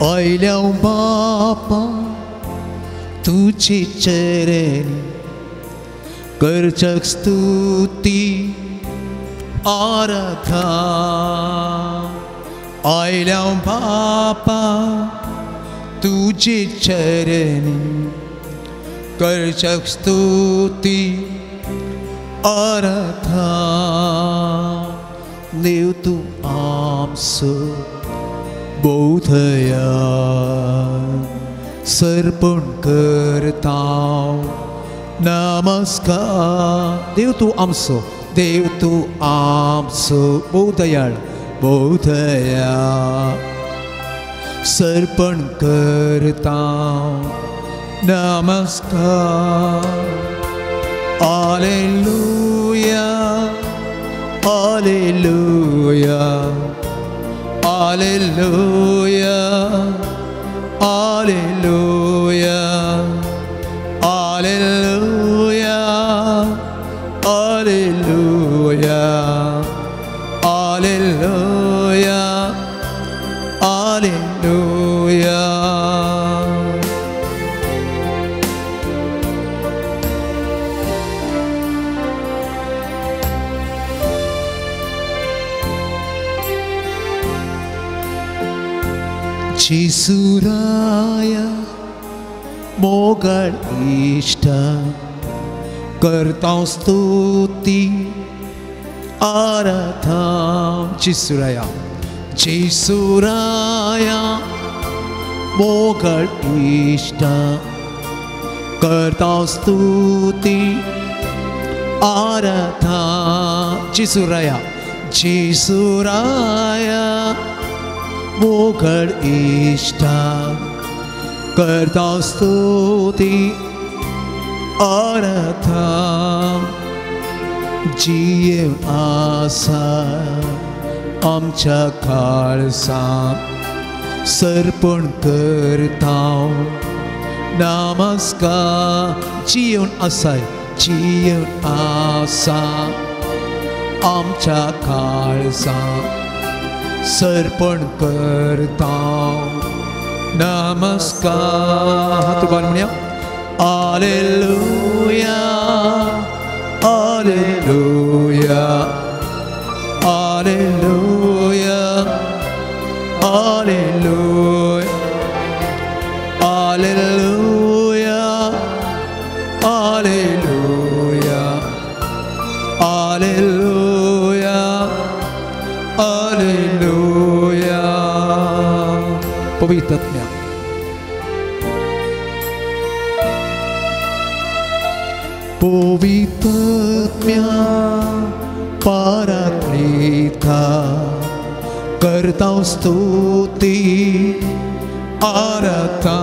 आयल्या बापा तुझी चरणी करचक स्तुती आराधना आयल्या बापा तुझी चरणी करचक स्तुती आराधना देव तू आमचो बोधया सर्पण करता नमस्कार देव तू आमचो बोधयाळ बोधया सर्पण करता नमस्कार Alleluia Alleluia Alleluia Alleluia Alleluia Alleluia Alleluia Alleluia जिसुराया Mughal इष्ट करता स्तुति आराधना जिसुराया मोगल इष्ट करता स्तुति आराधना जिसुराया मोगल इष्ट करता स्तुति आराधना जीव आसा आमच्या खालसा सर्पण करता नमस्कार जीवन आसा आमच्या खालसा सर्पण करता नमस्कार हात उभारून म्हणूया Alleluia Alleluia Alleluia Alleluia Alleluia Alleluia Alleluia Alleluia पवित्र आत्म्या पवित्र आत्म्या पाराक्लेता करता स्तुति आराधना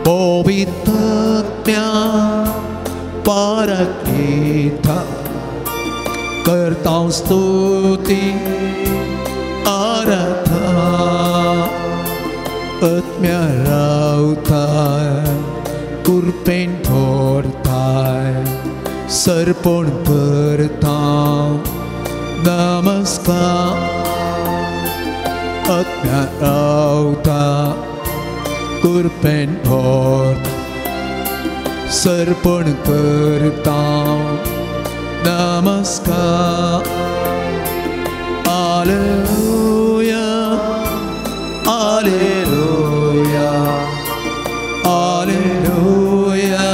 पवित्र आत्म्या पाराक्लेता करता स्तुति आराधना आत्म्या रावताय कुरपेन धरताय सर्पण करता नमस्कार आत्म्या रावता कुरपेन धरता सर्पण करता नमस्कार Alleluia Alleluia Alleluia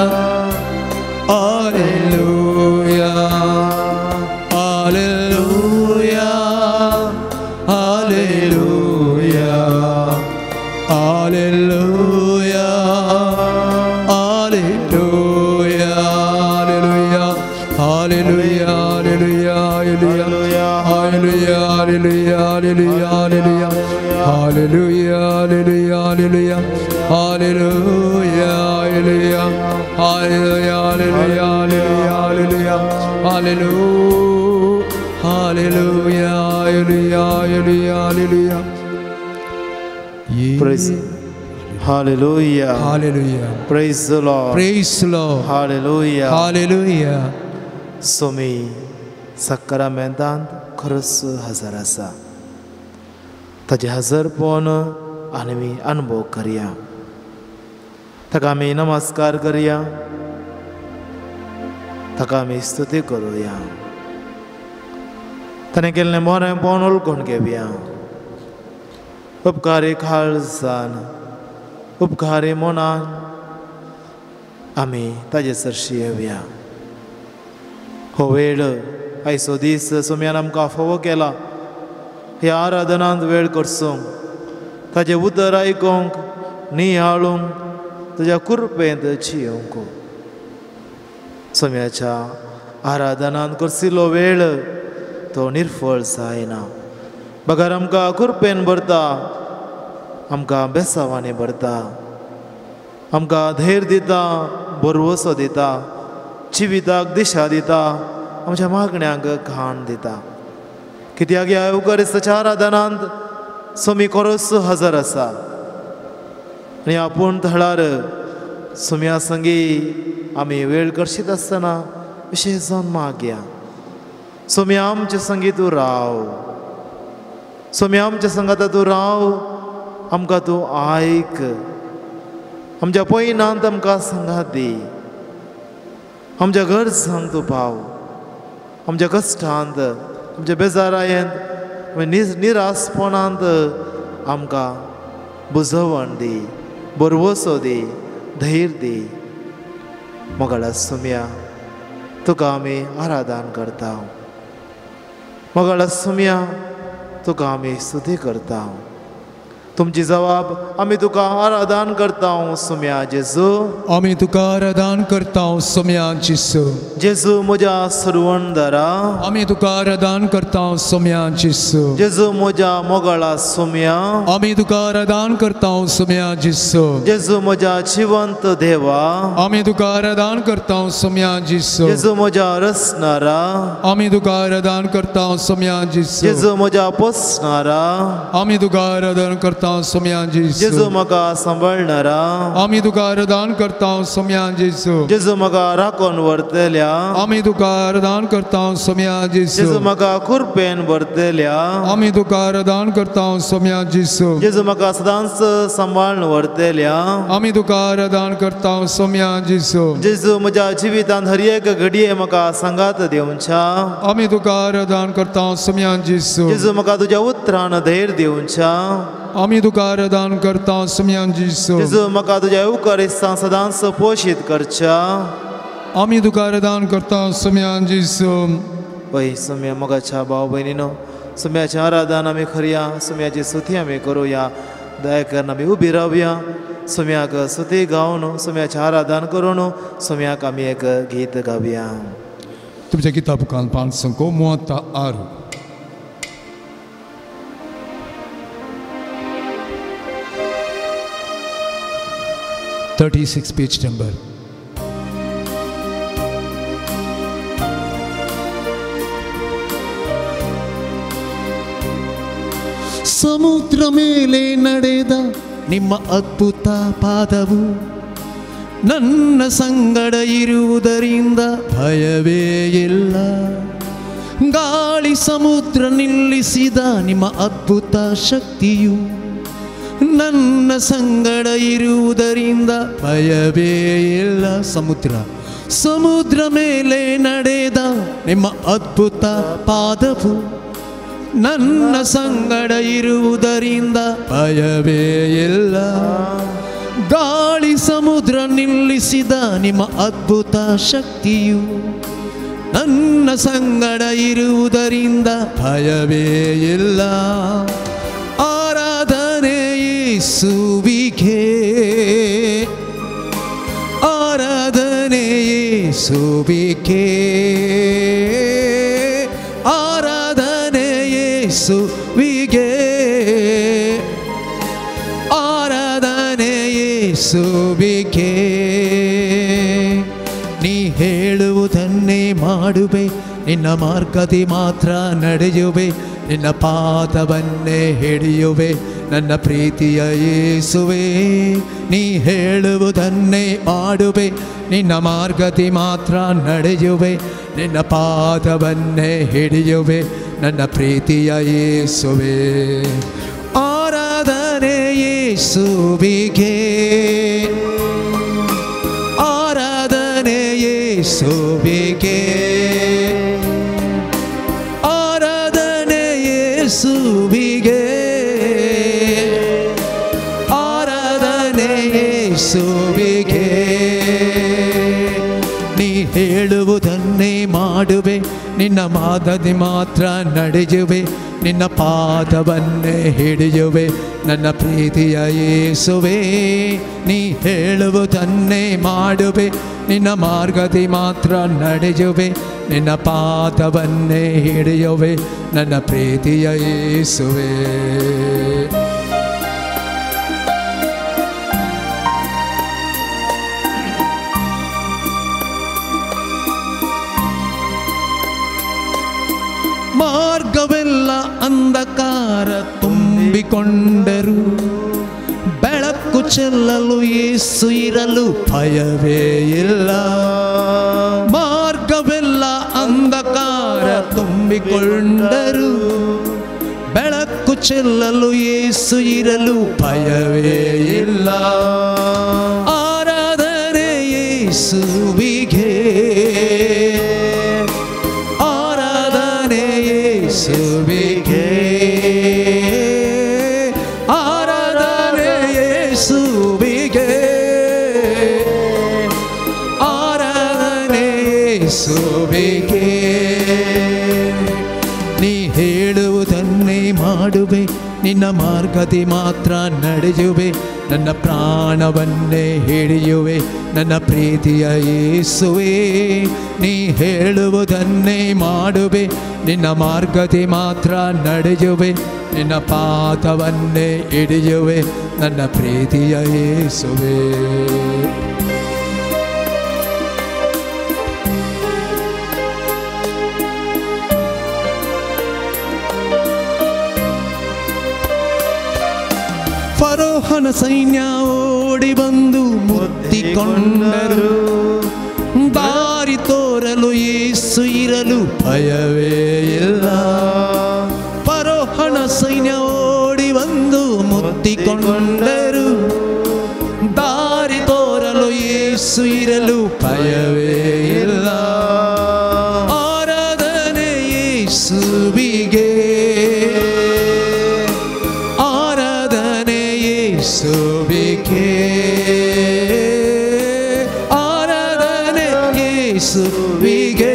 Alleluia Alleluia Alleluia Alleluia Alleluia Alleluia Alleluia Alleluia Hallelujah, hallelujah, hallelujah, hallelujah, hallelujah, hallelujah, hallelujah, hallelujah, hallelujah, hallelujah, hallelujah, hallelujah, hallelujah, hallelujah, hallelujah, hallelujah. Praise. Hallelujah. Hallelujah. Praise the Lord. Praise the Lord. Hallelujah. Hallelujah. Somi सक्रामेंतांत खरस हजार आसा ताजे हजरपण आमी अनुभव करया ताका आमी नमस्कार करया ताका आमी स्तुती करूया ताणें केल्लें बरेंपण ओळखून घेवया उपकारी काळजान उपकारी मनान आमी ताजे सरशी येवया हो वेळ आयचो दीस सुम्यान आमकां फोव केला ह्या आराधनांत वेळ करसूंक ताजें उतर आयकूंक नियाळूंक तुज्या कृपेंत जियोंक सुम्याच्या आराधनांत करसिल्लो वेळ तो निर्फळ जायना बगर आमकां कृपेन भरता आमकां बेसावांनी भरता आमकां धैर्य दिता भरवसो दिता जिविताक दिशा दिता आमच्या मागण्यांक खाण दिता कित्याक ह्या युकारिस्ताच्या आराधनांत सुमी खरोच हजर आसा आनी आपूण थळार सुम्या संगी आमी वेळ करशीत आसतना विशेष जावन मागया सुम्या आमचे संगी तूं राव सुम्या आमच्या संगाता तूं राव आमकां तूं आयक आमच्या पैनांत आमकां संगात दी आमच्या गरजांक तूं पाव आमच्या कश्टांत आमच्या बेजारायेंत निरासपणांत आमकां बुजवण दी बरवसो दी धैर्य दी मोगाळा सुम्या तुका आमी आराधन करता मोगाळा सुम्या तुका आमी स्तुती करता तुमची जबाब आमी तुका आराधन करता सुम्या जेजू आमी तुका आराधन करता सुम्या जेजू जेजू म्हज्या सरवणदारा आमी तुका आराधन करता सुम्या जेजू जेजू म्हज्या मोगाळा सुम्या आमी तुका आराधन करता सुम्या जेजू जेजू म्हज्या जिवंत देवा आमी तुका आराधन करता सुम्या जेजू जेजू म्हज्या रचणारा आमी तुका आराधन करता सुम्या जेजू जेजू म्हज्या पोसणारा आमी तुका आराधन करता सुम्या जेजू जेजू म्हाका सांबाळणारा आमी तुका आराधन करता सुम्या जेजू जेजू म्हाका राखून व्हरतल्या आमी तुका आराधन करता सुम्या जेजू जेजू म्हाका कृपेन भरतल्या आमी तुका आराधन करता सुम्या जेजू जेजू म्हाका सदांच सांबाळून व्हरतल्या आमी तुका आराधन करता सुम्या जेजू जेजू म्हज्या जिवितांत हर एक घडये म्हाका सांगात दिवच्या आमी तुका आराधन करता सुम्या जेजू जेजू म्हाका तुज्या उतरान धैर्य दिवच्या आमी तुका आराधन करता सुम्या जेजू जेजू म्हाका तुज्या युकारिस्तांत सदांच पोशीत करच्या आमी तुका आराधन करता सुम्या जेजू पळय सुम्या मोगाच्या भाव भयणीनो सुम्याचें आराधन आमी करया सुम्याची स्तुती आमी करुया दया करून आमी उबी रावया सुम्याक स्तुती गावन सुम्याचें आराधन करून सुम्याक आमी एक गीत गावया तुमच्या गिता बुकान 5:36 36 पेज नंबर ಸಮುದ್ರ ಮೇಲೆ ನಡೆದ ನಿಮ್ಮ ಅದ್ಭುತ ಪಾದವು ನನ್ನ ಸಂಗಡ ಇರುವುದರಿಂದ ಭಯವೇ ಇಲ್ಲ ಗಾಳಿ ಸಮುದ್ರ ನಿಲ್ಲಿಸಿದ ನಿಮ್ಮ ಅದ್ಭುತ ಶಕ್ತಿಯು ನನ್ನ ಸಂಗಡ ಇರುವುದರಿಂದ ಭಯವೇ ಇಲ್ಲ ಸಮುದ್ರ ಮೇಲೆ ನಡೆದ ನಿಮ್ಮ ಅದ್ಭುತ ಪಾದವು ನನ್ನ ಸಂಗಡ ಇರುವುದರಿಂದ ಭಯವೇ ಇಲ್ಲ ಗಾಳಿ ಸಮುದ್ರ ನಿಲ್ಲಿಸಿದ ನಿಮ್ಮ ಅದ್ಭುತ ಶಕ್ತಿಯು ನನ್ನ ಸಂಗಡ ಇರುವುದರಿಂದ ಭಯವೇ ಇಲ್ಲ ಆರಾಧನೆ ಯೇಸುವಿಗೆ ಆರಾಧನೆ ಯೇಸುವಿಗೆ ಆರಾಧನೆ ಯೇಸುವಿಗೆ ಆರಾಧನೆ ಯೇಸುವಿಗೆ ನೀ ಹೇಳುವುದನ್ನೇ ಮಾಡುವೆ ನಿನ್ನ ಮಾರ್ಗದಿ ಮಾತ್ರ ನಡೆಯುವೆ ನಿನ್ನ ಪಾದವನ್ನೇ ಹಿಡಿಯುವೆ ನನ್ನ ಪ್ರೀತಿಯ ಯೇಸುವೆ ನೀ ಹೇಳುವುದನ್ನೇ ಮಾಡುವೆ ನಿನ್ನ ಮಾರ್ಗದಿ ಮಾತ್ರ ನಡೆಯುವೆ ನಿನ್ನ ಪಾದವನ್ನೇ ಹಿಡಿಯುವೆ ನನ್ನ ಪ್ರೀತಿಯ ಯೇಸುವೆ ಯೇಸುವಿಗೆ ಆರಾಧನೆ ಯೇಸುವಿಗೆ ಆರಾಧನೆ ಯೇಸುವಿಗೆ ಆರಾಧನೆ ಯೇಸುವಿಗೆ ನೀ ಹೇಳುವುದನ್ನೇ ಮಾಡುವೆ ನಿನ್ನ ಮಾದದಿ ಮಾತ್ರ ನಡೆಯುವೆ ನಿನ್ನ ಪಾದವನ್ನೇ ಹಿಡಿಯುವೆ ನನ್ನ ಪ್ರೀತಿಯ ಯೇಸುವೇ ನೀ ಹೇಳುವುದನ್ನೇ ಮಾಡುವೆ ನಿನ್ನ ಮಾರ್ಗದಿ ಮಾತ್ರ ನಡೆಯುವೆ ನಿನ್ನ ಪಾದವನ್ನೇ ಹಿಡಿಯುವೆ ನನ್ನ ಪ್ರೀತಿಯ ಯೇಸುವೇ ಮಾರ್ಗವೆಲ್ಲ ಅಂಧಕಾರ ತುಂಬಿಕೊಂಡರು ಬೆಳಕು ಚೆಲ್ಲಲು ಯೇಸು ಇರಲು ಭಯವೇ ಇಲ್ಲ ಮಾರ್ಗವೆಲ್ಲ ಅಂಧಕಾರ ತುಂಬಿಕೊಂಡರು ಬೆಳಕು ಚೆಲ್ಲಲು ಯೇಸು ಇರಲು ಭಯವೇ ಇಲ್ಲ ಆರಾಧನೆ ಯೇಸುವಿಗೆ ಯೇಸುವಿಗೆ ಆರಾಧನೆ ಯೇಸುವಿಗೆ ಆರಾಧನೆ ಯೇಸುವಿಗೆ ನೀ ಹೇಳುವುದನ್ನೇ ಮಾಡುವೆ ನಿನ್ನ ಮಾರ್ಗದಿ ಮಾತ್ರ ನಡೆಯುವೆ ನನ್ನ ಪ್ರಾಣವನ್ನೇ ಹಿಡಿಯುವೆ ನನ್ನ ಪ್ರೀತಿಯ ಯೇಸುವೇ ನೀ ಹೇಳುವುದನ್ನೇ ಮಾಡುವೆ ನಿನ್ನ ಮಾರ್ಗದಿ ಮಾತ್ರ ನಡೆಯುವೆ ನಿನ್ನ ಪಾದವನ್ನೇ ಹಿಡಿಯುವೆ ನನ್ನ ಪ್ರೀತಿಯ ಯೇಸುವೇ ಫರೋಹನ ಸೈನ್ಯ ಓಡಿ ಬಂದು ಮುತ್ತಿಕೊಂಡರು ದಾರಿ ತೋರಲು ಯೇಸು ಇರಲು ಭಯವೇ ಇಲ್ಲ ಫರೋಹನ ಸೈನ್ಯ ಓಡಿ ಬಂದು ಮುತ್ತಿಕೊಂಡರು ದಾರಿ ತೋರಲು ಯೇಸು ಇರಲು ಭಯವೇ ಇಲ್ಲ ಆರಾಧನೆ ಯೇಸುವಿಗೆ ಯೇಸುವಿಗೆ ಆರಾಧನೆ ಯೇಸುವಿಗೆ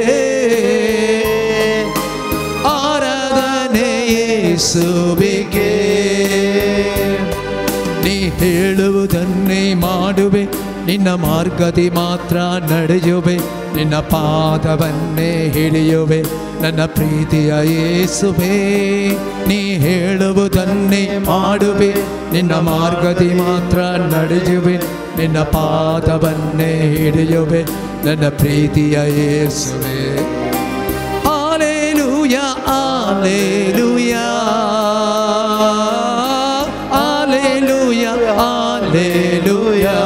ಆರಾಧನೆ ಯೇಸುವಿಗೆ ನೀ ಹೇಳುವುದನ್ನೇ ಮಾಡುವೆ ನಿನ್ನ ಮಾರ್ಗದಿ ಮಾತ್ರ ನಡೆಯುವೆ ನಿನ್ನ ಪಾದವನ್ನೇ ಹಿಡಿಯುವೆ ನನ್ನ ಪ್ರೀತಿಯ ಯೇಸುವೇ ನೀ ಹೇಳುವುದನ್ನೇ ಮಾಡುವೆ ನಿನ್ನ ಮಾರ್ಗದಿ ಮಾತ್ರ ನಡೆಯುವೆ ನಿನ್ನ ಪಾದವನ್ನೇ ಹಿಡಿಯುವೆ ನನ್ನ ಪ್ರೀತಿಯ ಯೇಸುವೇ ಹಲ್ಲೆಲೂಯಾ ಹಲ್ಲೆಲೂಯಾ ಹಲ್ಲೆಲೂಯಾ ಹಲ್ಲೆಲೂಯಾ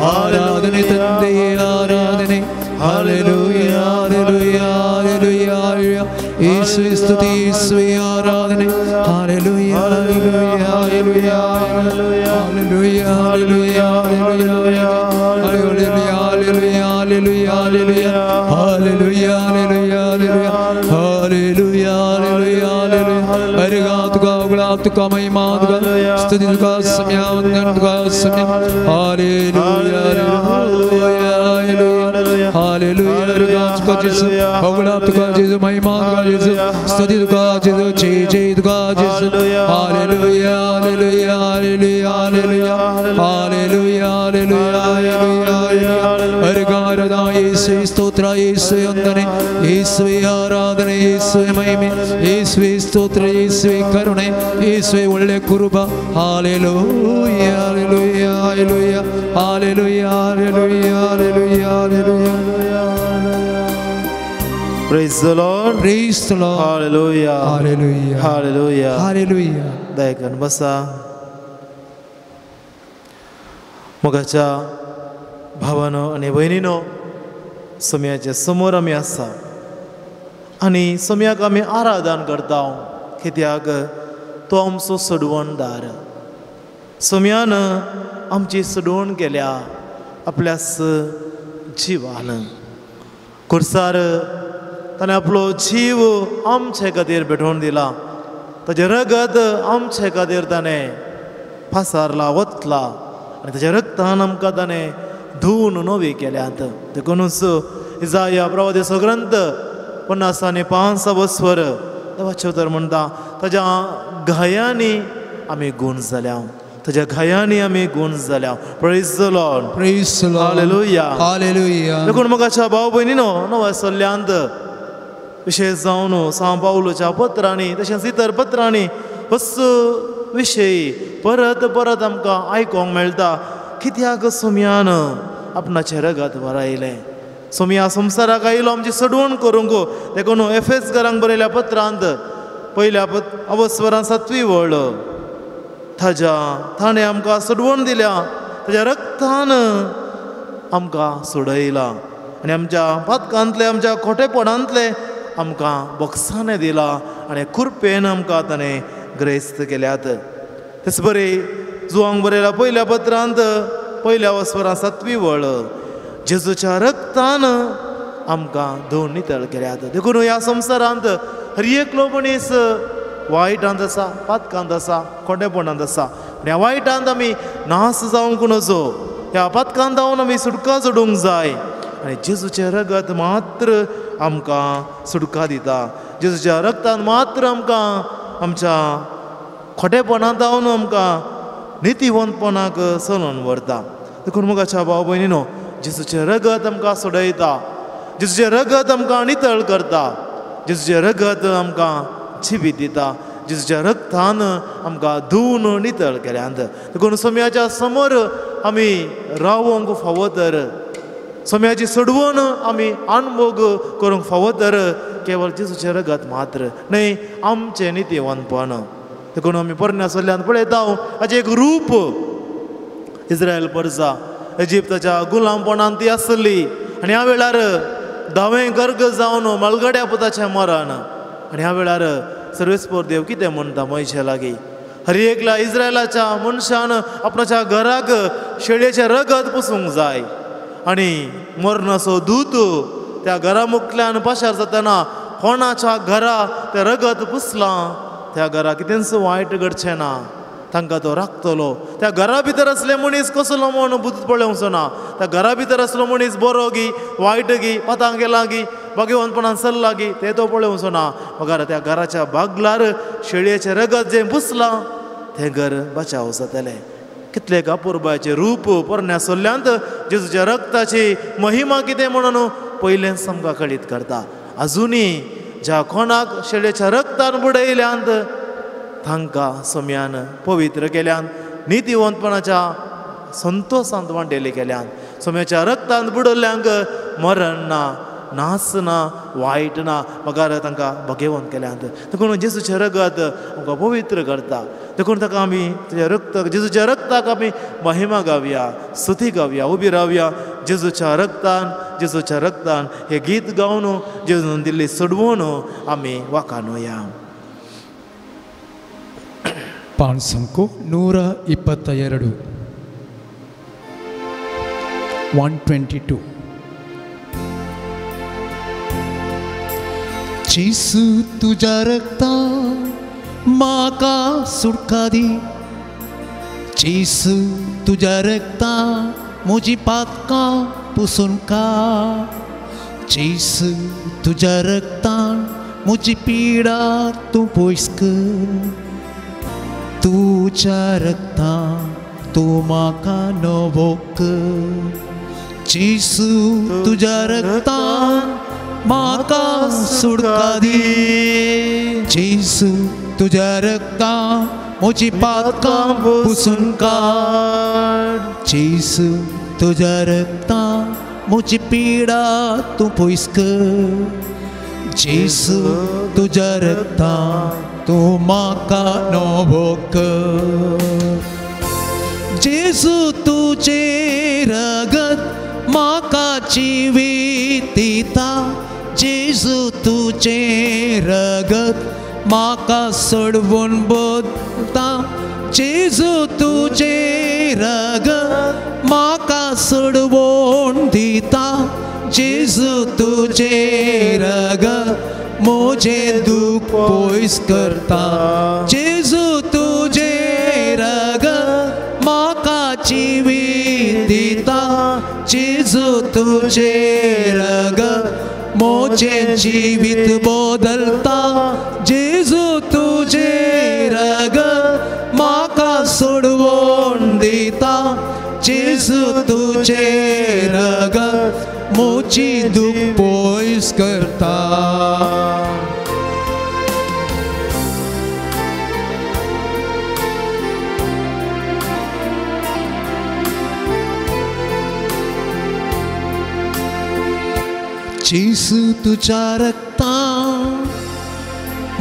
ಆರಾಧನೆ ತಂದೆಯೇ ಆರಾಧನೆ ಹಲ್ಲೆಲೂಯಾ ಹಲ್ಲೆಲೂಯಾ ಹಲ್ಲೆಲೂಯಾ ಯೇಸುವೇ ಸ್ತುತಿ ಯೇಸುವೇ ಆರಾಧನೆ hallelujah hallelujah hallelujah hallelujah hallelujah hallelujah hallelujah hallelujah hallelujah hallelujah hallelujah hallelujah arigat ka gulat ka महिमा का स्तुति का समय वंदन का समय hallelujah hallelujah hallelujah arigat का जिसु गुलात का जिसु महिमा का जिसु स्तुति का जिसु जय जय का जिसु hallelujah hallelujah hallelujah hallelujah hallelujah hallelujah arigat ആരാധന യേശുവേ സ്തോത്ര യേശുവേ വന്ദന യേശുവേ ആരാധന യേശുവേ മഹിമ യേശുവേ സ്തോത്ര യേശുവേ കരുണ യേശുവേ ಒಳ್ಳೆ ಕೃಪೆ hallelujah hallelujah hallelujah hallelujah hallelujah hallelujah Praise the Lord. Praise the Lord. Hallelujah. Hallelujah. Hallelujah. Hallelujah. Dayakan basa. मोगाच्या भावानो आणि बहिणीनो सोम्याच्या समोर आमी आसा आनी सोम्याक आमी आराधन करता कित्याक तो आमचो सडवणदार सोम्यान आमची सडवण केल्या आपल्यास जिवान खुर्सार ताणें आपलो जीव आमचे खातीर भेटोवन दिला ताजें रगत आमचे खातीर ताणें फासारला वतला आनी ताच्या रक्तान आमकां ताणें धुवन नवी केल्यात देखूनच इजाया प्रवादीचो ग्रंथ 50:5 वस्वर देवाचें उतर म्हणटा ताज्या गायांनी आमी गूण जाल्या ताज्या गायांनी आमी गूण जाल्या praise the Lord Praise the Lord. Hallelujah Hallelujah. देखून मोगाच्या भाव भयणीनो नव्या सल्ल्यांत विशेष जावन सांव पावलोच्या पत्रांनी तशेंच इतर पत्रांनी वस्तू विशयी परत परत आमकां आयकोंक मेळटा कित्याक सोम्यान आपणाचें रगत भरयलें सोम्या संवसाराक आयलो आमची सडवण करूंक देखून एफेसकारांक बरयल्या पत्रांत पयल्या अवस्वरांत 7वी वळ ताणें आमकां सडवण दिल्या ताच्या रक्तान आमकां सोडयला आनी आमच्या पातकांतले आमच्या खोटेपणांतले आमकां बक्षाने दिला आनी खुरपेन आमकां ताणें ग्रेस्त केल्यात तेच बरे जुवांक बरयल्या पयल्या पत्रांत पयल्या वस्वरांत 7वी वळ जेजूच्या रक्तान आमकां धुवन नितळ केल्यात देखून ह्या संवसारांत हर एकलो मनीस वायटांत आसा पातकांत आसा खोटेपणांत आसा आनी ह्या वायटांत आमी नास जावंक नजो ह्या पातकांत जावन आमी सुटका सोडूंक जाय आनी जेजूचें रगत मात्र आमकां सुटका दिता जेजूच्या रगतान मात्र आमकां आमच्या खोटेपणांत जावन आमकां नितीवंतपणाक चलोवन व्हरता देखून मोगाच्या भाव भयणीनो जेजूचें रगत आमकां सोडयता जेजूचें रगत आमकां नितळ करता जेजूचें रगत आमकां जिवीत दिता जेजूच्या रगतान आमकां धुवन नितळ केल्यात देखून सोम्याच्या समोर आमी रावोंक फावो तर सोम्याची सडवण आमी अणभोग करूंक फावो तर केवळ जेजूचें रगत मात्र न्हय आमचें नितीवंतपण देखून आमी पोरण्या सल्ल्यान पळयता हाचें एक रूप इस्रायल परजा इजिप्ताच्या गुलामपणांत ती आसली आनी ह्या वेळार 10वें गर्ग जावन मलगड्या पुताचें मरण आनी ह्या वेळार सर्वेस्पर देव कितें म्हणटा मोशे लागीं हर एकल्या इस्रायलाच्या मनशान आपणाच्या घराक शेळयेचें रगत पुसूंक जाय आनी मरणाचो दूत त्या घरा मुखल्यान पाशार जातना कोणाच्या घरा तें रगत पुसलां त्या घरा कितेंच वायट घडचें ना तांकां तो राखतलो त्या घरा भितर असले मनीस कसलो म्हूण बुत पळोवचो ना त्या घरा भितर असलो मनीस बरो गी वायट गी पातांक गेला गी भाग्यवंतपणान चल्ला गी ते तो पळोवचो ना मगर त्या घराच्या बागलार शेळयेचें रगत जें पुसलां तें घर बचाव जातलें कितले कापुरबायेचें रूप पोरण्या सल्ल्यांत जेजूच्या रक्ताची महिमा कितें म्हणून पयलेंच आमकां कळीत करता अजुनी ज्या कोणाक शेळयेच्या रक्तान बुडयल्यांत तांकां सोम्यान पवित्र केल्यान नितीवंतपणाच्या संतोषांत वांटेली केल्यान सोम्याच्या रक्तान बुडल्ल्यांक मरण ना नास ना वायट ना मगर तांकां भाग्यवंत केल्यात देखून जेजूचें रगत आमकां पवित्र करता देखून ताका आमी तेच्या रक्त जेजूच्या रक्ताक आमी महिमा गावया स्तुती गावया उबी रावया जेजूच्या रक्तान हें गीत गावन जेजून दिल्ली सडवण आमी वाखाणुया पान संख्या 122 122 जेसू तुझ्या रक्तान म्हाका सुटका दी जेसू तुझ्या रक्तान म्हजी पातकां पुसून काड जेसू तुझ्या रक्तान म्हजी पिडा तूं पयस कर तुझ्या रक्तान तूं म्हाका नवो कर जेसू तुझ्या रक्तान म्हाका सुटका दी जेसू तुझ्या रक्तान म्हजी पातकां पुसून काड जेसू तुझ्या रक्तान म्हजी पिडा तूं पयस कर जेसू तुझ्या रक्तान तूं म्हाका नवो कर जेसू तुझे रगत म्हाका जिवीत दिता जेसू तुझे रगत म्हाका सोडवून बोलता जेसू तुझे रगत म्हाका सोडवून दिता जेसू तुझे रगत म्हजे दुख पयस करता जेसू तुझे रगत म्हाका जिवीत दिता जेसू तुझे रगत म्हजे जिवीत बदलता जेसू तुझे रगत म्हाका सोडवून दिता जेसू तुझे रगत म्हजी दुख पयस करता जेसू तुझ्या रक्तान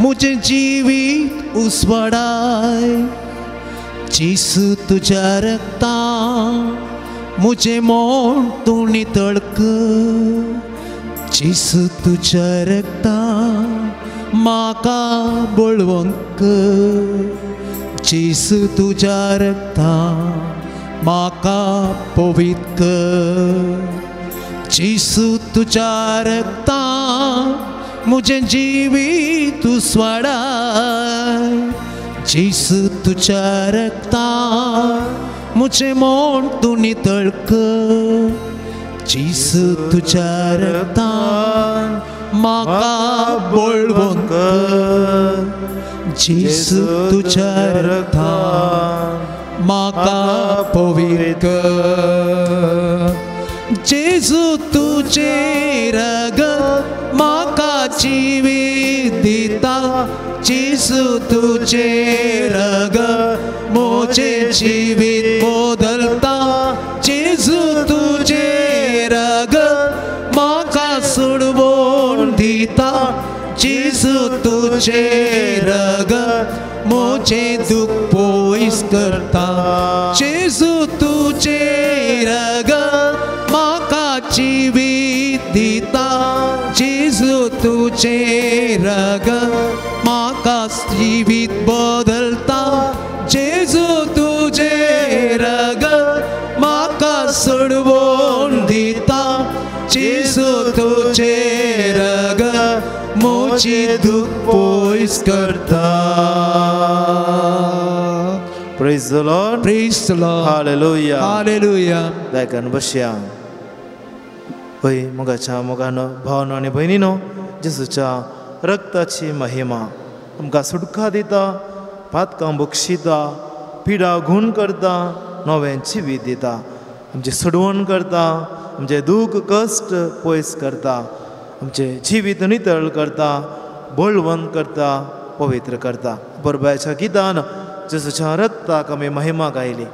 म्हजे जिवीत उसवाडाय जेसू तुझ्या रक्तान म्हजे मोन तूं नितळ कर जेसू तुझ्या रक्तान म्हाका बळवंत कर जेसू तुझ्या रक्तान म्हाका पवित्र कर जेसू तुझ्या रक्तान म्हजें जिवीत उसवाडाय जेसू तुझ्या रक्तान म्हजें मोन तूं नितळ कर जेसू तुझ्या रक्तान म्हाका बळवंत कर जेसू तुझ्या रक्तान म्हाका पवित्र कर जेसू तुझे रगत म्हाका जिवीत दिता जेसू तुझे रगत म्हजे जिवीत बदलता जेसू तुझे रगत म्हाका सोडवून दिता जेसू तुझे रगत म्हजे दुख पयस करता जेसू तुझे रगत म्हाका जिवीत दिता जेसू तुझे रगत म्हाका जिवीत बदलता जेसू तुझे रगत म्हाका सोडवून दिता जेसू तुझे रगत म्हजी दुख पयस करता Praise the Lord. Praise the Lord. Hallelujah. Hallelujah. दायकान बसया होय मोगाच्या मोगानो भावनो आनी भयणीनो जेसूच्या रक्ताची महिमा आमकां सुटका दिता पातकां बक्षिता पिडा घूण करता नवें जिवीत दिता आमचें सोडवण करता आमचें दूख कश्ट पयस करता आमचें जिवीत नितळ करता बळवंत करता पवित्र करता बरबाच्या गितान जेसूच्या रक्ताक आमी महिमा गायली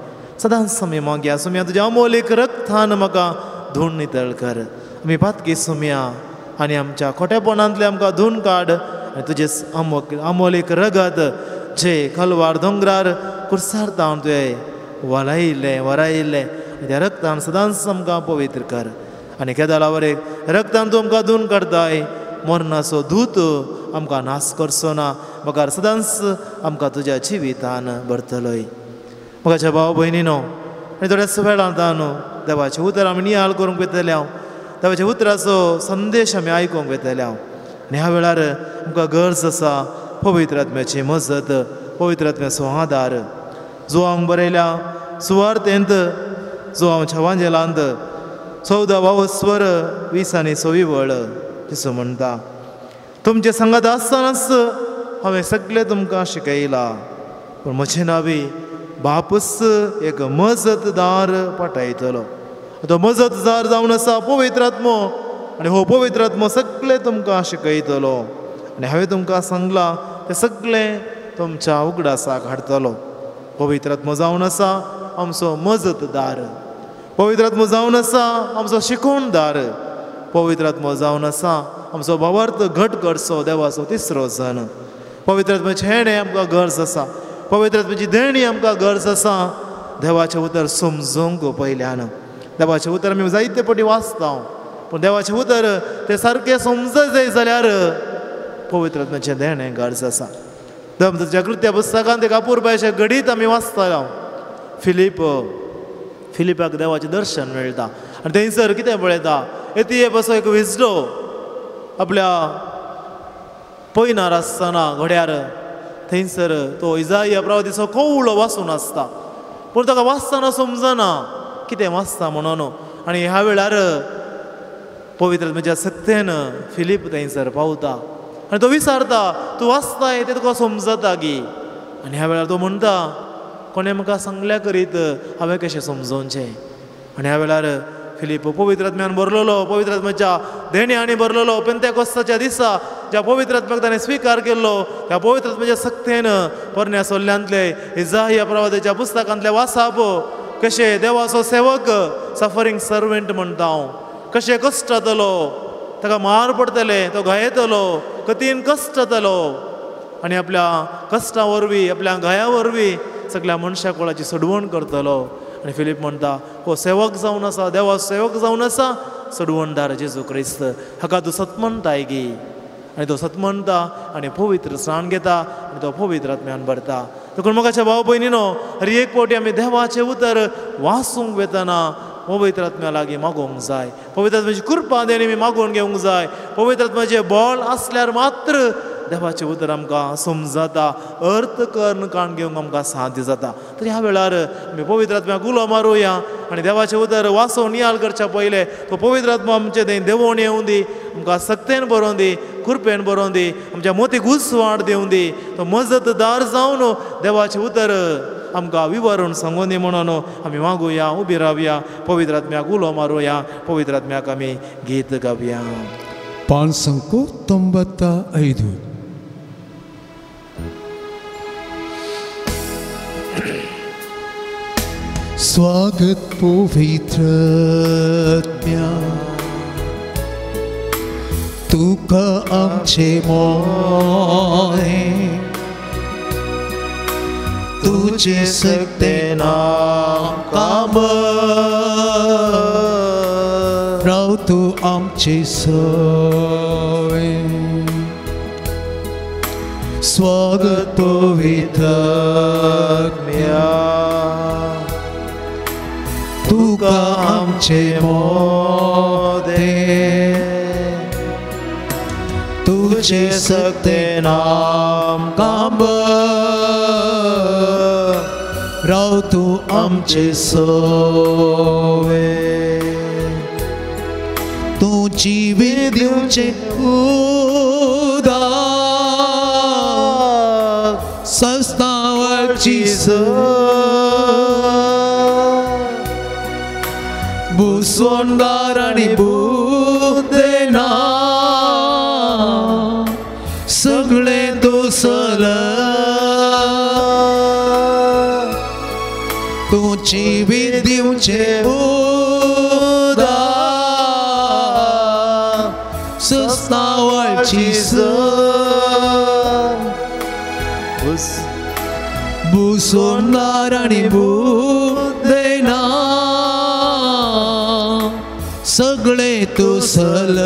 सदांच आमी मागया सुम्या तुज्या अमोलीक रक्तान म्हाका धुवन नितळ कर आमी पातकी सुम्या आनी आमच्या खोटेपणांतले आमकां धुवन काड आनी तुजे अमोलीक रगत जे कलवार दोंगरार कुर्सार तावन तुवें वरायिल्लें त्या रक्तान सदांच आमकां पवित्र कर आनी केदाला वरेक रक्तान तूं आमकां धुवन काडताय मरणाचो दूत आमकां नाश करचो ना म्हाका सदांच आमकां तुज्या जिवितान भरतलोय म्हाकाच्या भाव भयणीनो आनी थोड्याच वेळांत न्हू देवाचें उतर आमी नियाळ करूंक वेतले हांव देवाच्या उतराचो संदेश आमी आयकूंक वेतले हांव आनी ह्या वेळार आमकां गरज आसा पवित्र आत्म्याची मजत पवित्र आत्म्याचो आदार जो हांव बरयल्या सुवार्तेंत जो हांव छावांजेलांत 14 स्वर 20 आनी 26 वळ तिसो म्हणटा तुमचे संगत आसतनाच हांवें सगळें तुमकां शिकयलां पूण म्हजें नावी बापूस एक मजतदार पाठयतलो तो मजतदार जावन आसा पवित्र आत्मो आनी हो पवित्र आत्मो सगळें तुमकां शिकयतलो आनी हांवें तुमकां सांगलां तें सगळें तुमच्या उगडासाक हाडटलो. पवित्र आत्मो जावन आसा आमचो मजतदार, पवित्र आत्मो जावन आसा आमचो शिकोवणदार, पवित्र आत्मो जावन आसा आमचो भावार्थ घट करचो देवाचो तिसरो जन. पवित्र आत्म्याचे हेणे आमकां गरज आसा, पवित्र आत्म्याची देणी आमकां गरज आसा. देवाचें उतर समजूंक पयल्यान देवाचें उतर आमी जायते फावटी वाचता, पूण देवाचें उतर तें सारकें समजत जाय जाल्यार पवित्र आत्म्याचें देणें गरज आसा. धर्मच्या कृत्या पुस्तकांत एक अपुर्बायेचें गडीत आमी वाचता. फिलिपाक देवाचें दर्शन मेळटा आनी थंयसर कितें पळयता, येती पासो एक विजलो आपल्या पयनार आसतना घोड्यार थंयसर तो इजाया प्रवादीचो कवळो वाचून आसता, पूण ताका वाचतना समजना कितें वाचता म्हणून. आनी ह्या वेळार पवित्र आत्म्याच्या सक्तेन फिलीप थंयसर पावता आनी तो विचारता, तूं वाचताय तें तुका समजता गी? आनी ह्या वेळार तो म्हणटा, कोणें म्हाका सांगल्या करीत हांवें कशें समजोवचें. आनी ह्या वेळार फिलीप पवित्र आत्म्यान बरलोलो, पवित्र आत्म्याच्या देण्यांनी बरलोलो. पेंतेकोस्ताच्या दिसा ज्या पवित्र आत्म्याक ताणें स्विकार केल्लो त्या पवित्र आत्म्याच्या सक्तेन पोरण्या सोल्ल्यांतले इजाया प्रवादीच्या पुस्तकांतले वाचप कशें देवाचो सेवक सफरींग सर्वेंट म्हणटा हांव, कशें कश्ट जातलो, ताका मार पडटले, तो घायेतलो, कठीण कश्ट जातलो आनी आपल्या कश्टा वरवीं आपल्या घाया वरवीं सगळ्या मनशा कुळाची सोडवण करतलो. आनी फिलीप म्हणटा, हो सेवक जावन आसा, देवा सेवक जावन आसा, सोडवणदार जेजू क्रिस्त, हाका तूं सतमनताय गी. आनी तो सतमनता आनी पवित्र स्नान घेता आनी तो पवित्र आत्म्यान भरता. देखून मोगाच्या भाव भयणीनो, हर एक फावटी आमी देवाचें उतर वाचूंक वेतना पवित्र आत्म्या लागीं मागोवंक जाय, पवित्र आत्म्याची कृपा देणी आमी मागून घेवंक जाय. पवित्र आत्म्याचें बळ आसल्यार मात्र देवाचें उतर आमकां समजता, अर्थ कर्ण काण घेवंक आमकां साध्य जाता. तर ह्या वेळार आमी पवित्र आत्म्याक उलो मारुया आनी देवाचें उतर वाचून नियाळ करच्या पयलें तो पवित्र आत्मा आमचे थंय देवोवन येवं दी, आमकां सक्तेन बरोवन दी, कृपेन बरोवन दी, आमच्या मोतीक उसवाड दिवं दी. तो मजतदार जावन देवाचें उतर आमकां विवरून सांगून दी म्हणून आमी मागुया, उबी रावया, पवित्र आत्म्याक उलो मारुया, पवित्र आत्म्याक आमी गीत गावया. 595. स्वागत पवित्र आत्म्या, तुका आमचे मोने, तुझे सक्तेन आमकां राव तूं आमचे सवे. स्वागत पवित्र आत्म्या, तुका आमचे मोदे, तुझे सक्तेन आमकां राव तूं आमचे सवे. तूं जिवीत दिवचें उदाक सस्तावची बुसवणदार आनी बुद्देना सगळें तुसल. तूं जिवीत दिवचें उदाक सस्तावची बुसवणदार आनी बुद्देना सगळें तुसल.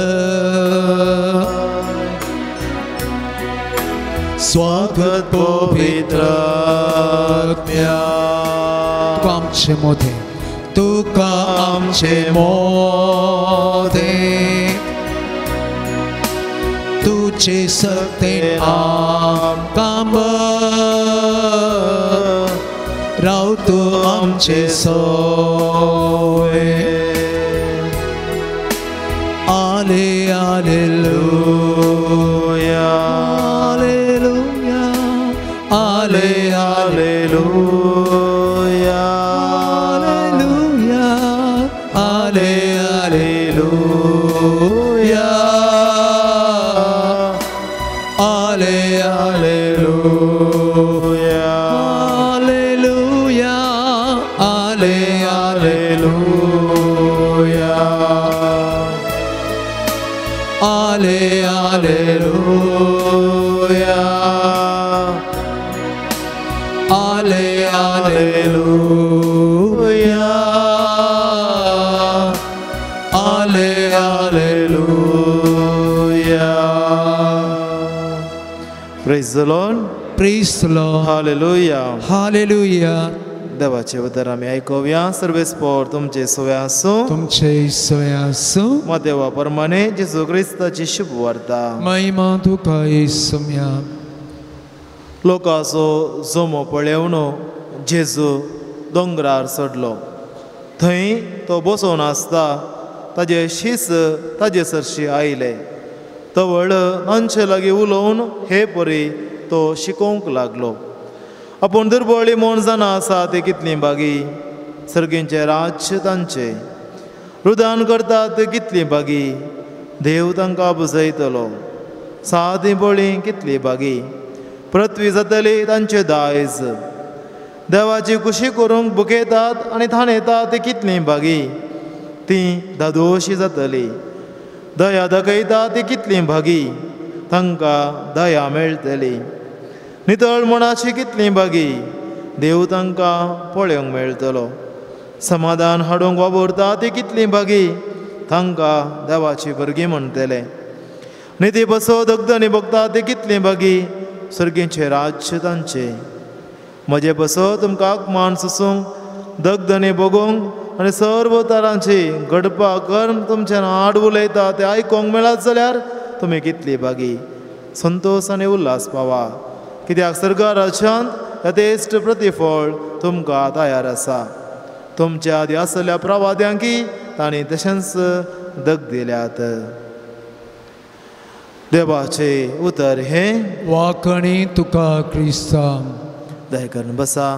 स्वागत पवित्र आत्म्या, तुका आमचे मोदे, तुका आमचे मोदे, तुझे सक्तेन आमकां राव तूं आमचे सवे. आले हालेलुया, हालेलुया, आले हालेलुया, हालेलुया, आले हालेलुया आले हालेलुया आले hallelujah. Praise the Lord. Praise the Lord. Hallelujah. Hallelujah. देवाचे उतर आम्ही ऐकूया. सर्वेस्पोर तुमचे सोय असो. तुमचे सोय असो. मग देवाप्रमाणे जेजू ख्रिस्ताची शुभ वार्ता. महिमा तुका येसुम्या. लोकांचो जमो पळेवन जेजू दोंगरार चडलो. थंय तो बसोन आसता ताजे शीस ताजे सरशी आयले. तवळ तांचे लागीं उलोवन हे परी तो शिकोवंक लागलो. आपूण दुर्बळी म्हूण जाणा आसा ते कितली बागी. सर्गींचे राज्य तांचे. रुदान करतात ते कितली बागी. देव तांकां बुजयतलो. सादी बळी कितली बागी. पृथ्वी जातली तांचे दायज. देवाची खुशी करूंक बुकयतात आनी थाणयतात ती कितली बागी. ती दादोशी जातली. दया दाखयता ती कितली बागी. तांकां दया मेळटली. नितळ मनाची कितली बागी. देव तांकां पळोवंक मेळटलो. समाधान हाडूंक वावुरता ती कितली बागी. तांकां देवाची भुरगीं म्हणटले. निधी बसो दगदनी भोगता ती कितली बागी. सर्गींचे राज्य तांचे. म्हजे बसो तुमकां मान सुसूंक दगदनी भोगूंक आनी सर्व तरांची गडपां करून तुमचे आड उलयता ते आयकोंक मेळत जाल्यार तुमी कितली बागी. संतोश आनी उल्हास पावा. कित्याक सर्गा राज्यांत यथेश्ट प्रतिफळ तुमकां तयार आसा. तुमच्या आदी आसलेल्या प्रवाद्यांकी तांणी तशेंच दग दिल्यात. देवाचे उतर हे. वाकणी तुका क्रिस्ता. दया करून बसा.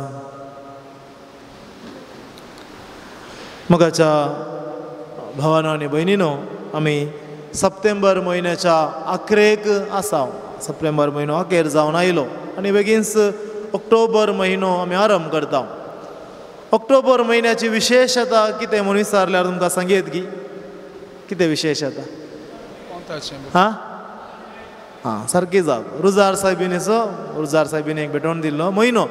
मगाच्या भावानो आनी भयणीनो आमी सप्टेंबर म्हयन्याच्या अखेरेक आसा. सप्टेंबर म्हयनो अखेर जावन आयलो आनी बेगीनच ऑक्टोबर म्हयनो आमी आरंभ करता. ऑक्टोबर म्हयन्याची विशेशता कितें म्हणून विचारल्यार तुमकां सांगीत की कितें विशेशता. हां हां सारकी जाप. रुजार साहेबीन एक भेटोवन दिल्लो म्हयनो.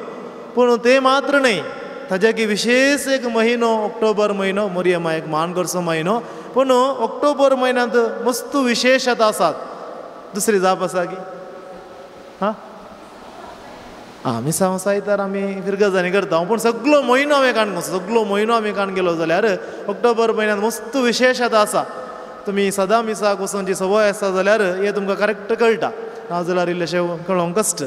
पूण ते मात्र न्ही. ताज्या की विशेष एक म्हयनो ऑक्टोबर म्हयनो. मोरयमा एक मान करचो म्हयनो. पूण ऑक्टोबर म्हयन्यांत मस्त विशेशता आसात. दुसरी जाप आसा की हां आमी सायतार आमी फिरगजानी करता. पूण सगळो म्हयनो हांवें काण सगळो म्हयनो हांवें काण गेलो जाल्यार ऑक्टोबर म्हयन्यांत मस्त विशेशता आसा. तुमी सदां मिसाक वचोवची संवय आसा जाल्यार हें तुमकां करेक्ट कळटा. नाजाल्यार इल्लेशें कळोवंक कश्ट.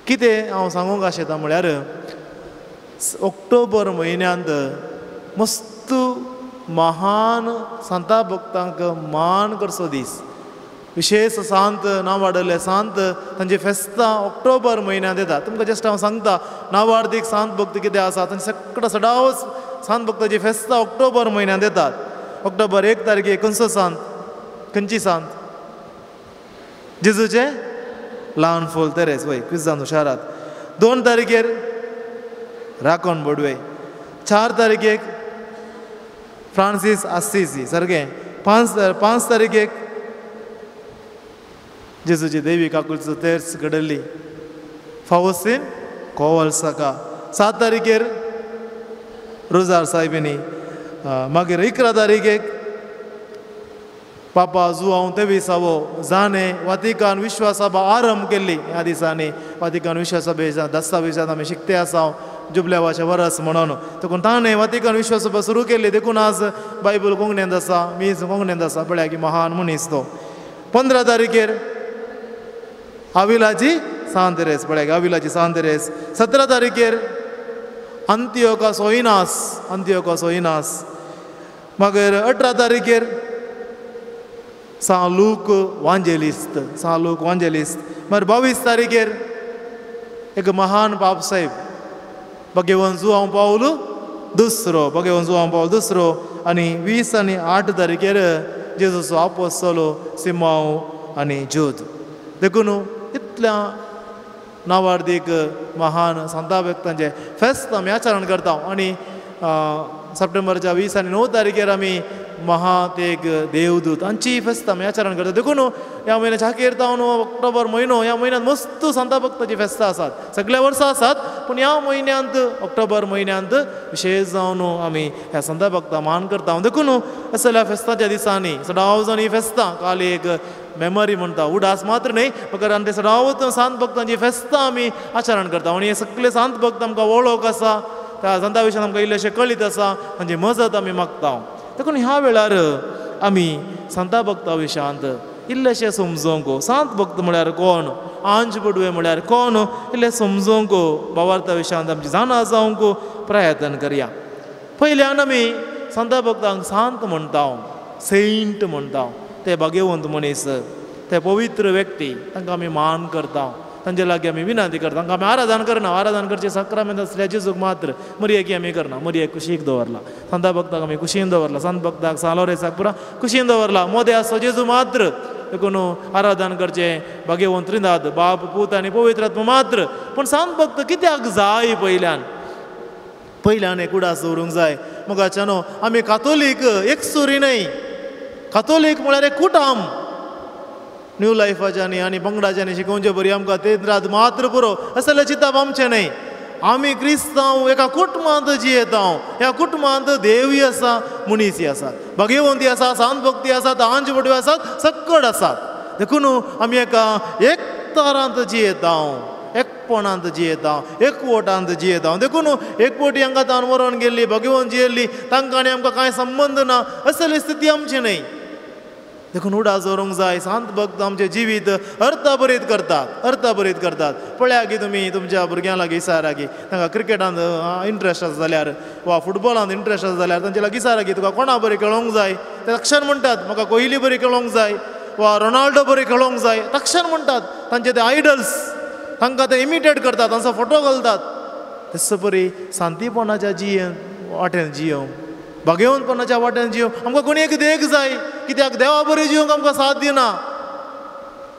कितें हांव सांगूंक आशेता म्हळ्यार ऑक्टोबर म्हयन्यांत मस्त महान सांता भक्तांक मान करचो दीस. विशेष सांत नांवाडले सांत तांची फेस्तां ऑक्टोबर म्हयन्यांत येतात. तुमकां जस्ट हांव सांगता नांवार्दीक सांत भक्त कितें आसा तांचे सगळो सदांच सांत भक्ताची फेस्तां ऑक्टोबर म्हयन्यांत येतात. ऑक्टोबर 1 तारखेक खंयचो सांत. खंयची सांत. जेजूचे ल्हान फोल तेरेस वय क्रिस्तांव शारांत. 2 तारखेर राखण बोडवे. 4 तारखेक फ्रांसीस आसिसी सारकें. 5 तारखेक जेजूची देवी काकुलचो तेर्स घडली फावोस्तीन कोवलसाका. 7 तारखेर रोजार साहेबिनी. मागीर 11 तारखेक पापा जुआंव 23 जाणे वातिकान विश्वासभा आरंभ केल्ली. ह्या दिसांनी वातिकान विश्वासभेच्या दस्तावेजांत आमी शिकते आसा जुबल्यावाचे वरस म्हणून. देखून ताणें वातिकान विश्वासभा सुरू केल्ली. देखून आज बायबल कोंकणींत आसा. मीच कोंकणींत आसा. पळया की महान मनीस तो. 15 तारखेर आविलाची सांत तेरेस. पळया की आविलाची सांत तेरेस. 17 तारखेर अंत्योकस ओइनास. मागीर 18 तारखेर सांत लूक वांजेलिस्ट. मागीर 22 तारखेर एक महान बाब साहेब भगवान जुआंव पावल दुसरो. आनी 20 आनी 8 तारखेर जेजूचो आपोस्तलो सिमांव आनी ज्योत. देखून इतल्या नांवार्दीक महान सांता भक्तांचे फेस्त आमी आचरण करता. आनी सप्टेंबरच्या 20 आनी 9 तारखेर आमी महात एक देवदूत हांची फेस्त आमी आचरण करता. देखून ह्या म्हयन्याच्या अखेर जावन ऑक्टोबर म्हयनो, ह्या म्हयन्यांत मस्त सांता भक्ताची फेस्तां आसात. सगळ्या वर्सां आसात, पूण ह्या म्हयन्यांत ऑक्टोबर म्हयन्यांत विशेश जावन आमी ह्या संता भक्तां मान करता. देखून असल्या फेस्ताच्या दिसांनी सदांच जावन ही फेस्तां काल एक मेमरी म्हणटा, उडास मात्र न्ही, कारण ते सदांच सांत भक्तांची फेस्तां आमी आचरण करता. आनी हे सगळे सांत भक्त आमकां वळख आसा, त्या संता विशयान आमकां इल्लेशें कळीत आसा, तांची मजत आमी मागता. देखून ह्या वेळार आमी सांता भक्ता विशयांत इल्लेशें समजोवंक, सांत भक्त म्हळ्यार कोण, आंज बडवे म्हळ्यार कोण, इल्लें समजोवंक भावार्था विशयांत आमची जाणा जावंक प्रयत्न करया. पयल्यान आमी सांता भक्तांक सांत म्हणटा, सेंट म्हणटा. ते भाग्यवंत मनीस, ते पवित्र व्यक्ती, तांकां आमी मान करता, तांचे लागीं आमी विनंती करता. तांकां आमी आराधन करना, आराधन करचे सक्रामेंत असल्या जेजूक मात्र, मरयेक आमी करना, मरयेक कुशीक दवरला. सांता भक्ताक आमी कुशीन दवरला, सांत भक्ताक सालोरेसाक पुरा कुशीन दवरला. मोदे आसो जेजू मात्र, देखून आराधन करचे भाग्यवंत त्रिनाद, बाप, पूत आनी पवित्र आत्मा मात्र. पूण सांत भक्त कित्याक जाय पयल्यान एक उडास दवरूंक जाय. मोगाच्या न्हू, आमी कातोलीक एक सुरी न्हय, कातोलीक म्हळ्यार एक कुटाम. न्यू लायफाच्यानी आनी पंगडाच्यांनी शिकोवचे बरी आमकां ते रात मात्र पुरो असले चिंतप आमचें न्हय. आमी क्रिस्तांव एका कुटुंबांत जियेता. ह्या कुटुंबांत देवूय आसा, मनीसय आसात, भाग्यवंती आसा, सांत भक्ती आसात, आंज बडवे आसात, सक्कड आसात. देखून आमी एका एकतारांत जियेता, एकपणांत जियेता, एकवटांत जियेता. देखून एकवटी हांकां तान मरोन गेल्ली, भाग्यवंत जियेल्ली, तांकां आनी आमकां कांय संबंद ना, असली स्थिती आमची न्हय. देखून उडास दवरूंक जाय. सांत भक्त आमचें जिवीत अर्थभरीत करतात. पळया की तुमी तुमच्या भुरग्यां लागीं विचारा की तांकां क्रिकेटांत इंट्रस्ट आसा जाल्यार वा फुटबॉलांत इंट्रस्ट आसा जाल्यार तांचे लागीं विचारा की तुका कोणा बरी खेळोंक जाय. ते तक्षण म्हणटात म्हाका कोहली बरी खेळोंक जाय वा रोनाल्डो बरी खेळोंक जाय. तक्षण म्हणटात. तांचे ते आयडल्स, तांकां ते इमिटेट करतात, तांचो फोटो घालतात. तस बरी शांतीपणाच्या वाटेन जियोवंक, भाग्यवंतपणाच्या वाटेन जियोवंक आमकां कोणी एक देख जाय. कित्याक देवा बरी जियोवंक आमकां साथ दिना.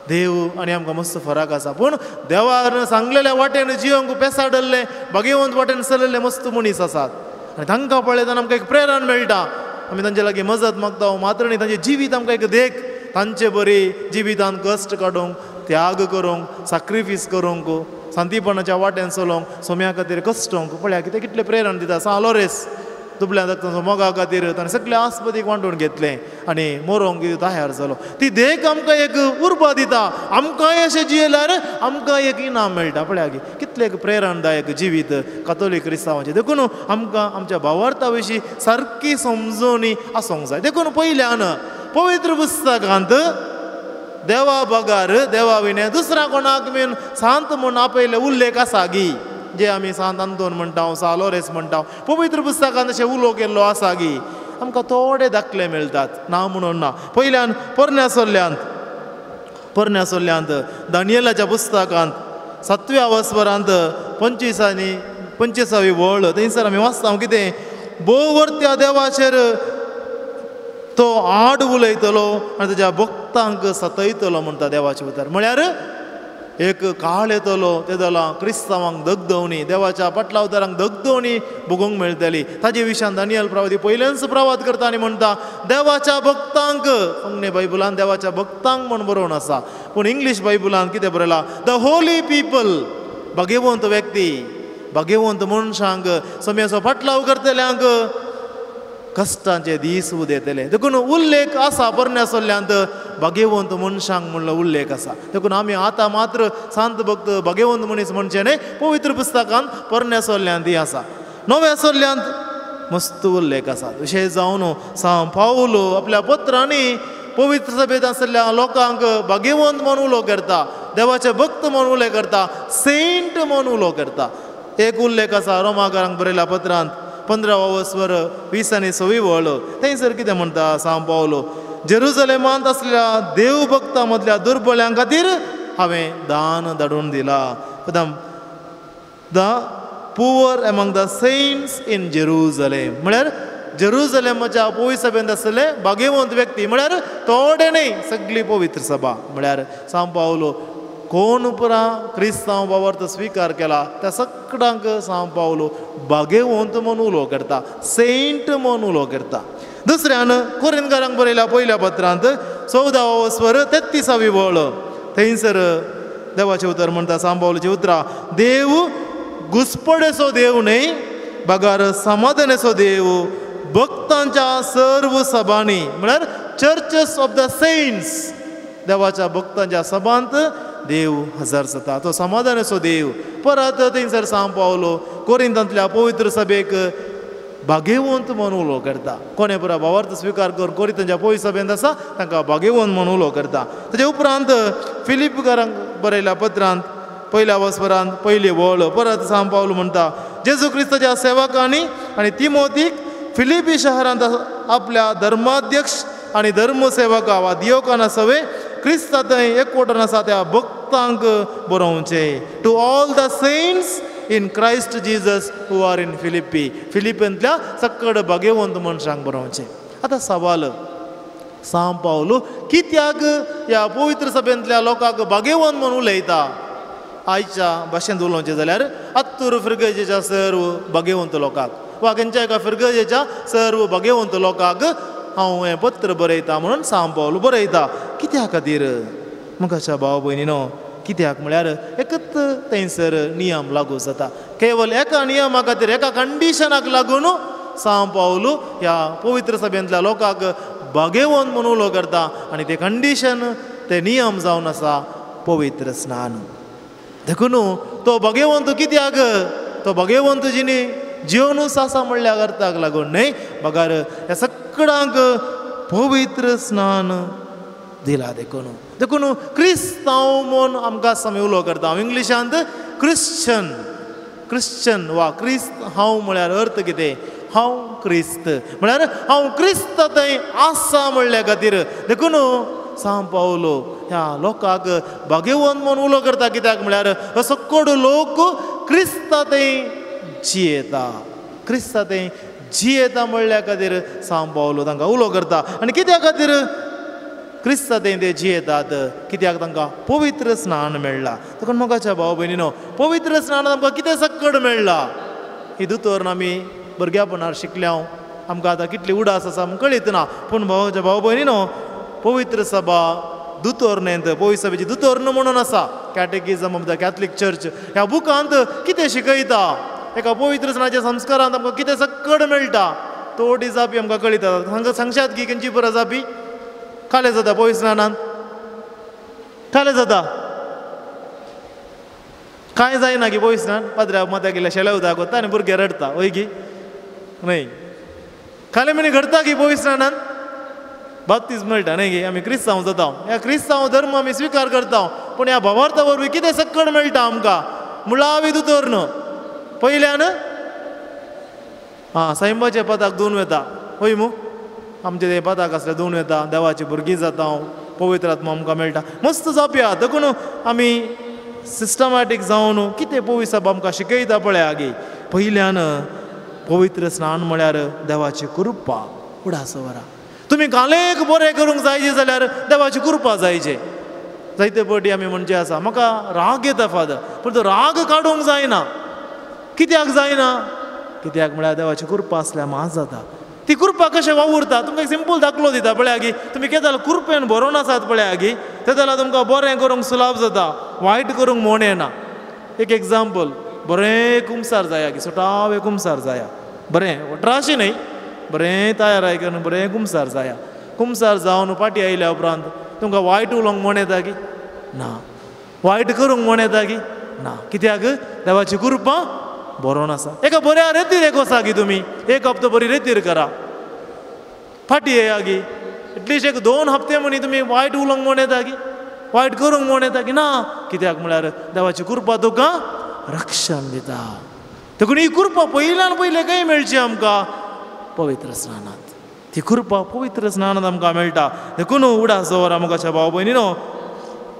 देव आनी आमकां मस्त फरक आसा. पूण देवान सांगलेल्या वाटेन जियोवंक पेसाडल्ले, भाग्यवंत वाटेन चलल्ले मस्त मनीस आसात. आनी तांकां पळयतना आमकां एक प्रेरण मेळटा. आमी तांचे लागीं मजत मागता. मात्र न्ही, तांचें जिवीत आमकां एक देख, तांचे बरी जिवितांत कश्ट काडूंक, त्याग करूंक, सॅक्रिफीस करूंक, शांतीपणाच्या वाटेन चलोवंक, सोम्या खातीर कश्टोवंक. पळया कितें कितलें प्रेरण दिता. सालोरेस दुबल्या तांचो मोगा खातीर ताणें सगळें आस्पदीक वांटून घेतलें आनी मरोंक तयार जालो. ती देख आमकां एक उर्बा दिता. आमकांय अशें जियेल्यार आमकां एक इनाम मेळटा. पळया की कितलें एक प्रेरणदायक जिवीत कातोलीक क्रिस्तांवांचें. देखून आमकां आमच्या भावार्था विशीं सारकी समजोवणी आसूंक जाय. देखून पयल्यान पवित्र पुस्तकांत देवा बगार, देवा विणे दुसऱ्या कोणाक बीन सांत म्हूण आपयले उल्लेख आसा गी, जे आमी सांत आंतोन म्हणटा, सालोरेस म्हणटा. पवित्र पुस्तकांत अशें उलो केल्लो आसा गी, आमकां थोडे दाखले मेळटात, ना म्हणून ना. पयल्यान पोरण्या दानियेलाच्या पुस्तकांत 7व्या वस्वरांत 25वी वळ थंयसर आमी वाचता कितें, भोववर्त्या देवाचेर तो आड उलयतलो आनी ताच्या भक्तांक सतयतलो म्हणटा देवाचें उतर. म्हळ्यार एक काळ येतलो, ते जालां क्रिस्तांवांक दगदवणी, देवाच्या पाटला उतारांक दगदवणी भोगूंक मेळटली. ताजे विशयान दानियल प्रवादी पयलेच प्रवाद करता आनी म्हणटा देवाच्या भक्तांक. कोंकणी बायबलान देवाच्या भक्तांक म्हूण बरोवन आसा, पूण इंग्लीश बायबलान कितें बरयलां, द होली पीपल, भाग्यवंत व्यक्ती, भाग्यवंत मनशांक, सोम्याचो पाटलाव करतल्यांक कश्टांचे दीस उदेतले. देखून उल्लेख आसा पोरण्या भाग्यवंत मनशांक म्हणलो उल्लेख आसा. देखून आमी आतां मात्र सांत भक्त भाग्यवंत मनीस म्हणचे न्हय, पवित्र पुस्तकांत पोरण्या सोल्ल्यांत ती आसा. नव्या सोल्ल्यांत मस्त उल्लेख आसा. विशेश जावन सांत पावलो आपल्या पत्रांनी पवित्र सभेत आसलेल्या लोकांक भाग्यवंत म्हूण उलो करता, देवाचे भक्त म्हूण उल्लेख करता, सेंट म्हूण उलो करता. एक उल्लेख आसा रोमाकारांक बरयल्या पत्रांत 15वा वस्वर 20 आनी 6वी वळ. थंयसर कितें म्हणटा सांत पावलो, जेरुसलेमांत आसलेल्या देव भक्तां मदल्या दुर्बळ्यां खातीर हांवें दान धाडून दिलां. The poor among the saints in Jerusalem. म्हळ्यार जेरुसलेमाच्या पवित्र सभेंत आसलेले भाग्यवंत व्यक्ती, म्हळ्यार थोडे न्हय, सगळी पवित्र सभा. म्हळ्यार सांत पावलो कोण पुरा क्रिस्तांव भावार्थ स्विकार केला त्या सगळ्यांक सांत पावलो भाग्यवंत म्हूण उलो करता, सेंट म्हूण उलो करता. दुसऱ्यान कोरिंथकारांक बरयल्या पहिल्या पत्रांत 14वा स्वर 33वी वळ थंयसर देवाचें उतर म्हणटा सांबावलेचें उतरां देव घुसपडेचो देव न्हय बगार समाधानाचो देव भक्तांच्या सर्व सभांनी म्हळ्यार चर्चेस ऑफ द सेंट्स देवाच्या भक्तांच्या सभांत देव हजर जाता तो समाधानाचो देव. परत थंयसर सांबावलो कोरिंथांतल्या पवित्र सभेक भाग्यवंत म्हणून उलो करता. कोणे पुरा भावार्थ स्विकार करून कोरिंथांच्या पवित्र सभेंत आसा तांकां भाग्यवंत म्हणून उलो करता. ताचे उपरांत फिलिपकारांक बरयल्या पत्रांत पहिल्या वस्परांत पयली वळ परत सांबावलो म्हणटा जेजू क्रिस्ताच्या सेवकांनी आनी तिमोथीक फिलिपी शहरांत आपल्या धर्माध्यक्ष आनी धर्मसेवका वा दियोकाना सवे क्रिस्ता थंय एकवटून आसा त्या भक्तांक बरोवचें. To all the saints in Christ Jesus who are in Philippi फिलिपींतल्या सकड भाग्यवंत मनशांक बरोवचें. आतां सवाल सांबावलो कित्याक ह्या पवित्र सभेंतल्या लोकांक भाग्यवंत म्हणून उलयता. आयच्या भाशेंत उलोवचें जाल्यार आत्तूर फिरगजेच्या सर्व भाग्यवंत लोकांक वा खंयच्या एका फिरगजेच्या सर्व भाग्यवंत लोकांक हांव हें पत्र बरयता म्हणून सांबावलो बरयता. कित्या खातीर मुखाच्या भाव भयणीनो कित्याक म्हळ्यार एकच थंयसर नियम लागू जाता. केवल एका नियमा खातीर एका कंडिशनाक लागून सांबावलो ह्या पवित्र सभेंतल्या लोकांक भाग्यवंत म्हणून उलो करता आनी ते कंडिशन ते नियम जावन आसा पवित्र स्नान. देखून तो भाग्यवंत कित्याक तो भाग्यवंत जिणी जिवनूच आसा म्हणल्या अर्थाक लागून न्हय बगार ह्या सगळ्यांक पवित्र स्नान दिला. देखून क्रिस्तांव म्हूण आमकां आमी उलो करता. हांव इंग्लिशांत क्रिश्चन वा क्रिस्त हांव म्हळ्यार अर्थ कितें हांव क्रिस्त म्हळ्यार हांव क्रिस्त थंय आसा म्हणल्या खातीर देखून सांबावलो ह्या लोकांक भाग्यवंत म्हणून उलो करता. कित्याक म्हळ्यार सकड लोक क्रिस्ता थंय जियेता क्रिस्ता थंय जियेता म्हणल्या खातीर सांबावलो तांकां उलो करता. आनी कित्या खातीर क्रिस्ता थंय ते जियेतात कित्याक तांकां पवित्र स्नान मेळ्ळा. देखून मोगाच्या भाव भयणीनो पवित्र स्नान आमकां कितें सकड मेळ्ळा ही दुतोर आमी भुरग्यापणार शिकल्या आमकां आतां कितली उडास आसा आमकां कळीत ना. पूण भावाच्या भाव भयणीनो पवित्र सभा दुतोर्नेंत पवित्र सभेची दुतोर्ण म्हणून आसा कॅटेकिझम ऑफ द कॅथलीक चर्च ह्या बुकांत कितें शिकयता एका पवित्र स्नानाच्या संस्कारांत आमकां कितें सकड मेळटा तोडी जापी आमकां कळयता. हांगा सांगशात की खंयची पुरा जापी काले जाता पवित्र स्नानांत काले जाता कांय जायना की पवित्र स्नान पाद्र्या मत्याक गेल्या शेल्या उदक वता आनी भुरगे रडटा वय की न्हय काले म्हणी घडटा की पवित्र स्नानांत बाप्तीज मेळटा न्हय की आमी क्रिस्तांव जाता. ह्या क्रिस्तांव धर्म आमी स्विकार करता पूण ह्या भावार्था वरवीं कितें सकड मेळटा आमकां मुळावी दुतोर्ण पयल्यान सैमाच्या पदाक दोन वेता वय मू आमचे ते पदाक आसले दोन वेता देवाची भुरगीं जाता पवित्र आत्मा आमकां मेळटा मस्त जावया. देखून आमी सिस्टमॅटीक जावन कितें पवित्र सभा आमकां शिकयता पळय आगी पयल्यान पवित्र स्नान म्हळ्यार देवाची कृपा उडास वरा. तुमी कालेक बरें करूंक जायचे जाल्यार देवाची कृपा जायचे. जायते फावटी आमी म्हणचे आसा म्हाका राग येता फादर पूण तो राग काडूंक जायना. कित्याक जायना कित्याक म्हळ्यार देवाची कृपा आसल्यार मात जाता. ती कृपा कशें वावुरता तुमकां एक सिंपल दाखलो दिता पळय आगी तुमी कितें जाल्यार कृपेन बरोवन आसात पळय आगी तें जाल्यार तुमकां बरें करूंक सुलाभ जाता वायट करूंक म्हण येना. एक एग्जाम्पल बरें कुमसार जाय आगी सुटावे कुमसार जाया बरें वट्राशी न्हय बरें तयाराय करून बरें कुमसार जाया. कुमसार जावन फाटी आयल्या उपरांत तुमकां वायट उलोवंक म्हण येता की ना वायट करूंक म्हण येता की ना. कित्याक देवाची कृपा बरोवन आसा. एका बऱ्या रेतीर एक वसा की तुमी एक हप्तो बरी रेतीर करा फाटी येया की एटलिस्ट एक 2 हप्ते म्हणी तुमी वायट उलोवंक म्हण येता की वायट करूंक म्हण येता की ना. कित्याक म्हळ्यार देवाची कृपा तुका रक्षण दिता. देखून ही कृपा पयल्यान पयलें खंय मेळची आमकां पवित्र स्नानांत. ती कृपा पवित्र स्नानांत आमकां मेळटा. देखून उडास दवरा मुखाच्या भाव भयणीनो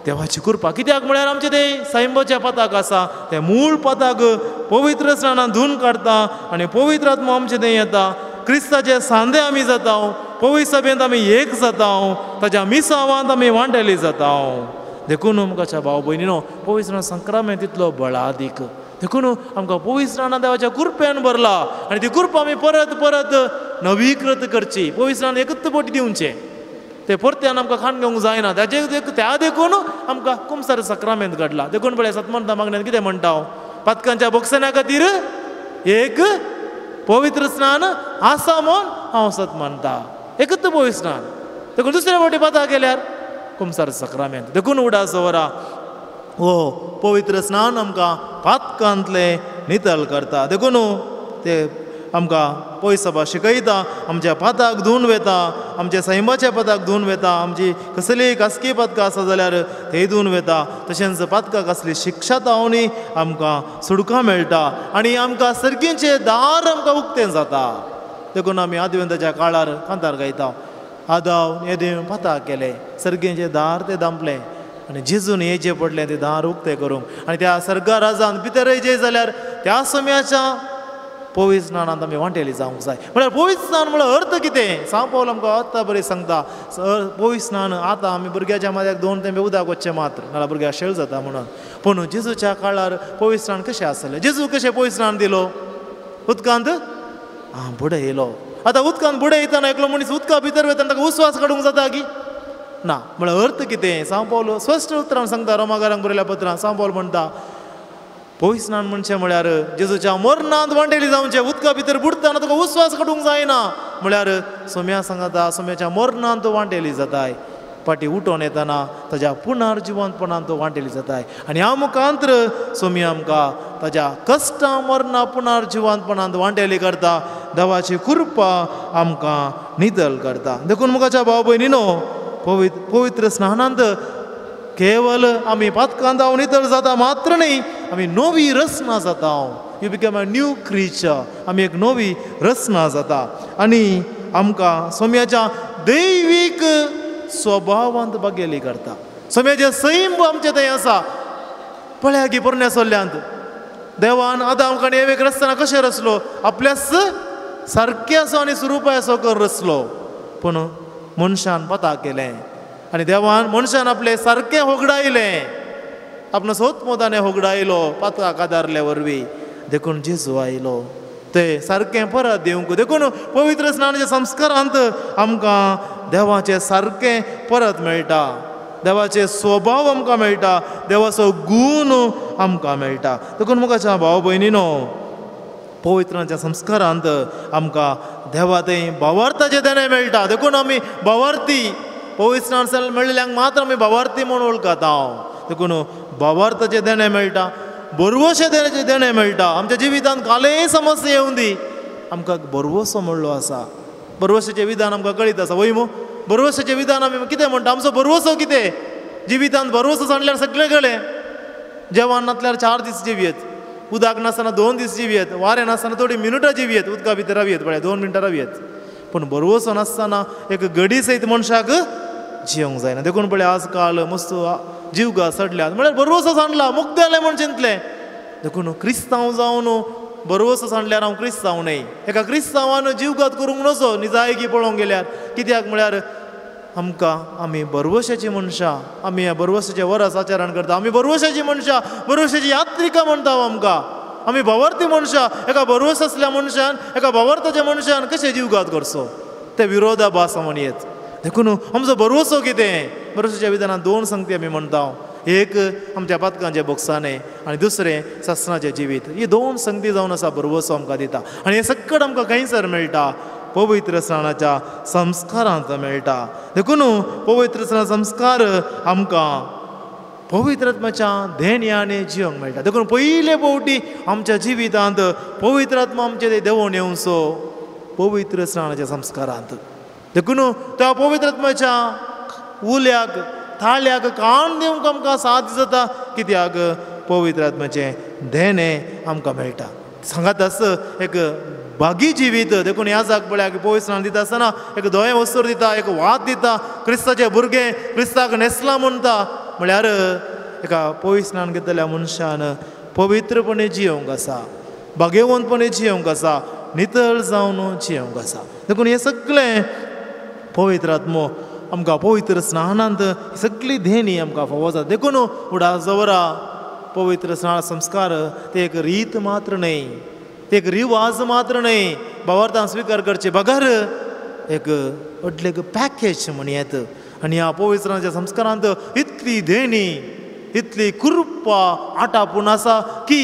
देवाची कृपा कित्याक म्हळ्यार आमचे ते सैंबाच्या पताक आसा ते मूळ पताक पवित्र स्नानांत धुवन काडटा आनी पवित्र आत्मा आमचे थंय येता. क्रिस्ताचे सांदे आमी जाता पवित्र सभेंत आमी एक जाता ताच्या मिसावांत आमी वांटेली जाता. देखून मुखाच्या भाव भयणीनो पवित्र संक्रामेंत तितलो बळादीक देखून आमकां पवित्र स्नानांत देवाच्या कृपेन भरला आनी ती कृपा आमी परत परत नवीकृत करची पवित्र स्नान एकच बोटी दिवचे ते परत्यान आमकां खाण घेवंक जायना त्या देखून आमकां कुमसार सक्रामेंत घडला देखून पळय सतमंता मागण्यान कितें म्हणटा हांव पातकांच्या बोक्सना खातीर एक पवित्र स्नान आसा म्हूण हांव सत म्हणटा एकच पवित्र स्नान देखून दुसऱ्या फावटी पाता गेल्यार कुमसार सक्रामेंत देखून उडा सवरा हो पवित्र स्नान आमकां पातकांतले नितळ करता देखून ते आमकां पयस सभा शिकयता आमच्या पाताक धुवन वेता आमच्या सैमाच्या पाताक धुवन वेता आमची कसलीय कासकी पातकां आसा जाल्यार थंय धुवन वेता तशेंच पातकां कसली शिक्षा तावनी आमकां सुडकां मेळटा आनी आमकां सर्गीचें दार आमकां उक्तें जाता देखून आमी आदिवंताच्या काळार कांतार गायता आदाव येदें पाताक केलें सर्गीचें दार तें दांपलें आनी जेजून येचें पडलें तें दार उक्तें करूंक आनी त्या सर्गा राजान भितर येयचें जाल्यार त्या समयाच्या पवित्र स्नानांत आमी वांटेली जावंक जाय म्हळ्यार पवित्र स्नान म्हळ्यार अर्थ कितें सांग पावल आमकां आतां बरें सांगता पवित्र स्नान आतां आमी भुरग्याच्या माथ्याक 2 तेंबे उदक वचचें मात्र नाल्यार भुरग्याक शेळ जाता म्हणून पूण जेजूच्या काळार पवित्र स्नान कशें आसलें जेजू कशें पवित्र स्नान दिलो उदकांत बुडे येयलो आतां उदकांत बुडे येताना एकलो मनीस उदका भितर वयता ताका उस्वास काडूंक जाता की ना म्हळ्यार अर्थ कितें सांग पावल स्पश्ट उतरान सांगता रोमाकारांक बरयल्या पत्रांत सांग पावल म्हणटा पवित्र स्नान म्हणचें म्हळ्यार जेजूच्या मरणांत वांटेली जावचें उदका भितर बुडटाना तुका उस्वास काडूंक जायना म्हळ्यार सोम्या सांगता सोम्याच्या मरणांत वांटेली जाताय पाटी उठोन येताना ताच्या पुनर्जिवंतपणांत तो वांटेली जाताय आनी ह्या मुखांतर सोमी आमकां ताच्या कश्टां मरणां पुनर्जिवंतपणांत वांटेली करता देवाची कृपा आमकां नितळ करता देखून मुखाच्या भाव भयणीनो पवित्र स्नानांत केवल आमी पातकांत हांव नितळ जाता मात्र न्ही आमी नवी रचना जाता यू बिकम अ न्यू क्रिचर आमी एक नवी रचना जाता आनी आमकां सोम्याच्या दैवीक स्वभावांत बगेली करता सोम्याचे सैम आमचे थंय आसा पळया की पोरण्या सोल्ल्यांत देवान आतां आमकां नेवेक रचतना कशें रचलो आपल्यास सारकें असो आनी स्वरुपाय असो कर रचलो पूण मनशान पाताक केलें आनी देवान मनशान आपलें सारकें होगडायलें आपणो सोतमोताने होगडायलो पातकाक आदारले वरवीं देखून जेजू आयलो ते सारकें परत दिवंक देखून पवित्र स्नानाच्या संस्कारांत आमकां देवाचें सारकें परत मेळटा देवाचे स्वभाव आमकां मेळटा देवाचो गूण आमकां मेळटा देखून मुखाच्या भाव भयणीनो पवित्रांच्या संस्कारांत आमकां देवा थंय भावार्थाचें देणें मेळटा देखून आमी भावार्थी पवित्र स्नान मेळिल्ल्यांक मात्र आमी भावार्थी म्हूण वळखता हांव देखून भावार्थाचें देणें मेळटा बरवशें देणें मेळटा आमच्या जिवितांत कालेय समस्या येवं दी आमकां बरवसो म्हणलो आसा बरवशेचें विधान आमकां कळीत आसा वय मू बरवशेचें विधान आमी कितें म्हणटा आमचो बरवसो कितें जिवितांत बरवसो सांडल्यार सगळें कळ्ळें जेवण नासल्यार 4 दीस जिवियेत उदक नासतना 2 दीस जिवियेत वारें नासतना थोडी मिनटां जिवियेत उदका भितर रावयेत पळय 2 मिनटां रावयेत पूण बरवसो नासतना एक घडी सयत मनशाक जियोंक जायना देखून पळय आज काल मस्त जीवगा सडल्यात म्हळ्यार बरवसो सांडला मुक्त जालें म्हण चिंतलें देखून क्रिस्तांव जावन बरवसो सांडल्यार हांव क्रिस्तांव न्हय एका क्रिस्तांवान जीवघात करूंक नजो निजायकी पळोवंक गेल्यार कित्याक म्हळ्यार आमकां आमी बरवशाची मनशां आमी ह्या बरवशाचें वरस आचरण करता आमी बरवशाची मनशां बरवशाची यात्रिका म्हणटा आमकां आमी भावार्थी मनशां एका बरवस आसल्या मनशान एका भावार्थाच्या मनशान कशें जीवघात करचो ते विरोधाभास म्हणयेत देखून आमचो बरवसो कितें बरवशाच्या विधानांत 2 संगती आमी म्हणटा एक आमच्या पातकांचे बोक्साने आनी दुसरें ससनाचें जिवीत ही 2 संगती जावन आसा बरवसो आमकां दिता आनी हे सकट आमकां खंयसर मेळटा पवित्र स्नानाच्या संस्कारांत मेळटा देखून पवित्र स्नान संस्कार आमकां पवित्र आत्म्याच्या धेन्याने जियोंक मेळटा देखून पयले फावटी आमच्या जिवितांत पवित्र आत्मा आमचे देवून येवचो पवित्र स्नानाच्या संस्कारांत देखून त्या पवित्र आत्म्याच्या उल्याक थाळ्याक काण दिवंक आमकां साथ जाता कित्याक पवित्र आत्म्याचें धेणे आमकां मेळटा सांगात आस एक बागी जिवीत देखून ह्या जाग पळया की पवित्र स्नान दिता आसतना एक दोळे वस्तूर दिता एक वाद दिता क्रिस्ताचें भुरगें क्रिस्ताक नेसला म्हणटा म्हळ्यार एका पवित्र स्नान घेतलेल्या मनशान पवित्रपणे जियोंक आसा भाग्यवंतपणे जियोंक आसा नितळ जावन जियोंक आसा देखून हें सगळें पवित्र आत्मो आमकां पवित्र स्नानांत सगळी धेनी आमकां फावो जाता देखून उडा जवरा पवित्र स्नान संस्कार ते एक रीत मात्र न्हय एक रिवाज मात्र नाही भावार्थान स्वीकार करचे बघार एक व्हडले एक पॅकेज म्हणयात आणि ह्या पवित्रांच्या संस्कारांत इतली देणी इतली कृपा आटापून आसा की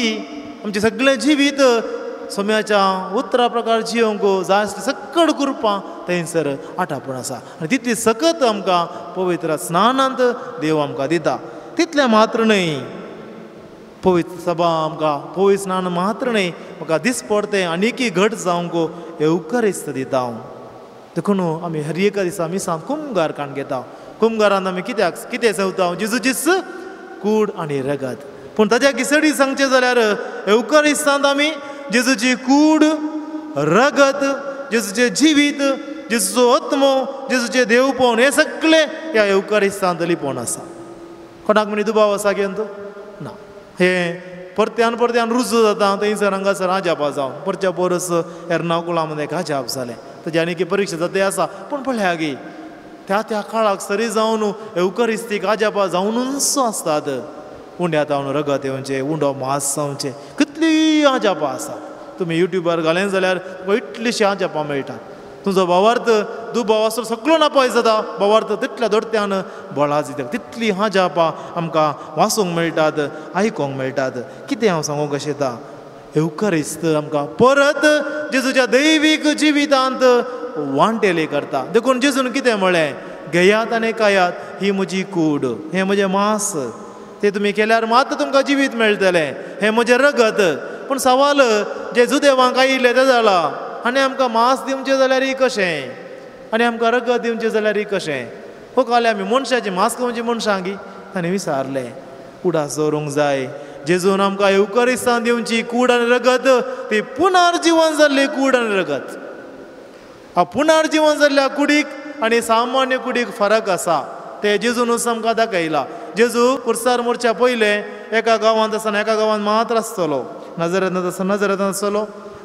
आमचे सगळे जिवीत सोम्याच्या उतरा प्रकार जियोंक जाय सकड कृपा थंयसर आटापून आसा आनी तितली सकत आमकां पवित्र स्नानांत देव आमकां दिता तितलें मात्र न्हय पवित्र सभा आमकां पवित्र स्नान मात्र न्हय म्हाका दीस पडते आनीकय घट जावंक एवकारिस्त दिता हांव देखून आमी हर एका दिसा मिसांत कुमगार काण घेता कुमगारांत आमी कितें सेवता जेजूचीच कूड आनी रगत पूण ताच्या किसडी सांगचे जाल्यार एवकारिस्तांत आमी जेजूची कूड रगत जेजूचे जिवीत जेजूचो आत्मो जेजूचे देवपण हे सगळे ह्या एवकारिस्तांत लिपोवन आसा कोणाक म्हणी दुबाव आसा घेवन ना हे परत्यान परत्यान रुजू जाता थंयसर हांगासर आजापा जावन परच्या परस एर्नाकुला मध्ये आजाप जालें ताची आनी परीक्षा जाते आसा पूण पळया गे त्या काळाक सरी जावन एवकारिस्तीक आजापा जावनूच आसतात उंड्या तावन रगत येवचे उंडो मास जावचे कितली आजापा आसा तुमी युट्यूबार घालें जाल्यार इतलीशी आजापा मेळटात तुजो भावार्थ दुबाव आसलो सगळो नापाय जाता भावार्थ तितल्या दोडत्यान बळा दितात तितली आजापा आमकां वाचूंक मेळटात आयकोंक मेळटात कितें हांव सांगूंक कशें येता एवकारिस्त आमकां परत जेजूच्या दैवीक जिवितांत वांटेले करता देखून जेजून कितें म्हळें घेयात आनी खायात ही म्हजी कूड हें म्हजें मांस तें तुमी केल्यार मात तुमकां जिवीत मेळटलें हें म्हजें रगत पूण सवाल जेजू देवाक आयिल्लें तें जाला आनी आमकां मांस दिवचें जाल्यार कशें आनी आमकां रगत दिवचें जाल्यार कशें हो काले आमी मनशाचें मांस खावचें मनशांगी ताणें विचारलें उडास दवरूंक जाय जेजून आमकां एवकारिस्तांत दिवची कूड आनी रगत ती पुनर्जीवन जाल्ली कूड आनी रगत पुनर्जीवन जाल्ल्या कुडीक आनी सामान्य कुडीक फरक आसा ते जेजूनच आमकां दाखयला जेजू कुर्सार मोरच्या पयलें एका गांवांत आसतना एका गांवांत मात्र आसतलो नजरेंत आसतना नजरेंत आसतलो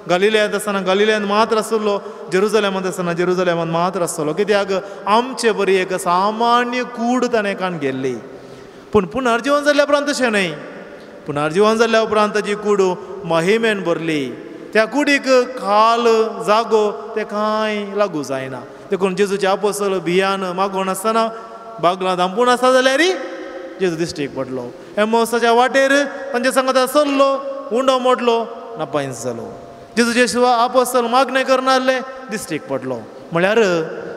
गलिल्यांत आसतना गलिल्यांत मात्र आसतलो जेरुजलेमांत आसतना जेरुजलेमांत मात्र आसतलो कित्याक आमचे बरी एक सामान्य कूड ताणें काण गेल्ली पूण पुनर्जीवन जाल्ल्या उपरांत तशें न्हय पुनर्जीवन जाल्ल्या उपरांत ताची कूड महिमेन भरली त्या कुडीक खाल जागो ते कांय लागू जायना देखून जेजूचे आपोस्तल भियान मागोवन आसतना बागलां धांपून आसा जाल्यार जेजू दिश्टीक पडलो एमोसाच्या वाटेर तांचे सांगात चल्लो उंडो मोडलो नापायस जालो जेजूचे शिवाय आपोस्तल मागणें करनासले दिश्टीक पडलो म्हळ्यार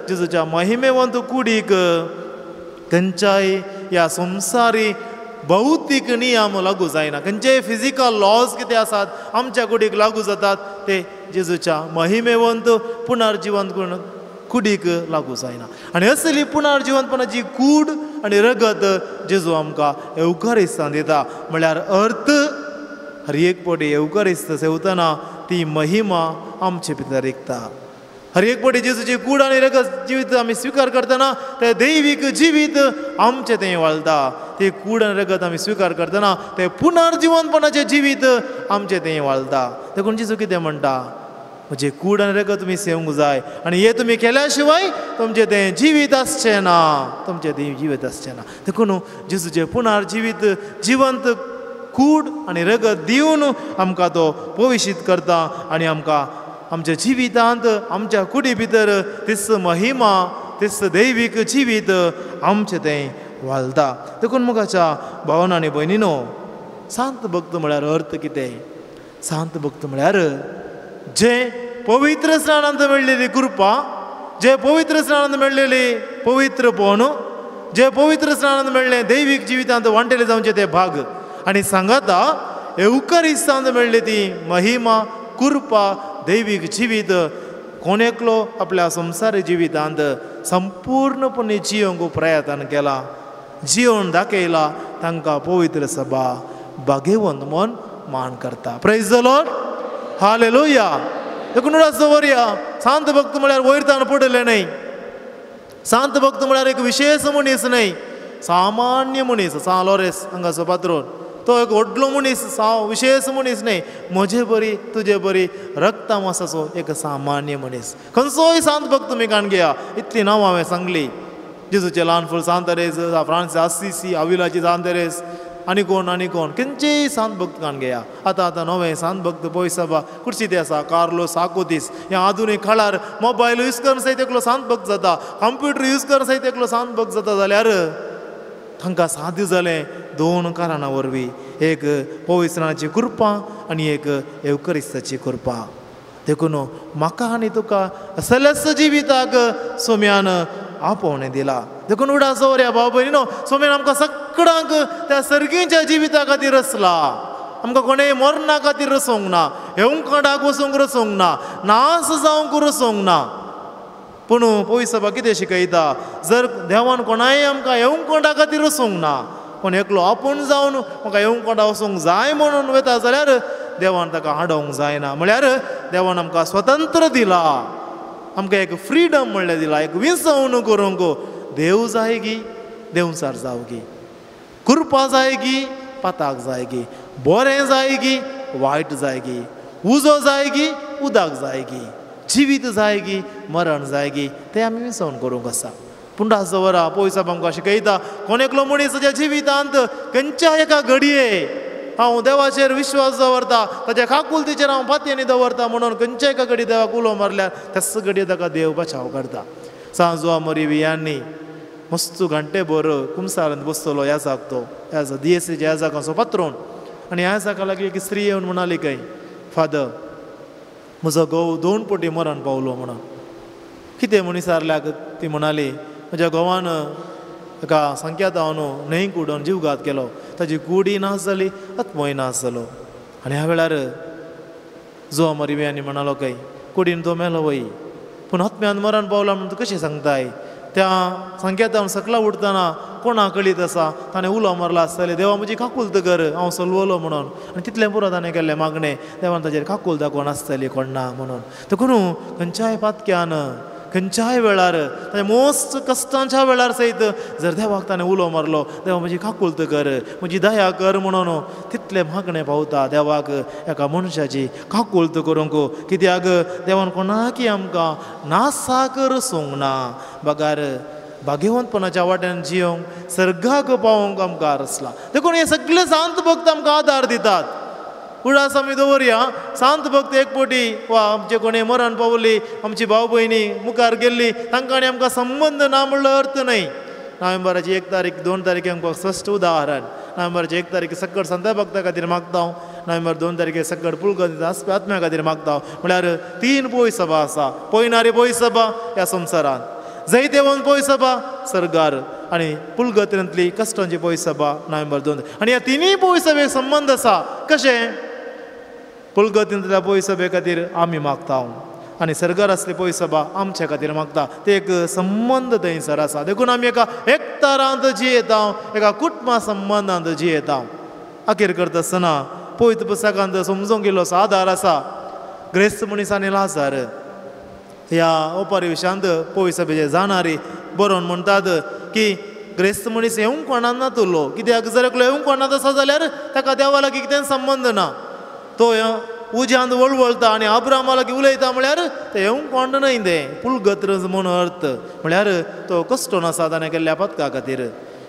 जेजूच्या महिमेवंत कुडीक खंयच्याय ह्या संवसारी भौतीक नियम लागू जायना खंयचेय फिजिकल लॉज कितें आसात आमच्या कुडीक लागू जातात ते जेजूच्या महिमेवंत पुनर्जीवन कुडीक लागू जायना आनी असली पुनर्जीवनपणाची कूड आनी रगत जेजू आमकां एवकारिस्तांत दिता म्हळ्यार अर्थ हर एक पावटी एवकारिस्त सेवतना ती महिमा आमचे भितर रिगता हर एक पावटी जेजूची कूड आनी रगत जिवीत आमी स्वीकार करतना ते दैवीक जिवीत आमचें तें वाळटा ती कूड आनी रगत आमी स्वीकार करतना ते पुनर्जीवनपणाचें जिवीत आमचें तें वाळटा देखून जेजू कितें म्हणटा म्हणजे कूड आनी रगत तुमी सेवंक जाय आनी हे तुमी केल्या शिवाय तुमचें तें जिवीत आसचें ना तुमचें तें जिवीत आसचें ना देखून जेजूचें पुनर्जिवीत जिवंत कूड आनी रगत दिवन आमकां तो भविशीत करता आनी आमकां आमच्या जिवितांत आमच्या कुडी भितर तिस महिमा तिस दैवीक जिवीत आमचें तें वालता देखून मुखाच्या भावन आनी भयणीनो सांत भक्त म्हळ्यार अर्थ कितें सांत भक्त म्हळ्यार जे पवित्र स्नानांत मेळलेली कृपा जे पवित्र स्नानांत मेळलेली पवित्रपण जे पवित्र स्नानांत मेळ्ळें दैवीक जिवितांत वांटेले जावचे ते भाग आनी सांगाता एवकारिस्तांत मेळ्ळी ती महिमा कृपा दैवीक जिवीत कोणेकलो आपल्या संवसारी जिवितांत संपूर्णपणे जियोंक प्रयत्न केला जियोन दाखयला तांकां पवित्र सभा भाग्यवंत म्हूण मान करता प्रेज द लॉर्ड हालेलुया देखून उडास दवरया सांत भक्त म्हळ्यार वयरतान पडले न्हय सांत भक्त म्हळ्यार एक विशेष मनीस न्हय सामान्य मनीस सा लॉरेस हांगाचो पात्रोन तो एक व्हडलो मनीस विशेष मनीस न्हय म्हजे बरी तुजे बरी रक्तमासाचो एक सामान्य मनीस खंयचोय सांत भक्त तुमी काण घेया इतली नांवां हांवें सांगली जेजूचे ल्हान फूल सांत तेरेस फ्रांसीस असिसी अविलाची सांत तेरेस आनी कोण खंयचेय सांत भक्त काण घेया आतां नवे सांत भक्त पळय सभा कुडशी ते आसा कार्लो साकोतीस ह्या आधुनीक काळार मोबायल यूज करून सयत एकलो सांत भक्त जाता कंप्युटर यूज करून सयत एकलो सांत भक्त जाता जाल्यार तांकां साध्य जालें 2 कारणां वरवीं एक पवित्राची कृपा आनी एक एवकरिस्ताची कृपा देखून म्हाका आनी तुका सलस जिविताक सोम्यान आपोवणें दिला देखून उडा सवऱ्या भाव भयणीनो सोम्यान आमकां सगळ्यांक त्या सर्गीच्या जिविता खातीर रचला आमकां कोणेय मरणा खातीर रचोंक ना येवंकडाक वचूंक रचोंक ना नास जावंक रचोंक ना पूण पळय सभा कितें शिकयता जर देवान कोणाय आमकां येवंकडा खातीर रचोंक ना पूण एकलो आपूण जावन म्हाका येवंकडा वचोंक जाय म्हणून वता जाल्यार देवान ताका हाडोवंक जायना म्हळ्यार देवान आमकां स्वतंत्र दिला आमकां एक फ्रिडम म्हणलें दिला एक विसवण करूंक देव जाय गी देंवचार जावं गी कृपा जाय गी पाताक जाय गी बरें जाय गी वायट जाय गी उजो जाय गी उदक जाय गी जिवीत जाय गी मरण जाय गी तें आमी विसवण करूंक आसा पुंडा सवरा पयस आमकां शिकयता कोण एकलो मनीसाच्या जिवितांत खंयच्या एका घडये हांव देवाचेर विश्वास दवरता ताच्या काकुलतीचेर हांव पातयेनी दवरता म्हणून खंयच्या एका घडी देवाक उलो मारल्यार त्याच घडये ताका देव बचाव करता सांजो मरी वियांनी मस्त घंटे भर कुमसारांत बसतलो यासाक तो यासा DSCच्या यासाक असो पात्रोन आनी यासाका लागली की स्त्री येवन म्हणाली काय फादर म्हजो घोव 2 पटी मरण पावलो म्हणून कितें म्हूण विचारल्याक ती म्हणाली म्हज्या घोवान एका संख्यात हांव न्हंयक उडोवन जीवघात केलो ताजी कुडी नास जाली आत्मोय नास जालो आनी ह्या वेळार जो मरिव्यांनी म्हणालो काय कुडीन तो मेलो वय पूण आत्म्यान मरण पावला म्हणून तूं कशें सांगताय त्या संख्यातान सकला उडतना कोणा कळीत आसा ताणें उलो मारला आसतलें देवा म्हजी काकुल्त कर हांव सलवलो म्हणून आनी तितलें पुरो ताणें केल्लें मागणें देवान ताचेर काकुल दाखोवन आसतली कोण ना म्हणून देखून खंयच्याय पातक्यान खंयच्याय वेळार ताच्या मोस्ट कश्टांच्या वेळार सयत जर देवाक ताणें उलो मारलो देवा म्हजी काकुल्त कर म्हजी दया कर म्हणून तितलें मागणें पावता देवाक एका मनशाची काकुल्त करूंक कित्याक देवान कोणाकी आमकां नासाक रचोंक ना बगार भाग्यवंतपणाच्या वाट्यान जियोंक सर्गाक पावोंक आमकां रचला देखून हे सगळे सांत भक्त आमकां आदार दितात उडास आमी दवरया सांत भक्त एक पटी वा आमचे कोणी मरण पावली आमची भाव भयणी मुखार गेल्ली तांकां आनी आमकां संबंध ना म्हणलो अर्थ न्हय नोव्हेंबराची 1 तारीख 2 तारीख आमकां स्पश्ट उदाहरण नोव्हेंबराची 1 तारीख सकट संत भक्ता खातीर मागता हांव नोव्हेंबर 2 तारखेक सकट पुलगत आत्म्या खातीर मागता म्हळ्यार 3 पळय सभा आसा पळयणारी पळय सभा ह्या संवसारांत जैते वन पळय सभा सरगार आनी पुलगत्यांतली कश्टांची पळय सभा नोव्हेंबर 2 आनी ह्या तिनूय पळय सभेक संबंध आसा कशें पुलगतींतल्या पळय सभे खातीर आमी मागता आनी सरगार आसली पळय सभा आमच्या खातीर मागता ते एक संबंध थंयसर आसा देखून आमी एका एकतारांत जियेता एका कुटुंबा संबंदांत जियेता अखेर करता आसतना पळयत पुस्तकांत समजूंक गेलो असो आधार आसा ग्रेस्त मनीस आनी लाजार ह्या ओपारिविशांत पळय सभेचे जाणारी बरोवन म्हणटात की ग्रेस्त मनीस येवंक कोणान ना तुलो कित्याक जर एकलो येवंक कोणात आसा जाल्यार ताका देवा लागीं कितें संबंध ना तो उज्यांत वळवळटा आनी अब्रामा लागीं उलयता म्हळ्यार ते येवंक कोण न्हय तें पुलगत्र म्हूण अर्थ म्हळ्यार तो कश्टोन आसा ताणें केल्ल्या पथका खातीर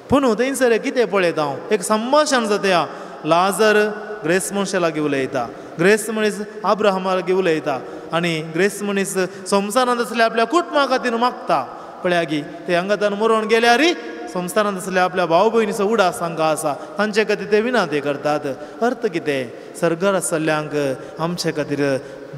पूण थंयसर कितें पळयता हांव एक संभाशण जाता लाजर ग्रेस्त मनशा लागीं उलयता ग्रेस्त मनीस अब्राहमा लागीं उलयता आनी ग्रेस्त मनीस संवसारांत आसल्या आपल्या कुटुंबा खातीर मागता पळया गी ते अंगातान मरोवन गेल्यारय संवसारांत आसल्या आपल्या भाव भयणीचो उडास तांकां आसा तांचे खातीर ते विनाते करतात अर्थ कितें सरगार आसल्ल्यांक आमचे खातीर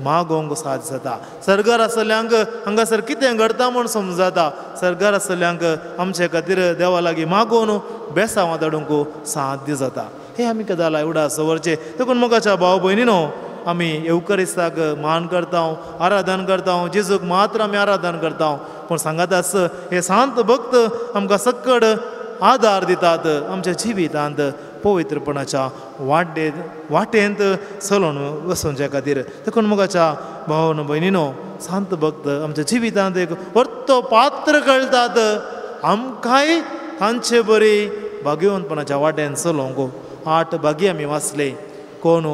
मागोवंक साद जाता सरगार आसल्ल्यांक हांगासर कितें घडटा म्हूण समजता सरगार आसल्ल्यांक आमचे खातीर देवा लागीं मागोवन बेसांवां धाडूंक साध्य जाता हे आमी कदाला उडास दवरचें देखून मोगाच्या भाव भयणीनो आमी एवकरिस्ताक मान करता आराधन करता जेजूक मात्र आमी आराधन करता पूण सांगात आस हे सांत भक्त आमकां सक्कड आदार दितात आमच्या जिवितांत पवित्रपणाच्या वाटेंत चलोवन वचोवचे खातीर देखून मोगाच्या भावन भयणीनो सांत भक्त आमच्या जिवितांत एक वर्तो पात्र कळटात आमकांय तांचे बरी भाग्यवंतपणाच्या वाटेन चलोवंक 8 भागी आमी वाचले कोण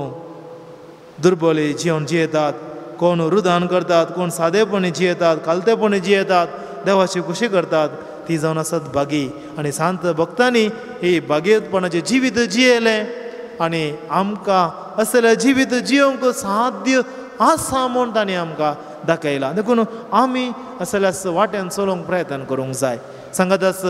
दुर्बली जिवन जियेतात कोण रुदान करतात कोण सादेपणी जियेतात कालतेपणी जियेतात देवाची खुशी करतात ती जावन आसात बागी आनी सांत भक्तांनी ही बागेतपणाचें जिवीत जियेलें आनी आमकां असलें जिवीत जियोंक साध्य आसा म्हूण तांणी आमकां दाखयलां. देखून आमी असल्यास वाट्यान चलोवंक प्रयत्न करूंक जाय. सांगाताच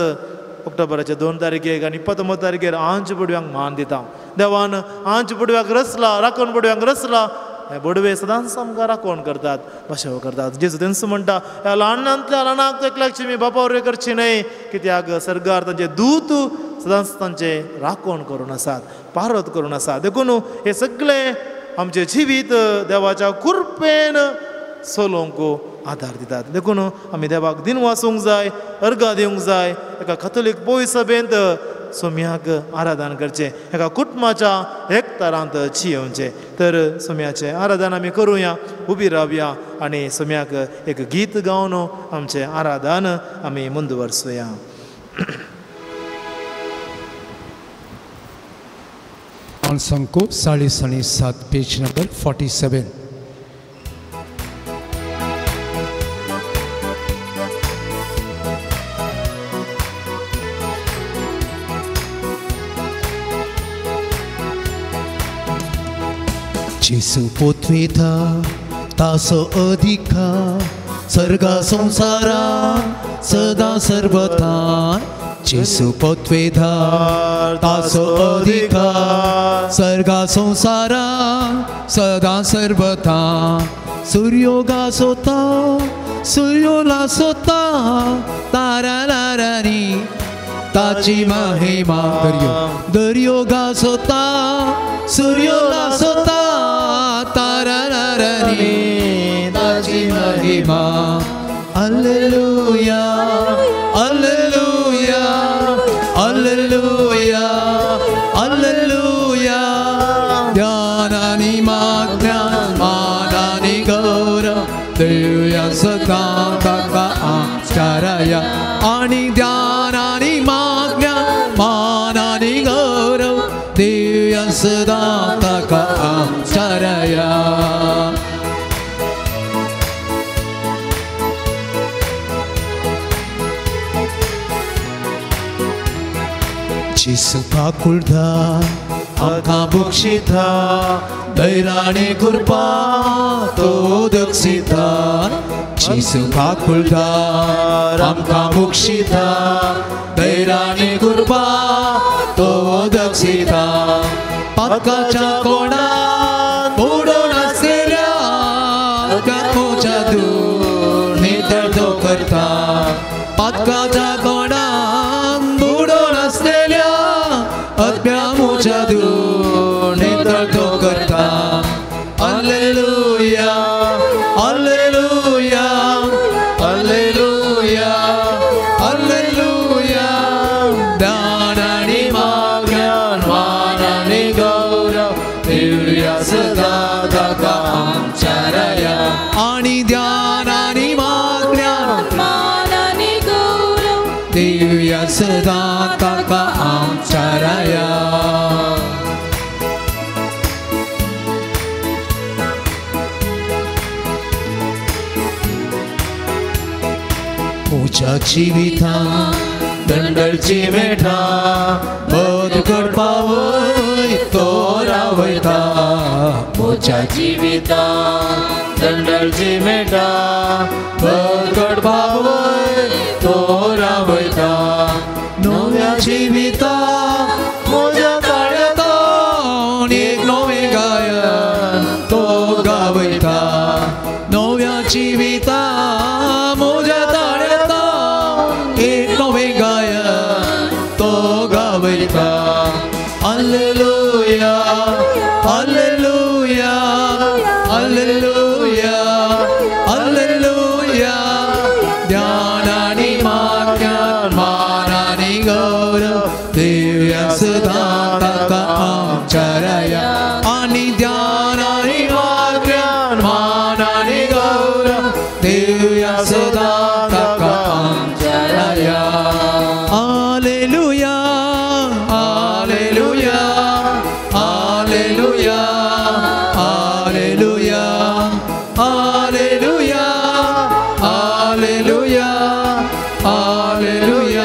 ऑक्टोबराच्या 2 तारखेक आनी 19 तारखेर आंच बुडव्यांक मान दिता. देवान आंच बुडव्याक रचला, राखण बुडव्यांक रचला. हे बुडवे सदांच आमकां राखण करतात, बचाव करतात. जेजू तेंच म्हणटा, ह्या ल्हानांतल्या ल्हानाक एकल्याची मी बापा वरे करची न्हय, कित्याक सर्गार तांचे दूत सदांच तांचे राखण करून आसात, पारत करून आसात. देखून हे सगळे आमचे जिवीत देवाच्या कृपेन चलोवंक आदार दितात. देखून आमी देवाक दिन वाचूंक जाय, अर्घा दिवंक जाय. एका कथोलीक पोय सभेंत सोम्याक आराधन करचें, एका कुटुंबाच्या एकतारांत जियोवचें. तर सोम्याचें आराधन आमी करुया, उबी रावया आनी सोम्याक एक गीत गावन आमचें आराधन आमी मुंदवरसुया. Sanko 47 page number 47. Jesu potweta taso adhika sarga samsara sada sarvata. Jesu potweta taso adhika sarga samsara sada sarvata. Suryoga sota suryola sota taralarani tachi mahima daryoga sota suryola sota tarararani tachi mahima. Hallelujah, hallelujah, hallelujah, hallelujah. Dhyanani magna manani gaura divya sataka acharaya. Ani dhyanani magna manani gaura divya sataka acharaya. Jesu pakulda amka bukshita dairani kurpa to daksita. Jesu pakulda amka bukshita dairani kurpa to daksita. Pakkacha kona budon asela kakocha dur nitardo karta. Pakkacha kona अज्ञामुच्या दूर नेत्रतो करता. Hallelujah, hallelujah, hallelujah, hallelujah. दानानी माज्ञान मानानी गौरव दिव्य सदा दाता आमचारया. आणि ध्यानानी माज्ञान मानानी गौरव दिव्य सदा दाता आमचारया. मुझ्या जिविता दंडलची मेठा बोध करपावय तो रावयता. मुझ्या जिविता दंडलची मेठा बोध करपावय तो रावयता. नव्या जिविता मोजा ताळ्याता एक नवे गायन तो गावयता. नव्या जिविता मोजा ताळ्याता एक नवे गायन तो गावयता. Hallelujah, hallelujah, hallelujah, hallelujah. ध्यानानी माज्ञान मानानी गौरव दिव्य सदा दाता आमचारया. आणि ध्यानानी माज्ञान मानानी गौरव दिव्य सदा दाता आमचारया. Hallelujah, hallelujah, hallelujah, hallelujah, hallelujah, hallelujah, hallelujah.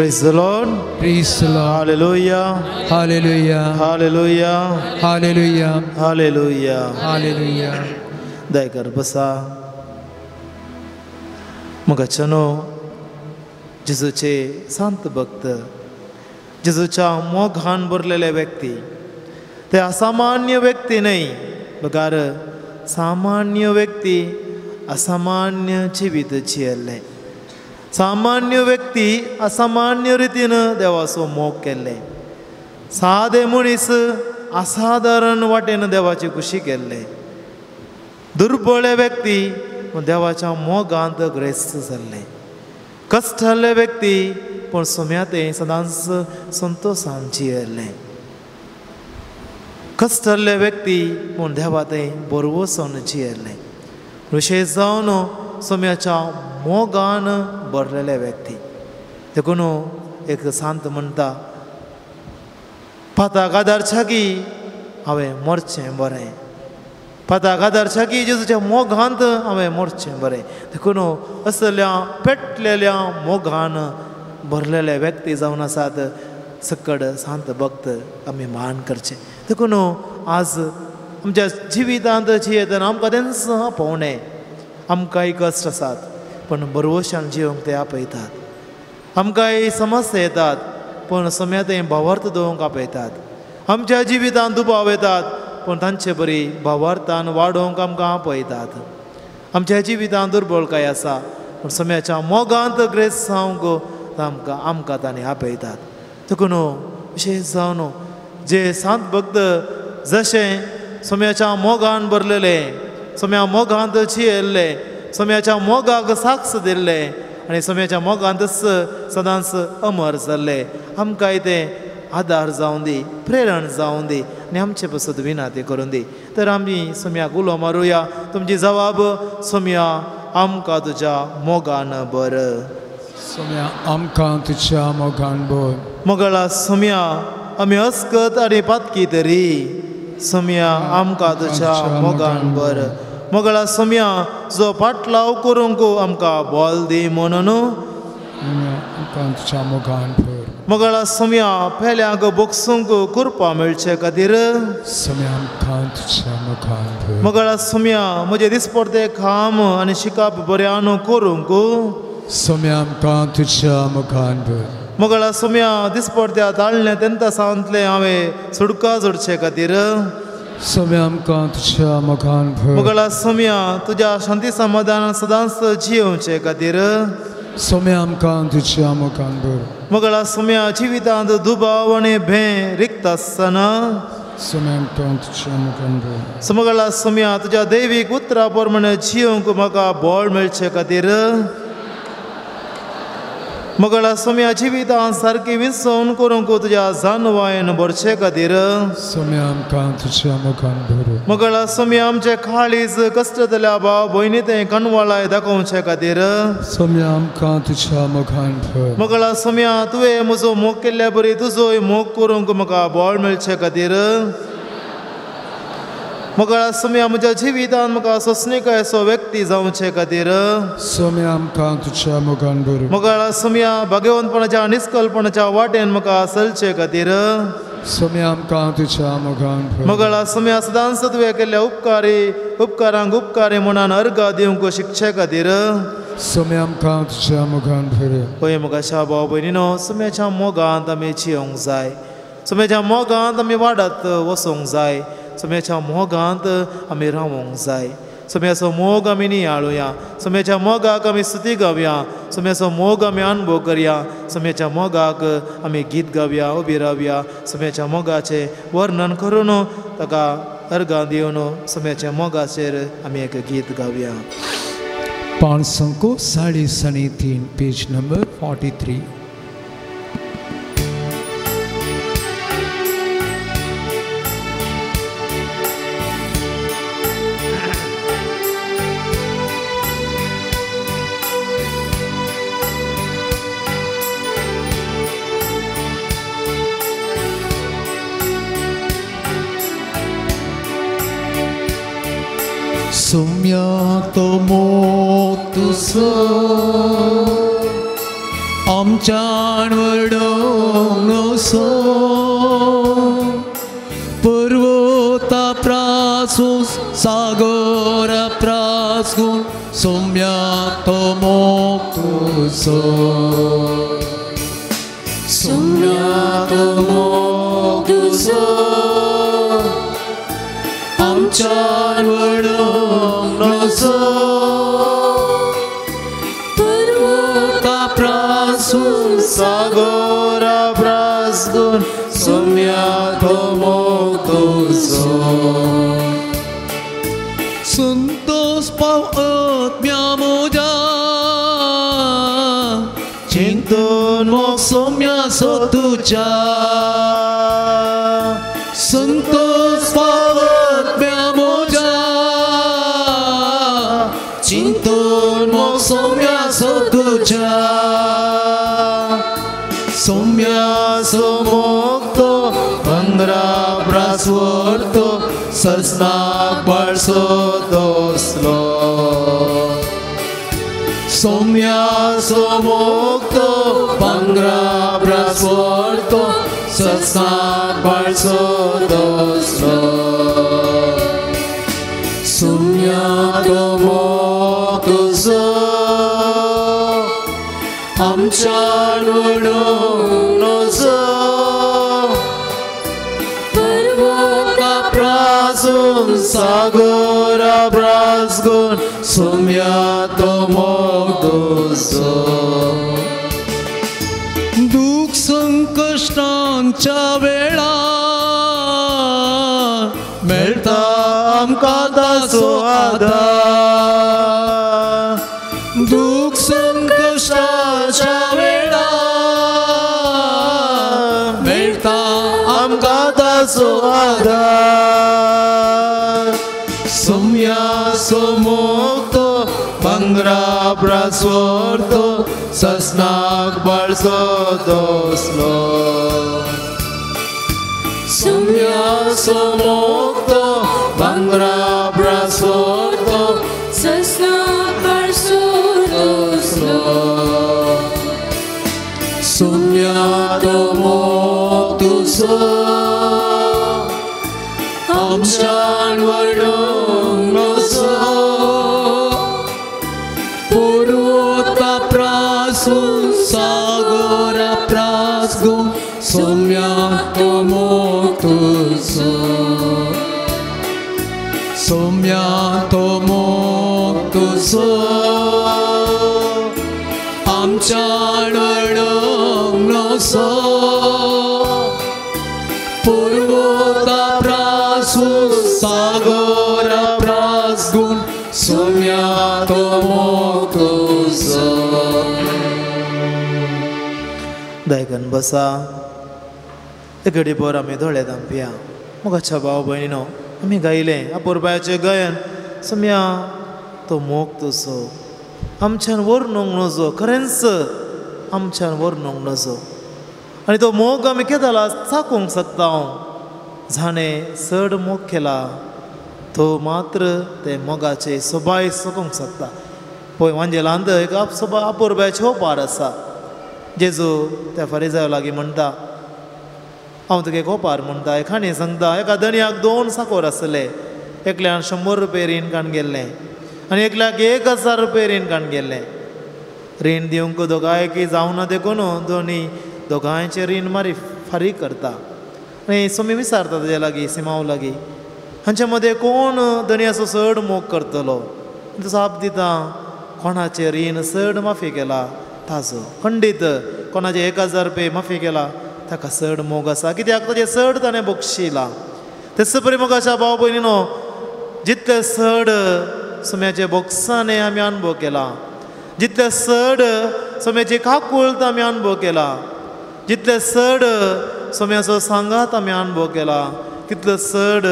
Praise the Lord. Praise the Lord. Hallelujah. Hallelujah. Hallelujah. Hallelujah. Hallelujah. Hallelujah. Dayakar बसा मग चनो जिजूचे संत भक्त जिजूच्या मोगान भरलेले व्यक्ती ते असामान्य व्यक्ती नाही बघार सामान्य व्यक्ती असामान्य जीवित जियल्ले सामान्य व्यक्ती असामान्य रितीनं देवाचो मोग केल्ले सादे मनीस असाधारण वाटेन देवाची खुशी केल्ले दुर्बळ व्यक्ती देवाच्या मोगांत ग्रेस्त जाल्ले कश्टाले व्यक्ती पण सोम्यात सदांच संतोषान जियेल्ले कश्टाले व्यक्ती पण देवात बरवसन जियेल्ले विशेष जावन सोम्याच्या मोगान भरलेले व्यक्ती देखून एक सांत म्हणटा पाताक आदारच्या की हांवें मरचें बरें पाताक आदारच्या की जेजूच्या मोगांत हांवें मरचें बरें देखून असल्या पेटलेल्या मोगान भरलेले व्यक्ती जावन आसात सकड सांत भक्त आमी मान करचे देखून आज आमच्या जिवितांत जियेतना आमकां तेंच आपोवणें आमकांय कश्ट आसात पण बरवशान जिवंक ते आपयतात आमकांय समस्या येतात पण सोम्यात भावार्थ दवरूंक आपयतात आमच्या जिवितांत दुबाव येतात पण तांचे बरी भावार्थान वाडोवंक आमकां आपयतात आमच्या जिवितांत दुर्बळकाय आसा पण सोम्याच्या मोगांत ग्रेस जावंक आमकां तांणी आपयतात देखून विशेष जावन जे सांत भक्त जशें सोम्याच्या मोगान भरलेले सोम्या मोगांत जियेल्ले सोम्याच्या मोगाक साक्ष दिल्ले आनी सोम्याच्या मोगांतच सदांच अमर जाल्ले आमकांय ते आदार जावं दी प्रेरण जावं दी आनी आमचे पासून विनंती करून दी तर आमी सोम्याक उलो मारुया तुमची जबाब सोम्या आमकां तुज्या मोगान बर सोम्या आमकां तुज्या मोगान बर मोगळा सोम्या आमी अस्कत आनी पातकी तरी सोम्या आमकां तुज्या मोगान बर मोगळा सोम्या जो पाटलाव करूंक आमकां बोल दी म्हणून आमकां तुज्या मोगान बर मोगळा सोम्या पेल्यांक बोगसूंक कुरपा मेळचे खातीर सोम्या आमकां तुज्या मोगान बर मोगळा सोम्या म्हजे दिसपडते काम आनी शिकाप बऱ्यान करूंक सोम्या आमकां तुज्या मोगान बर मोगळा सोम्या दिसपडत्या ताळणे तेन्ना सांतले हांवें सुडका जोडचे खातीर सोम्या आमकां तुज्या मोगान बर मोगळा सोम्या तुज्या शांती समाधान सदांच जियोवचे खातीर सोम्या आमकां तुज्या मोगान बर मोगळा सोम्या जिवितांत दुबाव आनी भें रिक्त आसतना सोम्या आमकां तुज्या मोगान बर मोगळा सोम्या तुज्या दैवीक उतरा प्रमाणे जियोवंक म्हाका बळ मेळचे खातीर मोगळा सोम्या जिवितांत सारकी विसवण करूंक तुज्या जानवायन भरचे खातीर सोम्या आमकां तुज्या मोगान बर मोगळा सोम्या आमचे काळीज कश्टतल्या भाव भयणी ते कणवाळाय दाखोवचे खातीर सोम्या आमकां तुज्या मोगान बर मोगळा सोम्या तुवें म्हजो मोग केल्ल्या बरी तुजोय मोग करूंक म्हाका बळ मेळचे खातीर मोगळा सोम्या म्हज्या जिवितांत म्हाका सोंसणीकाय असो व्यक्ती जावचे खातीर सोम्या आमकां तुज्या मोगान बर मोगळा सोम्या भाग्यवंतपणाच्या निश्कलपणाच्या वाटेन म्हाका चलचे खातीर सोम्या आमकां तुज्या मोगान बर मोगळा सोम्या सदांच तुवें केल्ल्या उपकारांक उपकारी म्हणून अर्घ दिवंक शिकचे खातीर सोम्या आमकां तुज्या मोगान बर पळय मोगाच्या भाव भयणीनो सोम्याच्या मोगांत आमी जियोंक जाय सोम्याच्या मोगांत आमी वाडत वचोंक जाय सोम्याच्या मोगांत आमी रावोंक जाय सोम्याचो मोग आमी नियाळुया सोम्याच्या मोगाक आमी स्तुती गावया सोम्याचो मोग आमी अनुभव करया सोम्याच्या मोगाक आमी गीत गावया उबी रावया सोम्याच्या मोगाचें वर्णन करून ताका अर्घां दिवन सोम्याच्या मोगाचेर आमी एक गीत गावया 553 page number 43 Sumya tomo tuso आमच्यान वडोंक नसो पर्वता प्रासून सागरा प्रासून सोम्या तो मोग तुजो सोम्या तो मोग तुजो आमच्यान वडोंक नसो पर्वता प्रासून सागरा प्रासून सोम्या तो मोग तुजो संतोष पावत म्या मोजा चिंतून मोग सोम्या सो तुझ्या संतोष पावत म्या मोजा चिंतून मोग सोम्या सो तुझ्या सोम्या सो मोग तो पंगरा ब्रासवरतो सस्नाक बाळसो दोसलो सोम्या सो मोग तो पंगरा ब्रासवरतो सस्नाक बाळसो दोसलो सोम्या तो मोग तुजो आमच्यान वडोंक नसो पर्वता प्रासून सागरा प्रासून सोम्या तो मोग तुजो दुःख संकश्टांच्या वेळार मेळटा आमकां ताचो आदार दुःख संकश्टांच्या वेळार मेळटा आमकां ताचो आदार सोम्या सो मोग तो पंगरा ब्रासवरतो सस्नाक बाळसो दोसलो सोम्या सो मोग तो पंगरा ब्रासवरतो सस्नाक बाळसो दोसलो सोम्या तो मोग तुजो आमच्यान वडोंक नसो पर्वता प्रासून सागरा प्रासून सोम्या तो मोग तुजो सोम्या तो मोग तुजो आमच्यान वडोंक नसो पर्वता प्रासून सागरा प्रासून सोम्या तो मोग तुजो दायकन बसा एक घडी पर आमी दोळे धांपया मोगाच्या भाव भयणीनो आमी गायलें अपुरबायाचें गायन सोम्या तो मोग तुजो आमच्यान वर्णूंक नजो खरेंच आमच्यान वर्णूंक नजो आनी तो मोग आमी केदाला चाखूंक सकता हांव जाणें चड मोग केला तो मात्र ते मोगाचे सोबाय सकूंक शकता पळय वांजेलांत एक अपुरबायाचो हो पार आसा जेजू त्या फारिजाया लागीं म्हणटा हांव तुका एक ओपार म्हणटा एक खाणी सांगता एका दणयाक 2 साकोर आसले एकल्यान 100 रुपया रीण काण गेल्लें आनी एकल्याक 1000 रुपया रीण काण गेल्लें रीण दिवंक दोगांयकी जावना देखून दोनी दोगांयचें रीण मारी फारीक करता आनी सोमी विचारता ताजे लागीं सिमाव लागीं हांचे मदें कोण दणयाचो चड मोग करतलो तो जाप दिता कोणाचें रीण चड माफी केला ताजो खंडीत कोणाचे 1000 रुपया माफी केला ताका चड मोग आसा कित्याक ताजें चड ताणें बक्षिलां तेच परी मोगाच्या भाव भयणीनो जितले चड सोम्याचे बोक्सांनी आमी अनुभव केला जितले चड सोम्याची काकूळट आमी अनुभव केला जितले चड सोम्याचो सांगात आमी अनुभव केला तितलो चड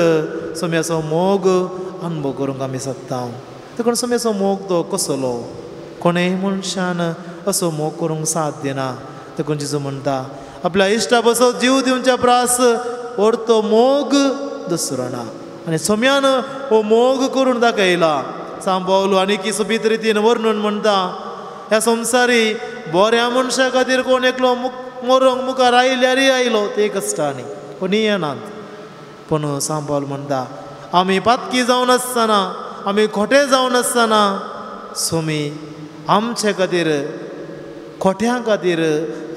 सोम्याचो मोग अनुभव करूंक आमी शकता देखून सोम्याचो मोग तो कसलो कोणेय मनशान असो मोग करूंक साध्य ना देखून जेजू म्हणटा आपल्या इश्टा बसो जीव दिवच्या प्रास ओरतो मोग दुसरो ना आनी सोम्यान हो मोग करून दाखयला सांबावलो आनी की सोबीत रितीन वर्णन म्हणटा ह्या संवसारी बऱ्या मनशा खातीर कोण एकलो मरोंक मुखार आयल्यारय आयलो ते कश्टांनी पूण येनात. पूण सांत पावल म्हणटा आमी पातकी जावन आसतना आमी खोटे जावन आसतना सोमी आमचे खातीर खोट्यां खातीर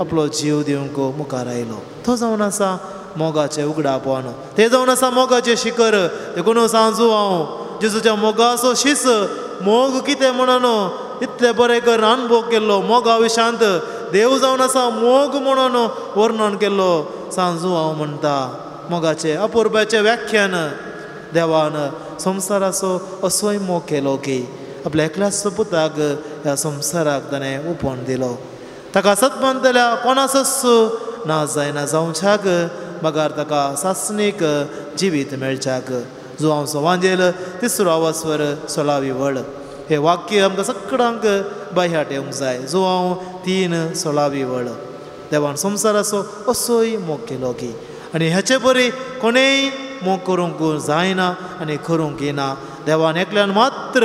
आपलो जीव दिवंक मुखार आयलो. तो जावन आसा मोगाचें उगडापण. ते जावन आसा मोगाचें शिखर. देखून सांजू हांव जेजूच्या मोगाचो शीस मोग कितें म्हणून इतले बरें कर अनुभव केल्लो मोगा विशांत देव जावन आसा मोग म्हणून वर्णन केल्लो सांजू हांव म्हणटा. मोगाचें अपुर्बाचें व्याख्यान देवान संवसाराचो असोय मोग केलो की आपल्या एकल्याच पुताक ह्या संवसाराक ताणें उपोवन दिलो. ताका सतमंतल्या कोणाचोच ना जायना जावच्याक मागार ताका सासणीक जिवीत मेळच्याक. जो आमचो वांजेल तिसरो अवस्वर 16वी वळ. हे वाक्य आमकां सगळ्यांक बाह्याट येवंक जाय. जो हांव 3:16वी वळ. देवान संवसाराचो असोय मोग केलो की आनी हेचे बरी कोणेय मोग करूंक जायना आनी करूंक येना. देवान एकल्यान मात्र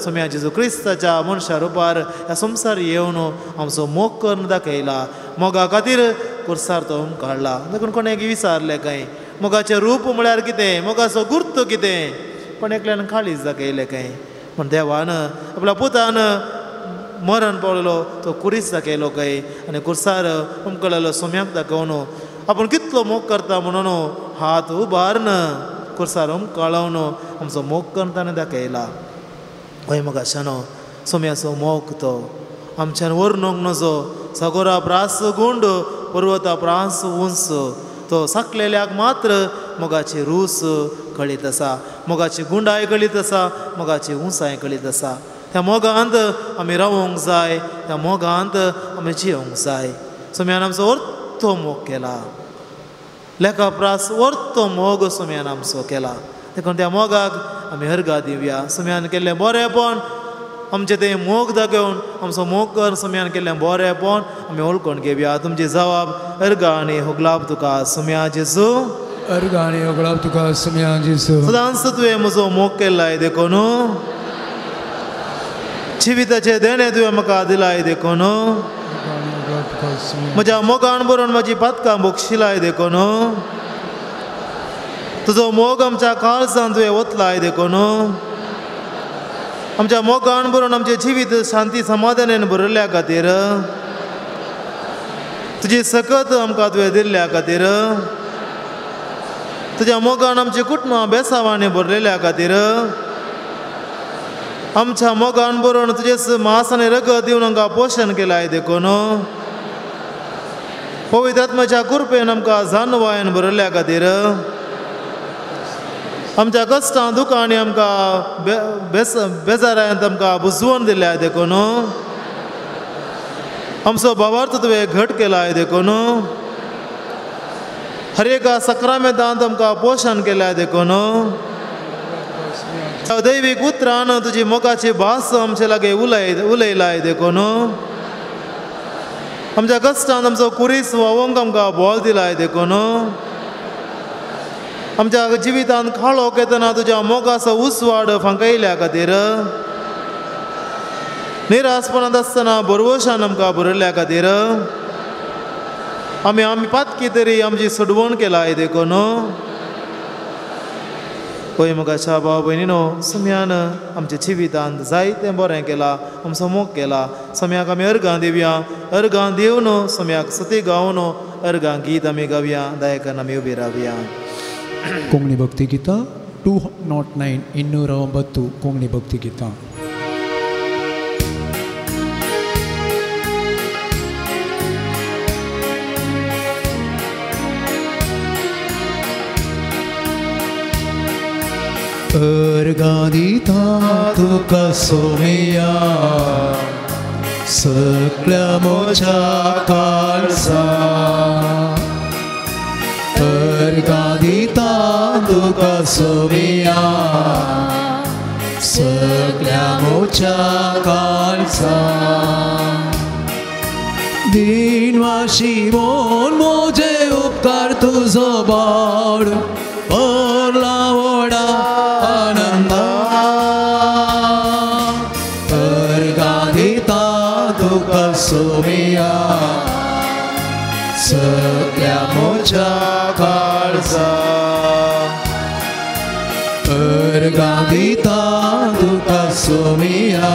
सोम्या जेजू क्रिस्ताच्या मनशा रुपार ह्या संवसार येवन आमचो मोग करून दाखयला. मोगा खातीर कुर्सार तो काडला. देखून कोणें विचारलें काय मोगाचें रूप म्हळ्यार कितें मोगाचो गुर्त कितें पण एकल्यान काळीज दाखयलें काय पण देवान आपल्या पुतान मरण पडलो तो कुरीस दाखयलो काय आनी कुर्सार उमकळलो सोम्याक दाखोवन आपूण कितलो मोग करता म्हणून हात उबारन कुर्सार उमकळोवन आमचो मोग करताना दाखयला. हय मोगाशानो सोम्याचो मोग तो आमच्यान वर्णूंक नजो सगोरा प्रास गुंड पर्वता प्रास उंच तो साकलेल्याक मात्र मोगाची रूस कळीत आसा. मोगाची गुंडाय कळीत आसा. मोगाची उंचाय कळीत आसा. त्या मोगांत आमी रावूंक जाय. त्या मोगांत आमी जियोंक जाय. सोम्यान आमचो वर्तो मोग केला. लेखा प्रास वर्तो मोग सोम्यान आमचो केला. देखून त्या मोगाक आमी हरगा दिवया. सोम्यान केल्लें बरेंपण आमचें तें मोग दाखोवन आमचो मोग कर सोम्यान केल्लें बरेंपण आमी वळखून घेवया. तुमची जबाब हरगा आनी होगलाब तुका सोम्या जेजू. अर्घ आनी होगलाब तुका सोम्या जेजू. सदांच तुवें म्हजो मोग केलाय देखून जिविताचें देणें तुवें म्हाका दिलाय देखून म्हज्या मोगान बरोवन म्हजी पातकां भोगशिलाय देखून तुजो मोग आमच्या काळजांत तुवें ओतलाय देखून आमच्या मोगान बरोवन आमचें जिवीत शांती समाधानान भरिल्ल्या खातीर तुजी सकत आमकां तुवें दिल्ल्या खातीर तुज्या मोगान आमची कुटुंबां बेसावांनी भरलेल्या खातीर आमच्या मोगान बरोवन तुजे मास आनी रगत दिवन आमकां पोशण केलाय देखून पवित्र आत्म्याच्या कृपेन आमकां जानवायन भरिल्ल्या खातीर आमच्या कश्टां दुखांनी आमकां बेजारांत आमकां बुजवून दिल्या देखून आमचो भावार्थ तुवें घट केलाय देखून हर एका सक्रामेंतांत आमकां पोशण केल्या देखून दैवीक उतरान तुजी मोगाची भास आमचे लागी उलयलाय देखून आमच्या कश्टांत आमचो कुरीस व्हावंक आमकां बोल दिलाय देखून आमच्या जिवितांत खाळोक येतना तुज्या मोगाचो उसवाड फांकयल्या खातीर निरासपणांत आसतना बरवशान आमकां भरिल्ल्या खातीर आमी पातकी तरी आमची सडवण केलाय देखून पळय मोगाच्या भाव भयणीनो सोम्यान आमच्या जिवितांत जायतें बरें केलां आमचो मोग केला. सोम्याक आमी अर्गां दिवया. अर्गां दिवन सोम्याक स्तुती गावन अर्गां गीत आमी गावया. दयेकन आमी उबी रावया. कोंकणी भक्ती गितां 209 209 कोंकणी भक्ती गितां. अर्गां दिता तुका सोम्या सगळ्या म्हज्या काळजां अर्गां दिता तुका सोम्या सगळ्या म्हज्या काळजां दिनवाशी मोन म्हजे उपकार तुजो बाड भरला व्हडा आनंदा अर्गां दिता तुका सोमिया सगळ्या मोच्या काळजा अर्गां दिता तुका सोमिया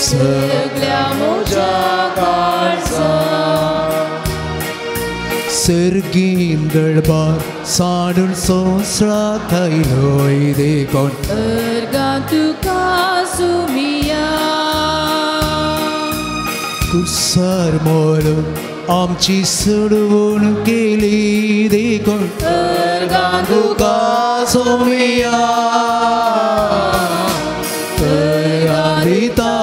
सगळ्या मोच्या काळजा सर्गीन दळबार साडून सोंसळा थैलोय देखून अर्गां तुका सोमिया कुसार मोर आमची सोडून गेली देखून अर्गां तुका सोमिया अर्गां दिता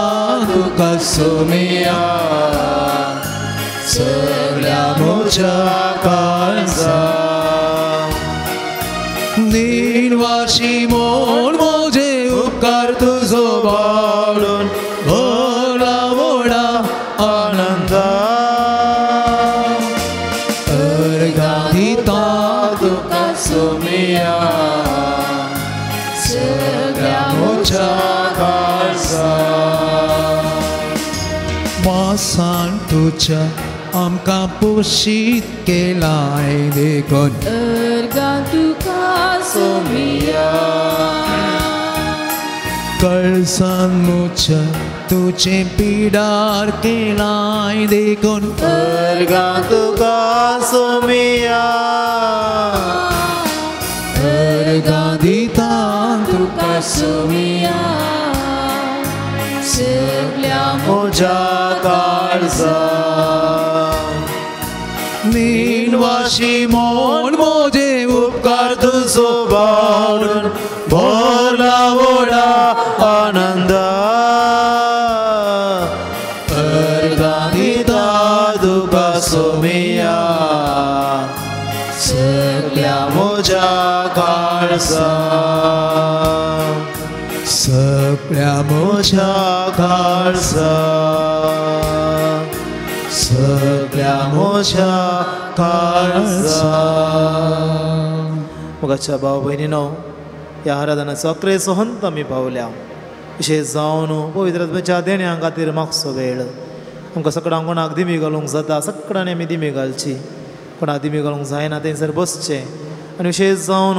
तुका सोमिया सगळ्या मोच्या काळजा निर्वाशी मोड मोजे उपकार तुझो वाडून भोला व्हडा आनंदा अर्गां दिता तुका सोमिया सगळ्या मोच्या काळजा वासान तुझ्या आमकां पोशीत केलाय देखून अर्गां तुका सोमिया कळसान मुच्या तुझे पिडार केलाय देखून अर्गां तुका सोमिया अर्गां दिता तुका सोमिया सगळ्या मोच्या काळजा निर्वाशी मोड मोजे उपकार तुझो वाडून भोला व्हडा आनंदा अर्गां दिता तुका सोमिया सगळ्या मोच्या काळजा सगळ्या मोच्या काळजा सगळ्या मोच्या काळजा मोगाच्या भाव भयणीनो ह्या आराधनाचो अकरेचो हंत आमी पावल्या विशेष जावन पवित्र आत्म्याच्या देण्या खातीर मागचो वेळ आमकां सगळ्यांक कोणाक दिमी घालूंक जाता सगळ्यांनी आमी दिमी घालची कोणाक दिमी घालूंक जायना थंयसर बसचें आनी विशेष जावन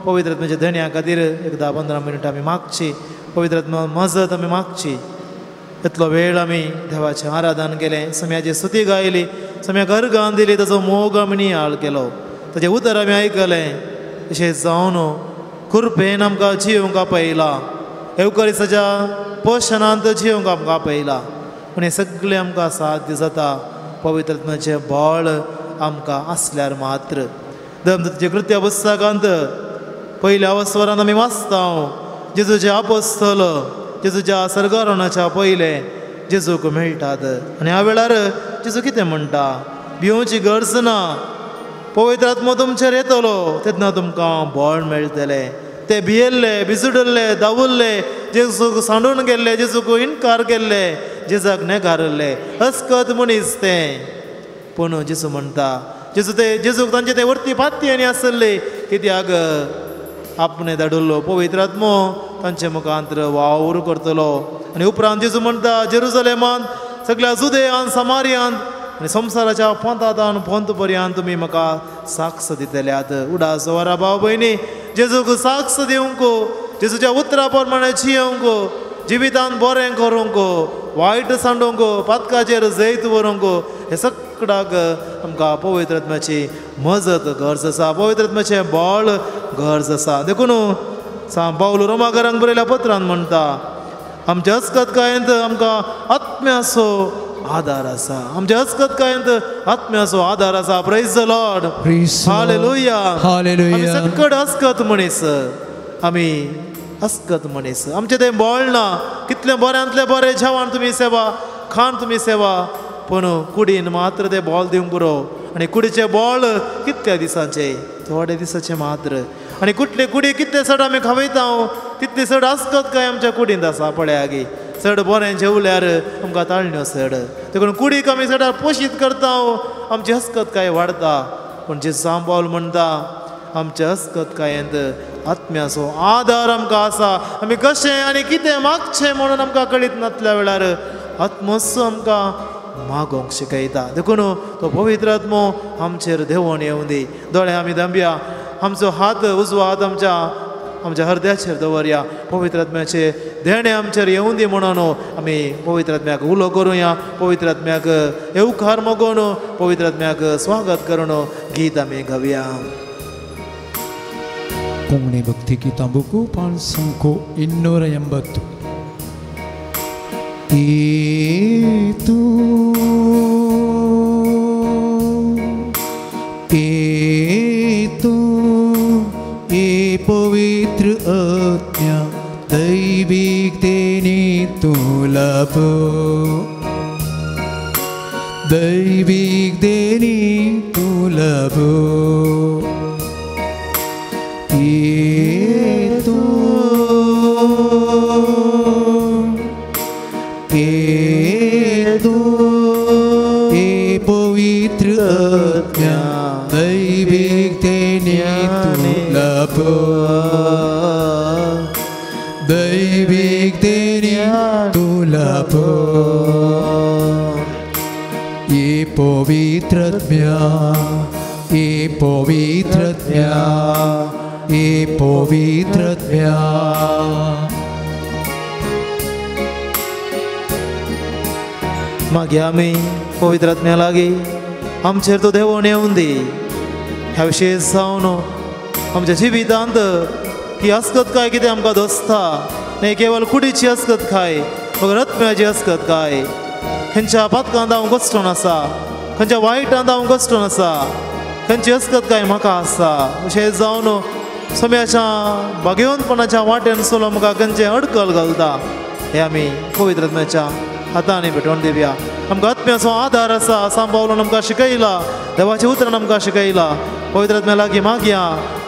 पवित्र आत्म्याच्या देण्या खातीर एक 10-15 मिनटां आमी मागची पवित्र आत्मा मजत आमी मागची इतलो वेळ आमी देवाचें आराधन केलें सम्याची स्तुती गायली सम्याक अर्गां दिली ताचो मोग आमी नियाळ केलो ताचें उतर आमी आयकलें विशेष जावन कृपेन आमकां जियोंक आपयला एवकारिस्ताच्या पोशणांत जियोंक आमकां आपयला पूण हें सगळें आमकां साध्य जाता पवित्र आत्म्याचें बळ आमकां आसल्यार मात्र धर्मदूताच्या कृत्या पुस्तकांत पयल्या वस्वरांत आमी वाचता जेजूचे आपोस्तल जेजूच्या सर्गारोहणाच्या पयले जेजूक मेळटात आनी ह्या वेळार जेजू कितें म्हणटा भिवची गरज ना पवित्र आत्मो तुमचेर येतलो तेन्ना तुमकां बळ मेळटलें ते भियेल्ले भिजुडल्ले धांवुल्ले जेजूक सांडून गेल्ले जेजूक इन्कार केल्ले जेजाक नेगारल्ले अस्कत मनीस तें पूण जेजू म्हणटा जेजूक तांचे ते वर्ती पातयेनी आसले कित्याक आपणे धाडिल्लो पवित्र आत्मो तांचे मुखांतर वावर करतलो आनी उपरांत जेजू म्हणटा जेरुसलेमांत सगळ्या जुदेयांत समारियांत आनी संवसाराच्या पोंतांत पोंत पर्यंत तुमी म्हाका साक्ष दितल्यात उडास वरा भाव भयणी जेजूक साक्ष दिवंक जेजूच्या उतरा प्रमाणे जियोंक जिवितांत बरें करूंक वायट सांडूंक पातकाचेर जैत व्हरूंक हे सगळ्याक आमकां पवित्र आत्म्याची मजत गरज आसा पवित्र आत्म्याचें बळ गरज आसा देखून पावलो रोमाकारांक बरयल्या पत्रांत म्हणटा आमच्या अस्कतकायेंत आमकां आत्म्याचो आधार आसा आमच्या अस्कतकायेंत आत्म्याचो आधार आसा प्रेज द लॉर्ड हालेलुया आमी सकट अस्कत मनीस आमी अस्कत मनीस आमचें तें बळ ना कितलें बऱ्यांतलें बरें जेवण तुमी सेवा खाण तुमी सेवा पूण कुडीन मात्र तें बॉल दिवंक पुरो आनी कुडीचें बॉल कितल्या दिसांचें थोडे दिसाचें मात्र आनी कुडी कितले चड आमी खावयता तितली चड आसकत काय आमच्या कुडींत आसा पळया गे चड बरें जेवल्यार आमकां ताळण्यो चड देखून कुडीक आमी चड पोशीत करता आमची हस्कत काय वाडता पूण जे सांबाळ म्हणटा आमच्या हस्कतकायेंत आत्म्याचो आधार आमकां आसा आमी कशें आनी कितें मागचें म्हणून आमकां कळीत नासल्या वेळार आत्मोत्सव आमकां मागोवंक शिकयता देखून तो पवित्र आत्मो आमचेर देंवोन येवं दी दोळे आमी धांबया आमचो हात उजवो हात आमच्या हृदयाचेर दवरया पवित्र आत्म्याचे देणे आमचेर येवं दी म्हणून आमी पवित्र आत्म्याक उलो करुया पवित्र आत्म्याक येवकार मागोवन पवित्र आत्म्याक स्वागत करून गीत आमी गावया कोंगणी भक्ती गीतां बुकू 580 ए पवित्र आत्म्या दैविक देणे तुला दैविक देणे तुला पवित्र आत्म्या दैविक देणे तुला दैविक देणे तुला ये पवित्र आत्म्या ये पवित्र आत्म्या ये पवित्र आत्म्या मागे आमी पवित्र आत्म्या लागीं आमचेर तो देंवोन येवं दी ह्या विशेश जावन आमच्या जिवितांत ही अस्कतकाय कितें आमकां दोसता न्ही केवळ कुडीची अस्कतकाय मगर आत्म्याची अस्कतकाय खंयच्या पातकांत हांव घोस्टून आसा खंयच्या वायटांत हांव घोस्टून आसा खंयची अस्कतकाय म्हाका आसा अशें जावन सोम्याच्या भाग्यवंतपणाच्या वाटेन चलून आमकां खंयचें अडकल घालता हे आमी पवित्र आत्म्याच्या हातांनी भेटोवन दिवया आमकां आत्म्याचो आधार आसा सांबाळून आमकां शिकयला देवाचें उतरान आमकां शिकयला पवित्र आत्म्या लागीं मागया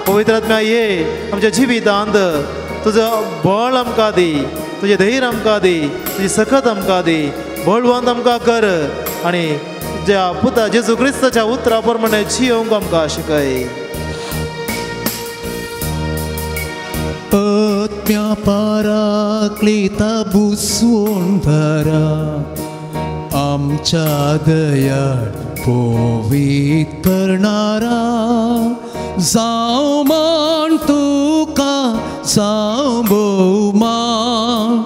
पवित्र आत्म्या ये आमच्या जिवितांत तुजो बळ आमकां दी तुजें धैर्य आमकां दी तुजी सखत आमकां दी बळवंत आमकां कर आनी तुज्या पुता जेजू क्रिस्ताच्या उतरा प्रमाणे जियोंक आमकां शिकय आत्म्या पाराक्लिता बुसवून भरा आमच्या दयाळ पवित करणारा जावं मान तुका जावं भोवमान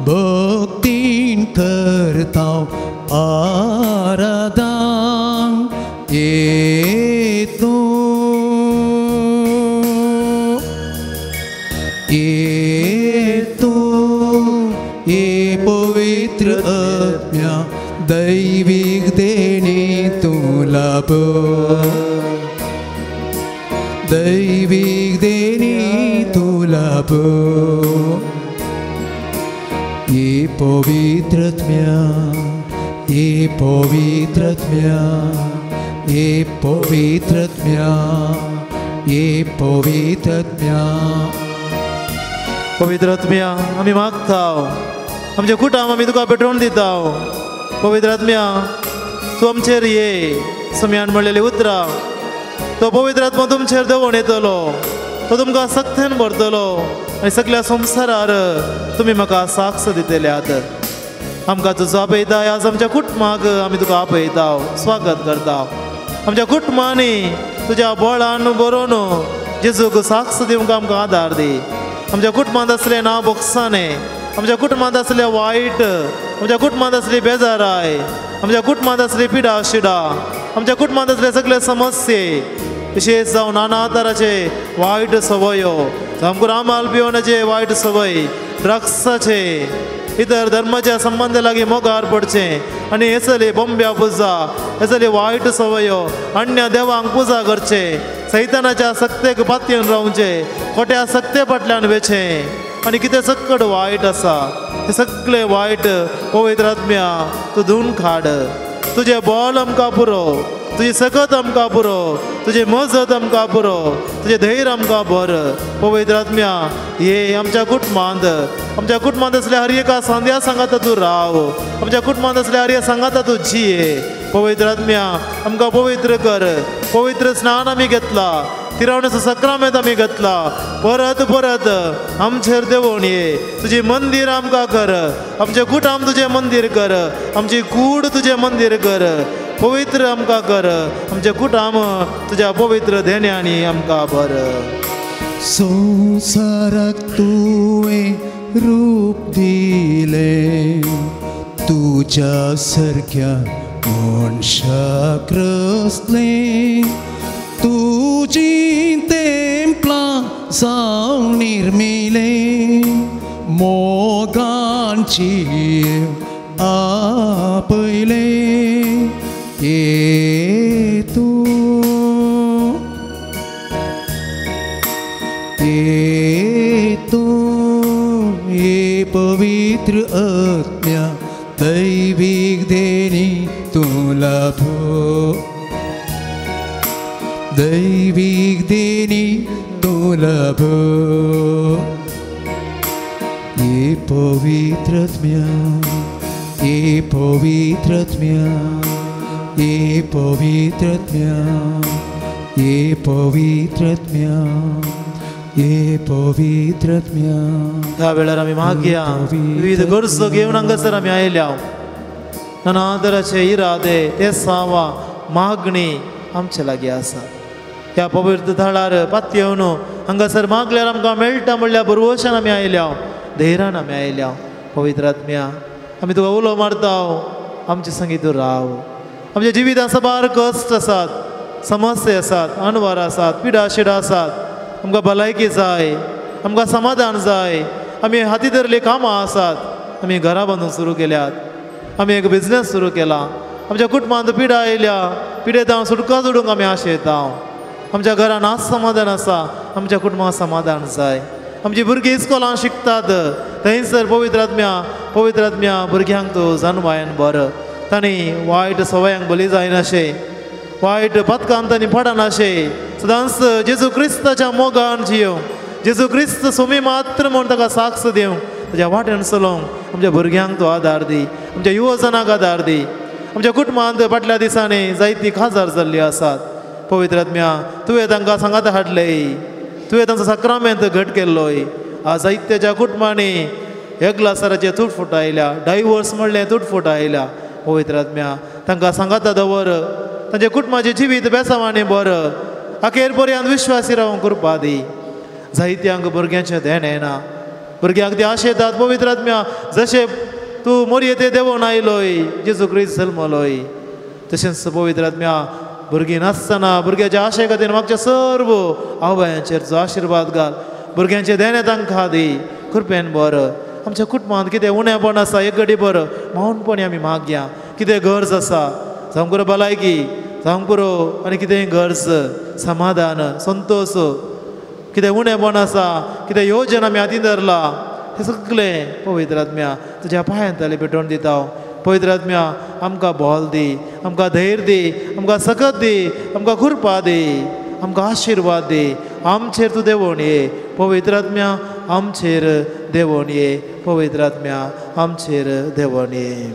भक्तीन करता आराधन येतो ये पवित्र आत्म्या दैविक देणे तुला दैविक देणे तुला ये पवित्र आत्म्या ये पवित्र आत्म्या ये पवित्र आत्म्या ये पवित्र आत्म्या पवित्र आत्म्या आमी मागता आमचे कुटाम आमी तुका भेटोवन दिता पवित्र आत्म्या तूं आमचेर ये सम्यान म्हणलेली उतरां तो पवित्र आत्मा तुमचेर देंवोन येतलो तो तुमकां सक्तीन भरतलो आनी सगळ्या संवसारार तुमी म्हाका साक्ष दितल्यात आमकां तुजो आपयता आज आमच्या कुटुंबाक आमी तुका आपयता स्वागत करता आमच्या कुटुंबांनी तुज्या बळान बरोवन जेजूक साक्ष दिवंक आमकां आदार दी आमच्या कुटुंबांत असले ना बोगसाणे आमच्या कुटुंबांत असले वायट आमच्या कुटुंबांत असली बेजाराय आमच्या कुटुंबांत असली पिडा शिडा आमच्या कुटुंबांत असले सगळे समस्ये विशेष जावन नाना तराचे वायट सवयो सामको रामाल पिवनाचे वायट सवय ड्रग्साचे इतर धर्माच्या संबंध लागीं मोगार पडचे आनी हेसली बोंब्या पुजा हेसली वायट सवयो अन्य देवांक पुजा करचे सैतानाच्या सक्तेक पातयेन रावचे खोट्या सक्ते फाटल्यान वेचे आनी कितें सक्कड वायट आसा ते सगळे वायट पवित्र आत्म्या तूं धुवन काड तुजें बळ आमकां पुरो तुजी सकत आमकां पुरो तुजी मजत आमकां पुरो तुजें धैर्य आमकां भर पवित्र आत्म्या ये आमच्या कुटुंबांत असल्या हर एका सांद्या सांगाता तूं राव आमच्या कुटुंबांत असल्या हर एका सांगाता तूं जिये पवित्र आत्म्या आमकां पवित्र कर पवित्र स्नान आमी घेतला तिरावण्याचो सक्रामेंत आमी घेतला परत परत आमचेर देवून ये तुझे मंदिर आमकां कर आमचे कुटाम तुझे मंदिर कर आमची कूड तुझे मंदिर कर पवित्र आमकां कर आमचे कुटाम तुझ्या पवित्र धेन्यांनी आमकां भर संसाराक तुवें रूप दिले तुझ्या सारक्या मनशाक रचले तुझी तेंपलां जावं निर्मिले मोगांची आपयले ये पवित्र आत्म्या दैविक देणी तुला दैविक देणी तुला ये पवित्र आत्म्या ये पवित्र आत्म्या ये पवित्र आत्म्या ये पवित्र आत्म्या ये पवित्र आत्म्या ह्या वेळार आमी मागया विविध गरजो घेवन हांगासर आमी आयल्या ननादराचे इरादे ते सावा मागणी आमचे लागीं आसा ह्या पवित्र थळार पातयेवन हांगासर मागल्यार आमकां मेळटा म्हणल्यार बरवशान आमी आयल्या धैर्यान आमी आयल्या पवित्र आत्म्या आमी तुका उलो मारता आमचे संगी तूं राव आमच्या जिवितांत साबार कश्ट आसात समस्या आसात अनवर आसात पिडा शिडा आसात आमकां भलायकी जाय आमकां समाधान जाय आमी हाती धरली कामां आसात आमी घरां बांदूंक सुरू केल्यात आमी एक बिझनेस सुरू केला आमच्या कुटुंबांत पिडा आयल्या पिडेतां सुटका जोडूंक आमी आशयता आमच्या घरान आज समाधान आसा आमच्या कुटुंबांत समाधान जाय आमची भुरगीं इस्कॉलांत शिकतात थंयसर पवित्र आत्म्या भुरग्यांक तूं जन्मायन बर तांणी वायट सवयांक बली जायनाशे वायट पथकांत तांणी पडनाशे सदांच जेजू क्रिस्ताच्या मोगान जियो जेजू क्रिस्त सोमी मात्र म्हूण ताका साक्ष दिवंक ताच्या वाटेन चलोवंक आमच्या भुरग्यांक तूं आदार दी आमच्या युवजनाक आदार दी आमच्या कुटुंबांत फाटल्या दिसांनी जायतीं काजार जाल्लीं आसात पवित्र आत्म्या तुवें तांकां सांगात हाडले तुवें तांचो सक्रामेंत घट केल्लोय आज जायत्याच्या कुटुंबांनी एकलासराचे तुटफुट आयल्या डायवोर्स म्हणलें तुटफुट आयल्या पवित्र आत्म्या तांकां सांगाता दवर तांचे कुटुंबाचें जिवीत बेसांवांनी बरं अखेर पर्यंत विश्वासी रावंक कृपा दी जायत्यांक भुरग्यांचें ध्यान येना भुरग्यांक ते आशेतात पवित्र आत्म्या जशें तूं मोरयेते देवून आयलोय जेजू क्रिस्त जल्मलोय तशेंच पवित्र आत्म्या भुरगीं नासतना भुरग्याच्या आशे खातीर मागच्या सर्व आवयांचेर जो आशिर्वाद घाल भुरग्यांचें ध्यान तांकां दी कृपेन बरं आमच्या कुटुंबांत कितें उणेंपण आसा एक घडी बरं मावनपणी आमी मागया कितें गरज आसा जावं पुरो भलायकी जावं पुरो आनी कितेंय गरज समाधान संतोश कितें उणेंपण आसा कितें योजना आमी हातीन धरला तें सगळें पवित्र आत्म्या तुज्या पांयांतले पेटोवन दिता पवित्र आत्म्या आमकां बोल दी आमकां धैर्य दी आमकां सकत दी आमकां कृपा दी आमकां आशिर्वाद दी आमचेर तूं देवून ये पवित्र आत्म्या आमचेर देवून ये पवित्र आत्म्या आमचेर देवून ये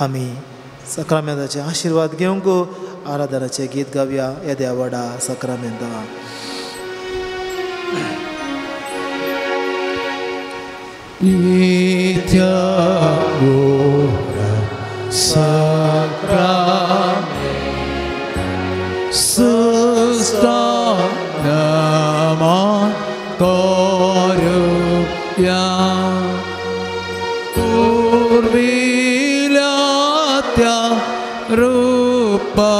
आमी सक्रामेंताचे आशिर्वाद घेवंक आराधनाचें गीत गावया येद्या व्हडा सक्रामेंता येद्या व्हडा सक्रामेंत नामान करुया उर्विल्या त्या रूपा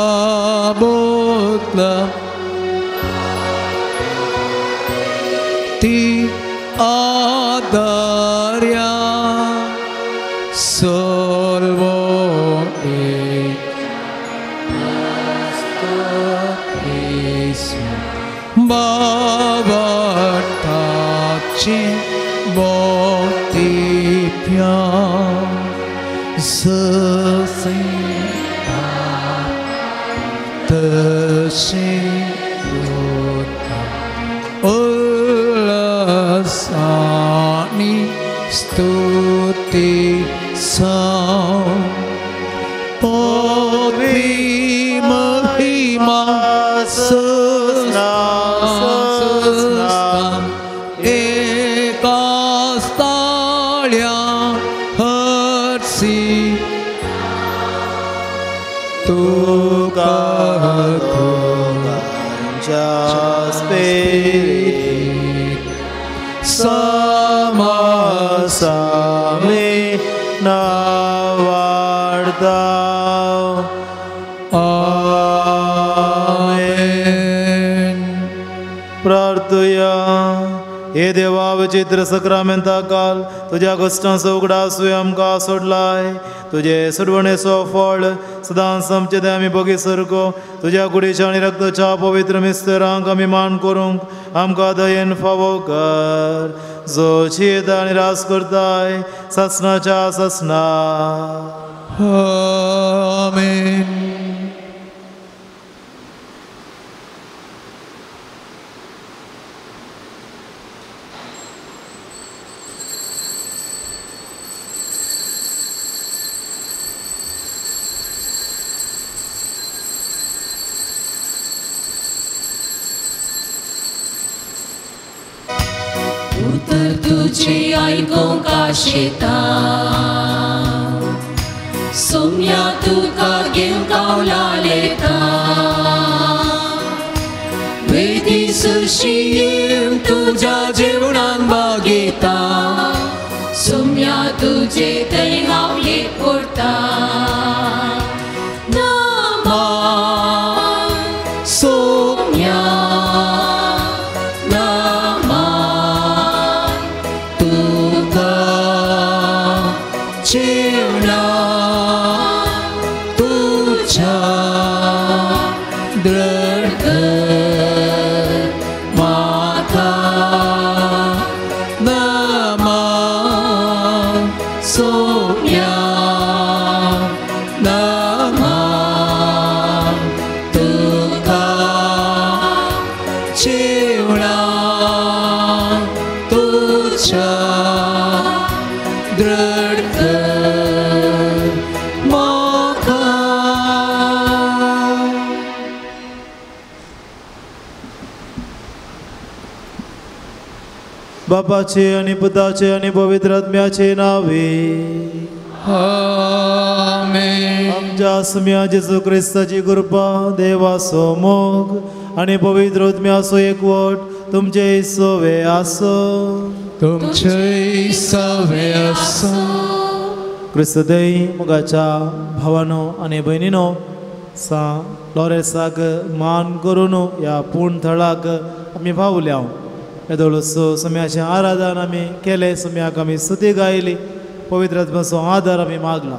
बोतला ती आदार्या सोल्वो बाबाची बोतीप्या जसे तसे उल्हासानी स्तुती पदवी महिमा Sukato Spirit Sama-sami nawardau. Amen. प्रार्थूया. हे देवा विचित्र सक्रामेंता काल तुझ्या कष्टांचो उगडासूय आमकां सोडलाय. तुझे सुडवणेचो फळ सदांच आमचे ते आमी बगीसारको तुझ्या कुडीच्या आनी रक्ताच्या पवित्र मिस्तेरांक आमी मान करूंक आमकां दयेन फावो कर. जो चियेता आनी रास करताय ससनाच्या ससना. Amen. उत्तर तुझे ऐकूं काशेता सोम्या तुका घेवंक कावलालेता वेदी सुशी येवन तुझ्या जेवणान बागेता सोम्या तुझे थंय हांव एक करता नामान सोम्या बापाचे आणि पुताचे आणि पवित्र आत्म्याचे नावे. Amen. आमच्या सुम्या जेजू ख्रिस्ताची कृपा देवाचो मोग आणि पवित्र आत्म्याचो एकवट तुमचे सोवे आसो. तुमचे सवे असो. क्रिस्तदय मोगाच्या भावानो आणि बहिणीनो सा लॉरेसाक मान करून या पूर्ण थळाक आमी भावल्या. येदोळसो सुम्याचें आराधन आमी केलें. सुम्याक आमी स्तुती गायली. पवित्र आत्म्याचो आदार आमी मागला.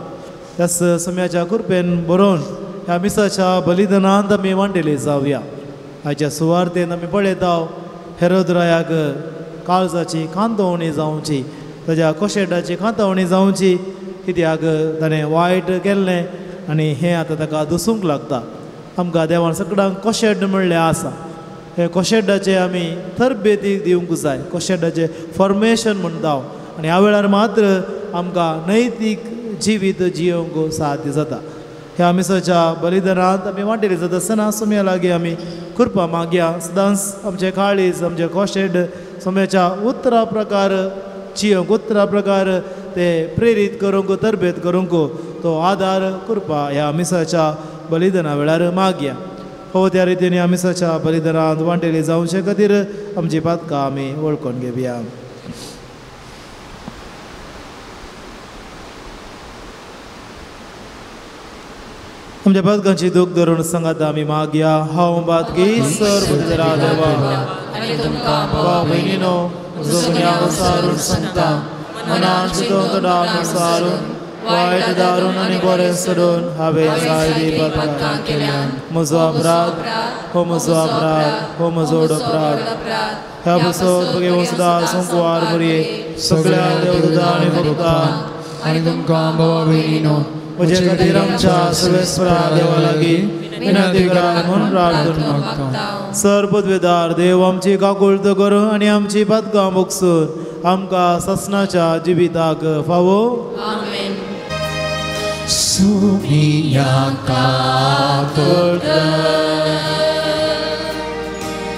त्याच सुम्याच्या कृपेन बरोवन ह्या मिसाच्या बलिदानांत आमी वांटेली जावया. आयच्या सुवार्तेन आमी पळयता हेरोदरायाक काळजाची कांतवणी जावची ताच्या कोशेडाची कांतवणी जावची कित्याक ताणें वायट केल्लें आनी हें आतां ताका दुसूंक लागता. आमकां देवान सगळ्यांक कोशेड म्हणलें आसा. हे कोशेडाचे आमी तरबेती दिवंक जाय. कोशेडाचे फॉर्मेशन म्हणटा आनी ह्या वेळार मात्र आमकां नैतीक जिवीत जियोवंक साध्य जाता. ह्या मिसाच्या बलिदानांत आमी वांटेली जाता आसतना सुम्या लागीं आमी कृपा मागया. सदांच आमचे काळीज आमचे कोशेड सुम्याच्या उत्तरा प्रकार जियोवंक उत्तरा प्रकार ते प्रेरीत करूंक तरबेत करूंक तो आदार कृपा ह्या मिसाच्या बलिदाना वेळार मागया. हो त्या रितीन ह्या मिसाच्या बलिदानांत वांटेली जावचे खातीर आमची पातकां आमी वळखून घेवया. आमच्या पातकांची दूख धरून सांगात आमी मागया. हांव पातकी सर्वजरा देवा भाव भयणीनो जोगण्या सारून सांगता मनान चिंतून तोंडान सारून वायट दारून आनी बरें सोडून हांवें जायती पातकां केल्यान म्हजो अपराध हो म्हजो अपराध हो म्हजो अपराध. ह्या बसत घेवन सुद्दां सोंकवार बरी सगळ्या देवदूतां आनी भक्तां आनी तुमकां भावा भयणीनो म्हजे खातीर आमच्या सर्वेस्परा देवा लागीं विनंती करात म्हूण प्रार्थना मागता. सर्वपदवेदार देव आमची काकुळट कर आनी आमची पातकां मोगसून आमकां ससनाच्या जिविताक फावो. आमेन. सुमिया काकुळट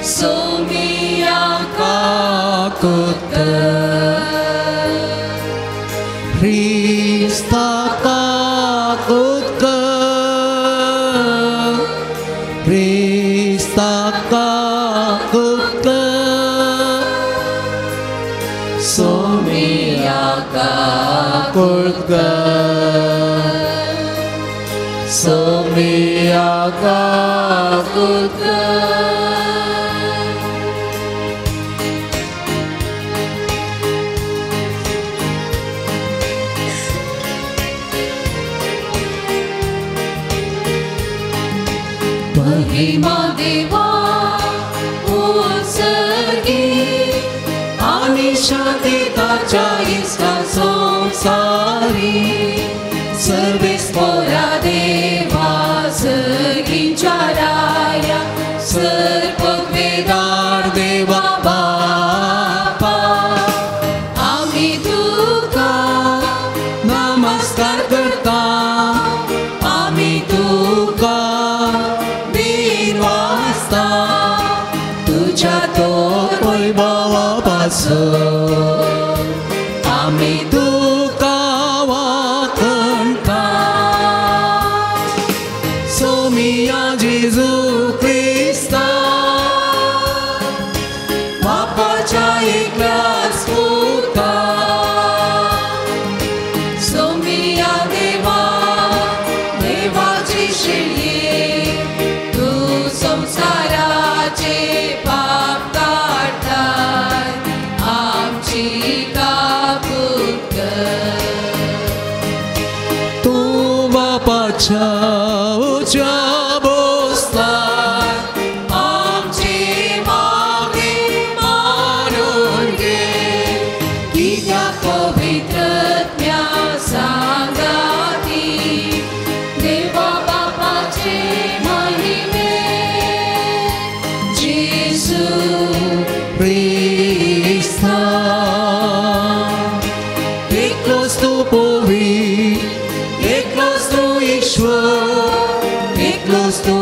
सोमिया काकुळट Hrista kakutka काकुलकर सोमिया काकुलकर महिमा देवा उत्सर्गी आणि शांतताच्या इष्टा संसारी सर्वेस पोरा देवा सर्गींच्या राया सर्पक वेदार देवा बापा आम्ही तुका नमस्कार करता आम्ही तुका तुझ्या तो वैभवापासून आम्ही तुका वाखणता सोमिया जेजू ख्रिस्ता बापाच्या एकल्याच पुता सोमिया देवा देवाची शेळये तू संसाराचे पाप काढताय आमची काकूत कर तू बापाच्या उच्या बसलाय आमचे मागे मारून घे कित्याक पवित्रत्म्या सांगाती देवा बापाचे महिमे जेसू Krista एकलोच तू पवित्र एकलोच तू ईश्वर एकलोच तू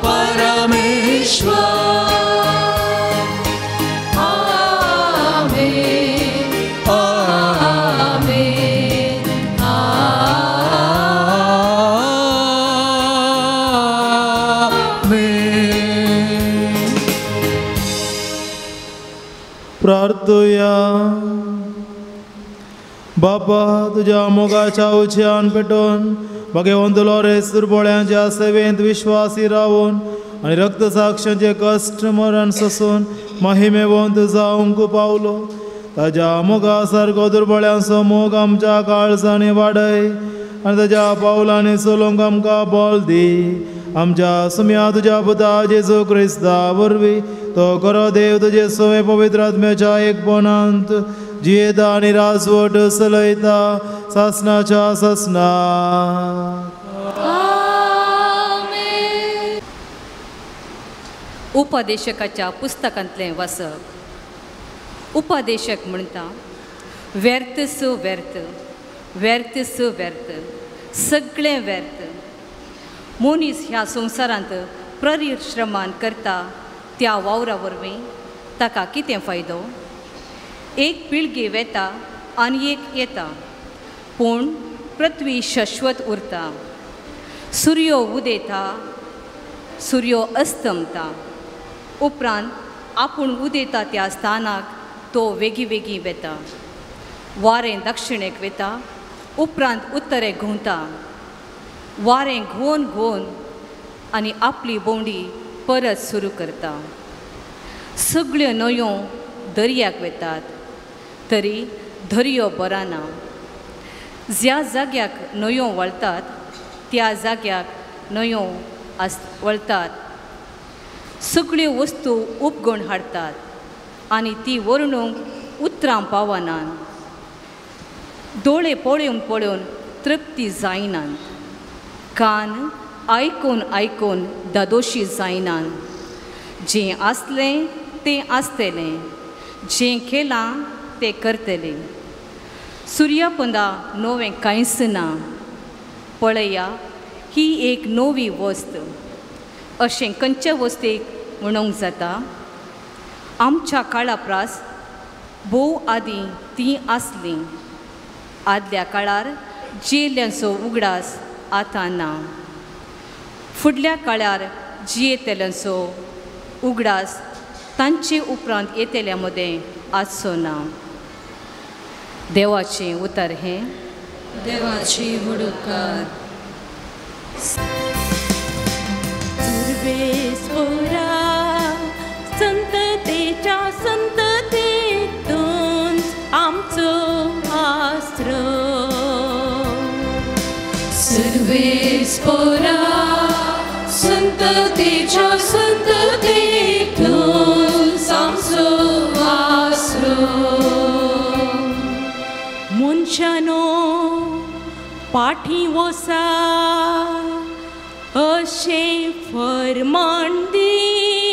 परमेश्वर आमेन आमेन आमेन. प्रार्थूया. बापा तुझ्या मोगाच्या उच्चान पेटोवन भगवंतलो रेस दुर्बळ्यांच्या सेवेंत विश्वासी रावून आणि रक्तसाक्षांचे कष्ट मरण सोसून महिमेवंत जावंक पावलो ताज्या मोगा सारको दुर्बळ्यांचो मोग आमच्या काळजांनी वाडय आनी ताज्या पावलांनी चलोवंक आमकां बळ दी आमच्या सुम्या तुझ्या पुता जेजू क्रिस्ता वरवीं तो खरो देव तुजे सवे पवित्र आत्म्याच्या एकपणांत जियेता आनी राजवट चलयता सासनाच्या सासना. उपदेशकाच्या पुस्तकांतलें वाचप. उपदेशक म्हणटा व्यर्थ सु व्यर्थ व्यर्थ सु व्यर्थ सगळें व्यर्थ. मनीस ह्या संवसारांत परिश्रमान करता त्या वावरा वरवीं ताका कितें फायदो. एक पिळगी वेता आनी एक येता पूण पृथ्वी शाश्वत उरता. सूर्यो उदेता सूर्यो अस्तमता उपरांत आपूण उदेता त्या स्थानाक तो वेगी वेगी वेता. वारें दक्षिणेक वेता उपरांत उत्तरेक घुंवता. वारें घुंवन घुंवन आनी आपली भोंवडी परत सुरू करता. सगळ्यो न्हंयो दर्याक वेतात तरी दर्यो बराना. ज्या जाग्याक न्हंयो वळटात त्या जाग्याक न्हंयो वळटात. सगळ्यो वस्तू उपगण हाडटात आनी ती वर्णूंक उतरां पावनात. दोळे पळोवन पळोवन तृप्ती जायनात. कान आयकून आयकून दादोशी जायनात. जें आसलें तें आसतलें जें केलां तें करतलें. सुर्यापंदा नवें कांयच ना. पळया ही एक नवी वस्त अशें खंयचे वस्तेक म्हणूंक जाता. आमच्या काळा प्रास भोव आदीं ती आसली. आदल्या काळार जियेल्ल्यांचो उगडास आतां ना. फुडल्या काळार जियेतेल्यांचो उगडास तांचे उपरांत येतेल्या मदें आसचो ना. देवाचें उतर हें. देवाची हुडुकार. सर्वेश्वरा संततेच्या संततेतून आमचो आश्रय. सर्वेश्वरा संततेच्या संततेतून आमचो आश्रय. मनशानो पाठी वसा अशें फरमान दिवन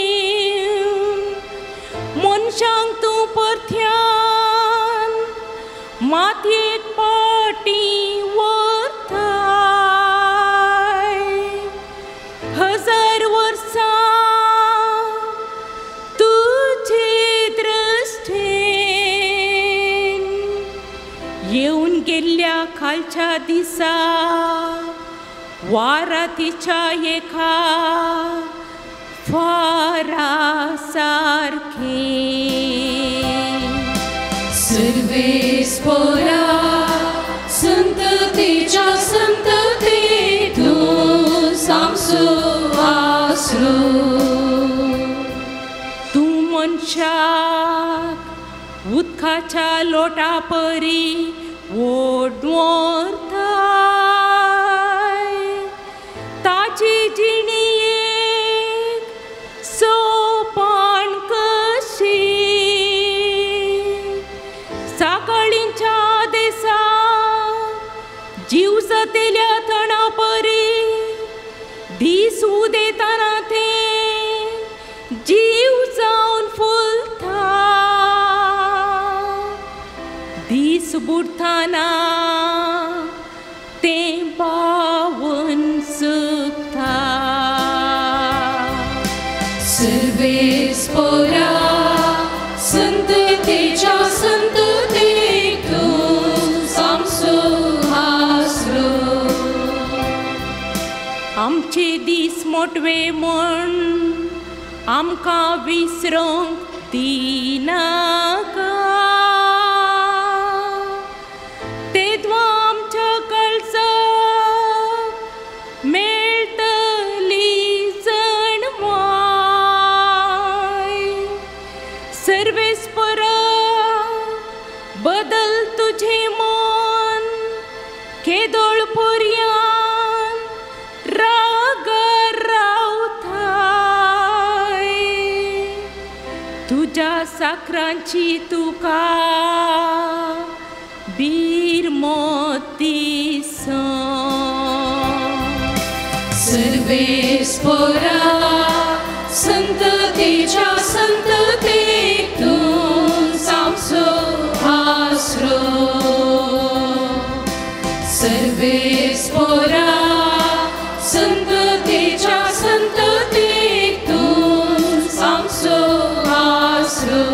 मनशांक तूं परथ्यान मातयेक पाटी व्हरताय. 1000 वर्सां तुजे दृश्टेन येवन गेल्ल्या खालच्या दिसा वारातीच्या एका फारा सारखे. सर्वेश्वरा संततेच्या संततेतून आमचो आश्रय. तूं मनशाक उदकाच्या लोटा परी ओडवताय. ताची जिणेक सोपान कशी सकाळींच्या देसा जीव सतेल्या तणा परी दीस उदेताना ते जीव जावन फुलता. दीस बुडताना ते बावन सुकता. सर्वेश्वरा संततेच्या संततेतून आमचो आश्रय. आमचे दीस मोटवे म्हण आमकां विसरूंक दिनाका. तेद्वा आमच्या कळसाक मेळटली जणवाय. सर्वेस्परा बदल तुझे मन केदोळ पर्यान राग रावताय. तुझ्या साखरांची तुका बीर मोती सर्वेश्वरा संततेच्या संततेतून आमचो आश्रय. सर्वेश्वरा संततेच्या संततेतून आमचो आश्रय.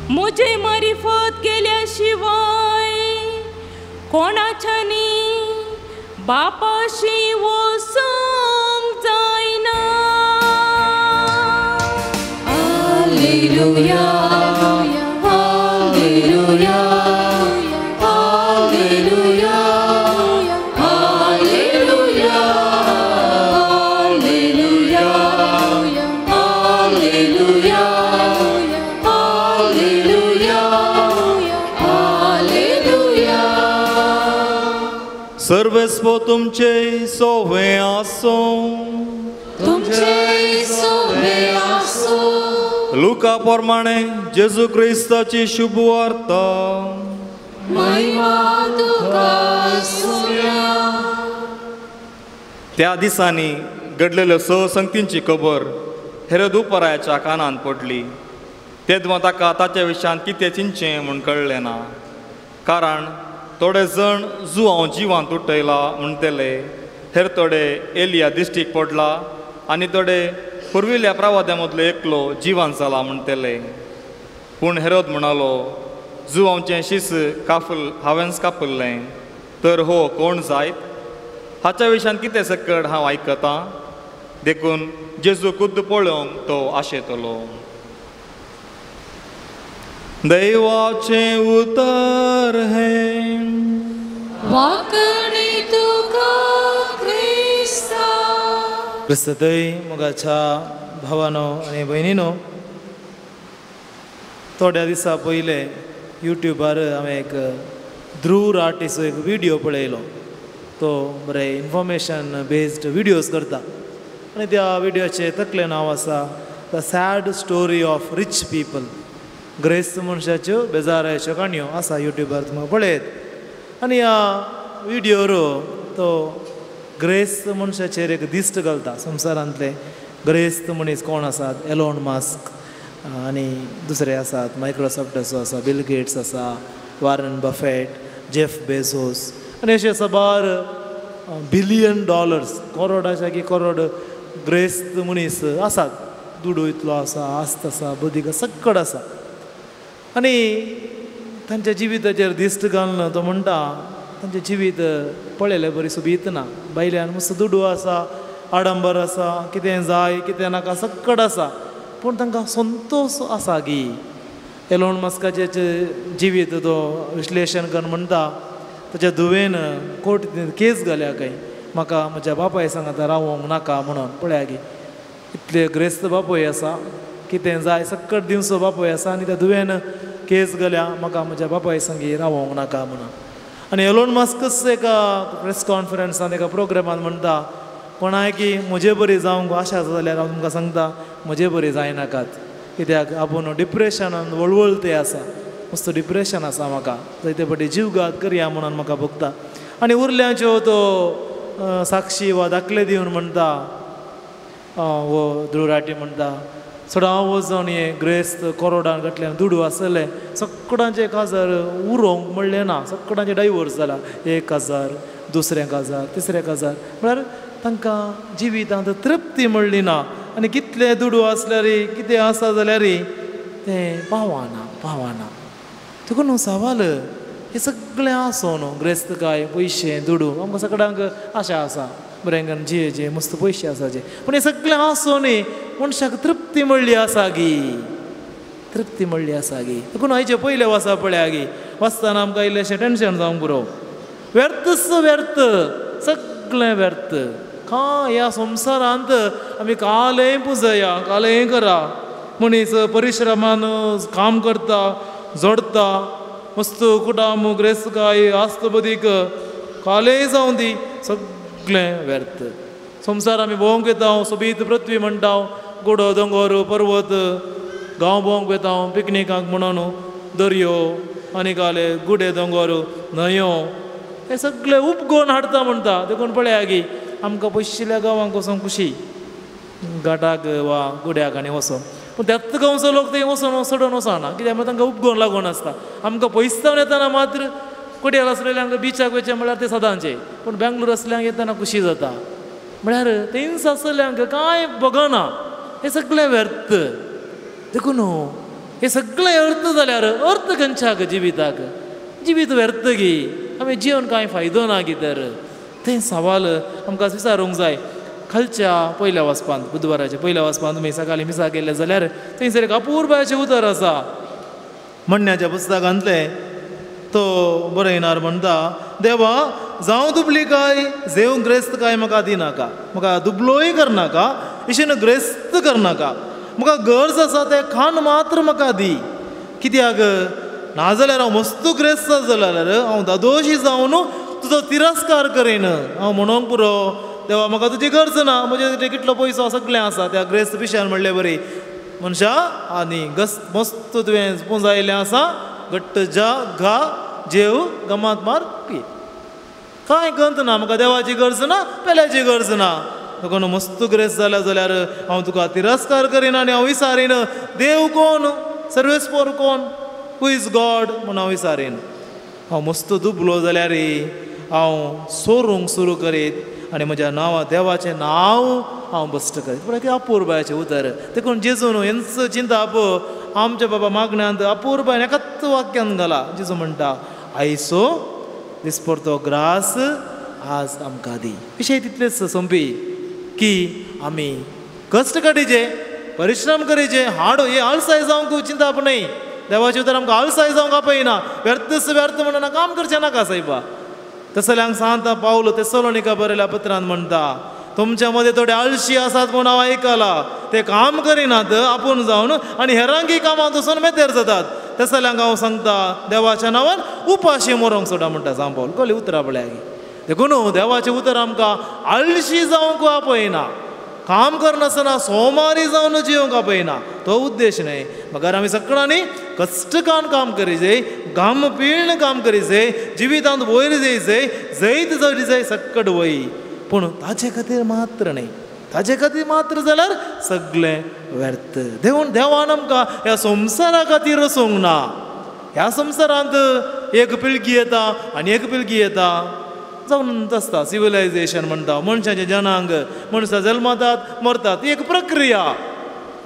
मुझे मारिफत केल्याशिवाय कोणाच्यानी बापाशी वचूंक जायना. Hallelujah hallelujah hallelujah hallelujah hallelujah hallelujah hallelujah hallelujah. सर्वस्व तुमचे सोवे आसो. तुमचे सोवे आसो. लुका प्रमाणे जेजू क्रिस्ताची शुभ वार्ता. महिमा तुका सोम्या. त्या दिसांनी घडलेल्यो संगतींची खबर हेरोदुपरायाच्या कानांत पडली. तेदमा ताका ताच्या विशयान कितें चिंतचें म्हूण कळ्ळें ना. कारण थोडे जण जुवांव जिवांत उठयला म्हणटले, हेर थोडे एलिया दिश्टीक पडला आनी थोडे पुर्विल्ल्या प्रवाद्यां मदलो एकलो जिवांत जाला म्हणटले. पूण हेरोद म्हणालो, जुवांवचें शीस हांवेंच कापल्लें, तर हो कोण जायत? हाच्या विशयान कितें सकट हांव आयकतां? देखून जेजू खुद्द पळोवंक तो आशेतलो. दैवाचें उतर हें वाकणी तुका क्रिस्ता. क्रिस्तय मोगाच्या भावानो आनी भयणीनो, थोड्या दिसा पयले यूट्यूबार हांवें एक ध्रुव राटीचो एक विडियो पळयलो. तो बरे इन्फॉर्मेशन बेस्ड विडियोज करता आनी त्या विडियोचें तकलें नांव आसा the sad story of rich people. ग्रेस्त मनशाच्यो बेजाराच्यो काणयो आसा यूट्यूबार, तुमकां पळयत. आनी ह्या विडियोर तो ग्रेस्त मनशाचेर एक दिश्ट घालता. संवसारांतले ग्रेस्त मनीस कोण आसात? एलोन मास्क आनी दुसरे आसात, मायक्रोसॉफ्टाचो आसा, बिल गेट्स आसा, वॉरन बफेट, जेफ बेझोस आनी अशे साबार $1 बिलियन करोडाच्या की करोड ग्रेस्त मनीस आसात. दुडू इतलो आसा, आस्त आसा, बदीक सक्कड आसा. आनी तांच्या जिविताचेर दिश्ट घालून तो म्हणटा, तांचें जिवीत पळयलें बरी सुबीत ना. भायल्यान मस्त दुडू आसा, आडंबर आसा, कितें जाय कितें नाका सक्कड आसा, पूण तांकां संतोश आसा गी. एलोन मस्काचें जिवीत तो विश्लेशण करून म्हणटा, ताच्या धुवेन कोर्टींत केस घाल्या काय, म्हाका म्हज्या बापाय सांगाता रावोंक नाका म्हणून. पळया गी, इतले ग्रेस्त बापूय आसा, कितें जाय सक्कड दिवचो बापूय आसा, आनी त्या धुवेन केस घाल्या म्हाका म्हज्या बापाय सांगी रावोंक नाका म्हणून. आनी एलोन मस्कच एका प्रेस कॉन्फरन्सांत एका प्रोग्रामांत म्हणटा, कोणाय की म्हजे बरी जावंक आशा जाल्यार हांव तुमकां सांगता म्हजे बरी जायनाकात. कित्याक आपूण डिप्रेशनान वळवळते आसा, मस्त डिप्रेशन आसा म्हाका, जायते फावटी जीवघात करया म्हणून म्हाका भोगता. आनी उरल्यांच्यो तो साक्षी वा दाखले दिवन म्हणटा, वो ध्रुवराटी म्हणटा, सडाव वचोन हे ग्रेस्त करोडान घातल्यान दुडू आसले सक्कडांचे काजार उरोवंक म्हणलें ना. सक्कडांचे डायवोर्स जाला, 1,000, दुसऱ्याक 1,000, तिसऱ्याक 1,000. म्हळ्यार तांकां जिवितांत तृप्ती मेळ्ळी ना. आनी कितले दुडू आसल्यार कितें आसा जाल्यार तें पावना. देखून सवाल हे सगळें आसोन ग्रेस्तकाय, पयशे, दुडू, आमकां सगळ्यांक आशा आसा बरें जे मस्त पयशे आसाचे, पूण हे सगळें आसोनूय मनशाक तृप्ती मेळ्ळी आसा गी. तृप्ती मेळ्ळी आसा गी. देखून हाचे पयले वाचा पळया गी, वाचताना आमकां इल्लेशें टेन्शन जावंक पुरो. व्यर्थच व्यर्थ, सगळें व्यर्थ. काय ह्या संवसारांत आमी कालय पुजया, कालय करा. मनीस परिश्रमान काम करता, जोडता, मस्त कुटाम ग्रेस्तकाय आस्त बदीक कालय जावं दी, सगळें व्यर्थ. संवसार आमी भोवंक येता, सोबीत पृथ्वी म्हणटा, गोडो दोंगर पर्वत गांव भोवंक येता पिकनिकाक म्हणून, दर्यो आनी काले गुडे दोंगर न्हंयो, हे सगळे उपगोवन हाडटा म्हणटा. देखून पळया गी, आमकां पयशिल्ल्या गांवांक वचोंक खुशी, घाटाक वा गुड्याक आनी वचोंक. पूण त्याच गांवचो लोक थंय वचोन सोडून वचना, कित्याक म्हळ्यार तांकां उपगोवन लागून आसता. आमकां पयसतावन येताना मात्र कुड्यार आसलेल्यांक बिचाक वयचें म्हळ्यार ते सदांचें, पूण बेंगलोर असल्यांक येताना खुशी जाता. म्हळ्यार थंयच आसल्यांक कांय बगना, हे सगळें व्यर्थ. देखून हे सगळें अर्थ जाल्यार अर्थ खंयच्याक जिविताक? जिवीत व्यर्थ गी, आमी जिवन कांय फायदो ना गी. तर थंय सवाल आमकां विचारूंक जाय. खालच्या पयल्या वाचपांत, बुधवाराच्या पयल्या वाचपांत तुमी सकाळीं मिसा केले जाल्यार थंयसर एक अपूर्वाचें उतर आसा. म्हणण्याच्या पुस्तकांतले तो बरयणार म्हणटा, देवा जावं दुबली काय जेव ग्रेस्त काय म्हाका दिनाका, म्हाका दुबलोय करनाका, इशेन ग्रेस्त करनाका. म्हाका गरज आसा तें खाण मात्र म्हाका दी. कित्याक नाजाल्यार हांव मस्त ग्रेस्त जाल्यार हांव दादोशी जावन तुजो तिरस्कार करेन. हांव म्हणोंक पुरो, देवा म्हाका तुजी गरज ना, म्हजे कितलो पयसो सगळें आसा. त्या ग्रेस्त पिश्यान म्हणलें बरी, मनशा आनी मस्त तुवें पुंजायलें आसा, घट्ट जा घा जेव गमात मार पी कांय गंत ना म्हाका देवाची गरज ना पेल्याची गरज ना कोण मस्त ग्रेस जाल्या जाल्यार हांव तुका तिरस्कार करिना आनी हांव विचारीन देव कोण सर्वेस्पर कोण हू इज गॉड म्हूण हांव विचारीन हांव मस्त दुबलो जाल्यार हांव सोरूंक सुरू करीत आनी म्हज्या नांवा देवाचें नांव हांव बश्ट करीत पूण कितें अपुरबायचें उतर देखून जेजून हेंच चिंता पळय आमच्या बाबा मागण्यांत अपुरबायन एकाच वाक्यान घाला जेजू म्हणटा आयचो दिसपरतो ग्रास आज आमकां दी विशय तितलेच संपी की आमी कश्ट काडीचे परिश्रम करीचे हाड हे आळसाय जावंक चिंता न्हय देवाचे उतर आमकां आळसाय जावंक आपयना व्यर्थच व्यर्थ म्हणून काम करचें नाका सायबा तसल्यांक सांगता पावलो तेसलोनिका बरयल्या पत्रांत म्हणटा तुमच्या मध्ये थोडे आळशी आसात म्हूण हांव आयकला ते काम करिनात आपूण जावन आनी हेरांकी कामां वचून मेतेर जातात तेसल्यांक हांव सांगता देवाच्या नांवान उपाशी मरोंक सोडा म्हणटा सांग पावलो कसली उतरां पळय देखून देवाचें उतर आमकां आळशी जावंक आपयना काम करनासतना सोमारी जावन जिवंक आपयना तो उद्देश न्हय म्हाका आमी सगळ्यांनी कश्टकान काम करीचे घाम पिळण काम करीचे जिवितांत वयर जयचे जैत जरी जाय सक्कड वय पूण ताचे खातीर मात्र न्हय ताचे खातीर मात्र जाल्यार सगळें व्यर्थ देवान आमकां ह्या संवसारा खातीर रचोंक ना ह्या संवसारांत एक पिळगी येता आनी एक पिळगी येता जावन आसता सिविलायझेशन म्हणटा मनशाचे जनांग मनशां जल्मातात मरतात ही एक प्रक्रिया